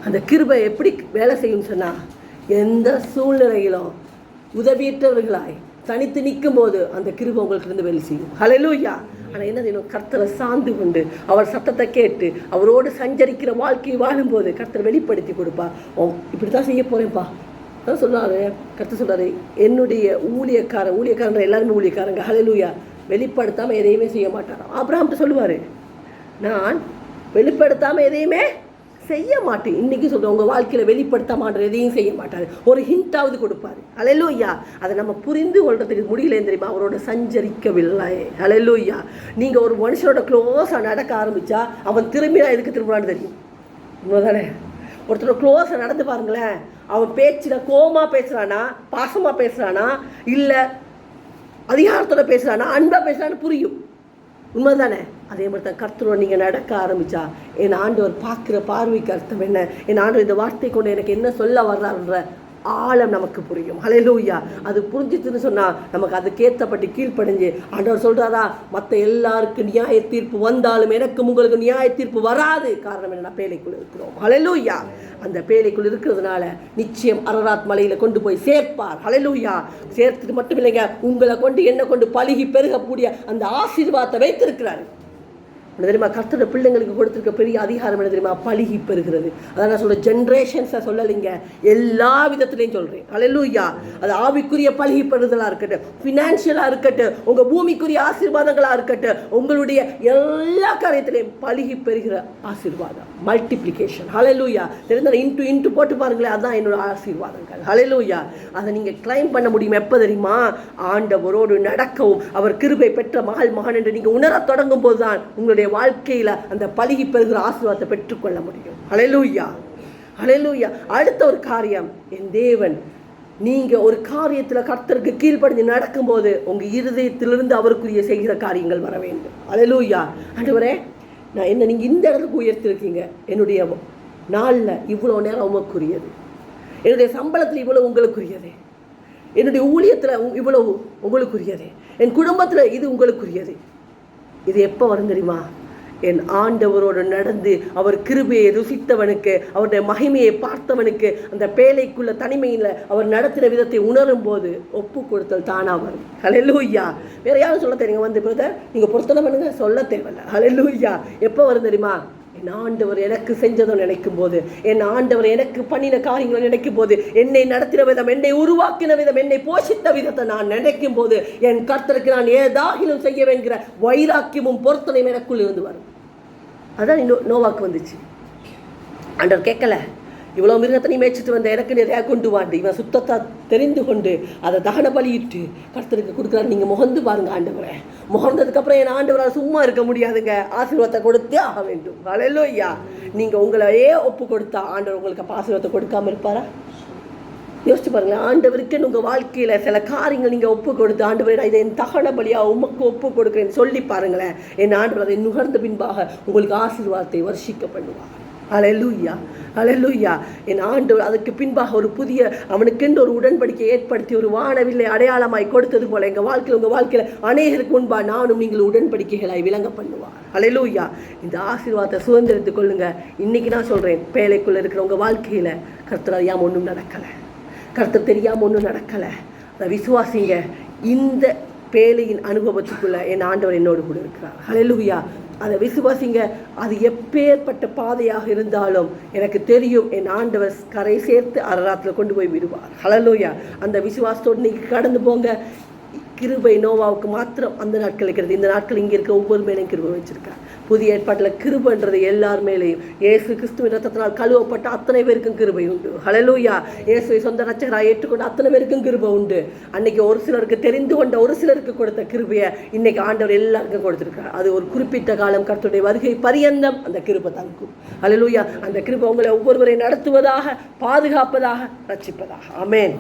அந்த கிருபை எப்படி வேலை செய்யும்னு சொன்னால், எந்த சூழ்நிலையிலும் உதவியற்றவர்களாய் தனித்து நிற்கும் போது அந்த கிருபை உங்களுக்கு இருந்து வேலை செய்யும். ஹல்லேலூயா. ஆனால் என்ன செய்யணும், கர்த்தரை சார்ந்து கொண்டு அவர் சத்தத்தை கேட்டு அவரோடு சஞ்சரிக்கிற வாழ்க்கையை வாழும்போது கர்த்தர் வெளிப்படுத்தி கொடுப்பா. இப்படி தான் செய்ய போகிறேன்ப்பா. அதான் சொல்கிறாரு, கர்த்தர் சொல்கிறாரு, என்னுடைய ஊழியக்காரங்க எல்லாருமே ஊழியக்காரங்க. ஹல்லேலூயா. வெளிப்படுத்தாமல் எதையுமே செய்ய மாட்டாராம். ஆபிரகாம்கிட்ட சொல்லுவார், நான் வெளிப்படுத்தாமல் எதையுமே செய்ய மாட்டேன். இன்றைக்கி சொல்கிறேன், உங்கள் வாழ்க்கையில் வெளிப்படுத்த மாட்டார், எதையும் செய்ய மாட்டார். ஒரு ஹிண்டாவது கொடுப்பார். ஹல்லேலூயா. அதை நம்ம புரிந்து கொள்றதுக்கு முடியல தெரியுமா, அவரோட சஞ்சரிக்கவில்லை. ஹல்லேலூயா. நீங்கள் ஒரு மனுஷனோட க்ளோஸாக நடக்க ஆரம்பித்தா அவன் திரும்பினா எதுக்கு திரும்பினான்னு தெரியும். உண்மைதானே? ஒருத்தரோட க்ளோஸாக நடந்து பாருங்களேன், அவன் பேச்சில் கோமா பேசுகிறானா, பாசமாக பேசுகிறானா, இல்லை அதிகாரத்தோட பேசுகிறானா, அன்பாக பேசுகிறான்னு புரியும். உண்மை தானே? அதே மாதிரி தான் கர்த்தரோட நீங்கள் நடக்க ஆரம்பித்தா, என் ஆண்டவர் பார்க்குற பார்வைக்கு அர்த்தம் என்ன, என் ஆண்டவர் இந்த வார்த்தை கொண்டு எனக்கு என்ன சொல்ல வர்றாருன்ற ஆழம் நமக்கு புரியும். ஹல்லேலூயா. அது புரிஞ்சிச்சுன்னு சொன்னால் நமக்கு அதுக்கேற்றப்பட்டு கீழ்ப்படிஞ்சு, ஆண்டவர் சொல்கிறாரா, மற்ற எல்லாருக்கும் நியாய தீர்ப்பு வந்தாலும் எனக்கும் உங்களுக்கு நியாய தீர்ப்பு வராது. காரணம் என்னன்னா, பேழைக்குள் இருக்கிறோம். ஹல்லேலூயா. அந்த பேழைக்குள் இருக்கிறதுனால நிச்சயம் அரராத் மலையில் கொண்டு போய் சேர்ப்பார். ஹல்லேலூயா. சேர்த்துட்டு மட்டும் இல்லைங்க, உங்களை கொண்டு என்ன கொண்டு பழுகி பெருகக்கூடிய அந்த ஆசீர்வாதத்தை வைத்திருக்கிறாரு. தெரியுமா, கர்த்தரோட பிள்ளைங்களுக்கு கொடுத்துருக்க பெரிய அதிகாரம் என்ன தெரியுமா, பழுகி பெறுகிறது. அதான் நான் சொல்கிறேன், ஜென்ரேஷன்ஸை சொல்லலைங்க, எல்லா விதத்துலையும் சொல்கிறேன். ஹல்லேலூயா. அது ஆவிக்குரிய பழுகி பெறுதலாக இருக்கட்டும், ஃபினான்ஷியலாக இருக்கட்டும், உங்கள் பூமிக்குரிய ஆசீர்வாதங்களாக இருக்கட்டும், உங்களுடைய எல்லா காரியத்திலையும் பழுகி பெறுகிற ஆசீர்வாதம், மல்டிப்ளிகேஷன். ஹல்லேலூயா. தெரிந்த இன்ட்டு போட்டு பாருங்களேன், அதுதான் என்னோட ஆசீர்வாதங்கள். ஹல்லேலூயா. அதை நீங்கள் கிளைம் பண்ண முடியும் எப்போ தெரியுமா, ஆண்டவரோடு நடக்கவும் அவர் கிருபை பெற்ற மகன் என்று நீங்கள் உணர தொடங்கும் போது தான் உங்களுடைய வாழ்க்கையில் அந்த பழுகி பெறுகிற ஆசீர்வாதத்தை பெற்றுக்கொள்ள முடியும். ஹல்லேலூயா. ஹல்லேலூயா. அடுத்த ஒரு காரியம், என் தேவன், நீங்கள் ஒரு காரியத்தில் கர்த்தருக்கு கீழ்ப்படிஞ்சு நடக்கும்போது உங்கள் இருதயத்திலிருந்து அவருக்குரிய செய்கிற காரியங்கள் வர வேண்டும். ஹல்லேலூயா. ஆண்டவரே, நான் என்ன நீங்கள் இந்த இடத்துக்கு உயர்த்திருக்கீங்க, என்னுடைய நாளில் இவ்வளோ நேரம் உமக்குரியது, என்னுடைய சம்பளத்தில் இவ்வளோ உங்களுக்குரியது, என்னுடைய ஊழியத்தில் இவ்வளவு உங்களுக்குரியது, என் குடும்பத்தில் இது உங்களுக்குரியது. இது எப்போ வரும் தெரியுமா? என் ஆண்டவரோடு நடந்து அவர் கிருபையை ருசித்தவனுக்கு, அவருடைய மகிமையை பார்த்தவனுக்கு, அந்த பேழைக்குள்ள தனிமையில் அவர் நடத்தின விதத்தை உணரும் போது ஒப்பு கொடுத்தல் தானா வரும். ஹல்லேலூயா. வேற யாரும் சொல்ல தெரியுங்க வந்து பிரதர் நீங்கள் பொருத்தனை பண்ணுங்க, சொல்ல தேவையில்லை. ஹல்லேலூயா. எப்போ வரும் தெரியுமா? என் ஆண்டவர் எனக்கு செஞ்சதை நினைக்கும் போது, என் ஆண்டவர் எனக்கு பண்ணின காரியங்களை நினைக்கும் போது, என்னை நடத்தின விதம், என்னை உருவாக்கின விதம், என்னை போஷித்த விதத்தை நான் நினைக்கும் போது, என் கர்த்தருக்கு நான் ஏதாகிலும் செய்ய வேண்டிய வைராக்கியமும் பொருத்தனையும் எனக்குள் இருந்து வரும். அதான் நோவாக்கு வந்துச்சு. ஆண்டவர் கேட்கல, இவ்வளோ மிருகத்தை நீ மேய்ச்சிட்டு வந்த, எனக்கு நிறையா கொண்டு வாண்டு. இவன் சுத்தத்தை தெரிந்து கொண்டு அதை தகன பலியிட்டு கர்த்தருக்கு கொடுக்குறாரு. நீங்கள் முகந்து பாருங்க ஆண்டவரை. முகந்ததுக்கப்புறம் என் ஆண்டவரால் சும்மா இருக்க முடியாதுங்க, ஆசீர்வாதத்தை கொடுத்தே ஆக வேண்டும். ஹல்லேலூயா. நீங்கள் உங்களையே ஒப்பு கொடுத்தா ஆண்டவர் உங்களுக்கு ஆசீர்வாதத்தை கொடுக்காம இருப்பாரா? யோசிச்சு பாருங்களேன். ஆண்டவருக்கு உங்கள் வாழ்க்கையில் சில காரியங்கள் நீங்கள் ஒப்பு கொடுத்து, ஆண்டவர் இதை என் தகன பலியாக உமக்கு ஒப்பு கொடுக்குறேன்னு சொல்லி பாருங்களேன். என் ஆண்டவர் அதை நுகர்ந்த பின்பாக உங்களுக்கு ஆசீர்வாதத்தை வர்ஷிக்க பண்ணுவார். ஹல்லேலூயா, ஹல்லேலூயா. என் ஆண்டவர் அதுக்கு பின்பாக ஒரு புதிய அவனுக்கென்று ஒரு உடன்படிக்கை ஏற்படுத்தி ஒரு வானவில்லை அடையாளமாய் கொடுத்தது போல எங்கள் வாழ்க்கையில் உங்கள் வாழ்க்கையில் அநேகருக்கு முன்பாக நானும் நீங்கள் உடன்படிக்கைகளாய் விளங்க பண்ணுவார். ஹல்லேலூயா. இந்த ஆசீர்வாதத்தை சுதந்திரத்துக் கொள்ளுங்க. இன்னைக்கு நான் சொல்கிறேன், பேழைக்குள்ளே இருக்கிற உங்கள் வாழ்க்கையில் கர்த்தர் அறியாமல் ஒன்றும் நடக்கலை, கர்த்தர் தெரியாமல் ஒன்றும் நடக்கலை. அதை விசுவாசிங்க. இந்த பேழையின் அனுபவத்துக்குள்ளே என் ஆண்டவர் என்னோடு கூட இருக்கிறார். ஹல்லேலூயா. அதை விசுவாசிங்க. அது எப்பேற்பட்ட பாதையாக இருந்தாலும் எனக்கு தெரியும், என் ஆண்டவர் கரை சேர்த்து அரராத்தில் கொண்டு போய் விடுவார். ஹல்லேலூயா. அந்த விசுவாசத்தோடு நீங்கள் கடந்து போங்க. கிருபை நோவாவுக்கு மாத்திரம் அந்த நாட்கள் இருக்கிறது. இந்த நாட்கள் இங்கே இருக்க ஒவ்வொரு மேலையும் கிருபை வச்சிருக்கார். புதிய ஏற்பாட்டில் கிருபைன்றது எல்லார் மேலேயும். இயேசு கிறிஸ்துவின் ரத்தத்தினால் கழுவப்பட்ட அத்தனை பேருக்கும் கிருபை உண்டு. ஹல்லேலூயா. இயேசுவை சொந்த ரட்சகராக ஏற்றுக்கொண்ட அத்தனை பேருக்கும் கிருபை உண்டு. அன்னைக்கு ஒரு சிலருக்கு தெரிந்து கொண்ட ஒரு சிலருக்கு கொடுத்த கிருபையை இன்னைக்கு ஆண்டவர் எல்லாருக்கும் கொடுத்துருக்கார். அது ஒரு குறிப்பிட்ட காலம் கர்த்தருடைய வருகை பரியந்தம் அந்த கிருபை தங்கும். ஹல்லேலூயா. அந்த கிருபை உங்களை ஒவ்வொருவரை நடத்துவதாக, பாதுகாப்பதாக, ரட்சிப்பதாக. ஆமென்.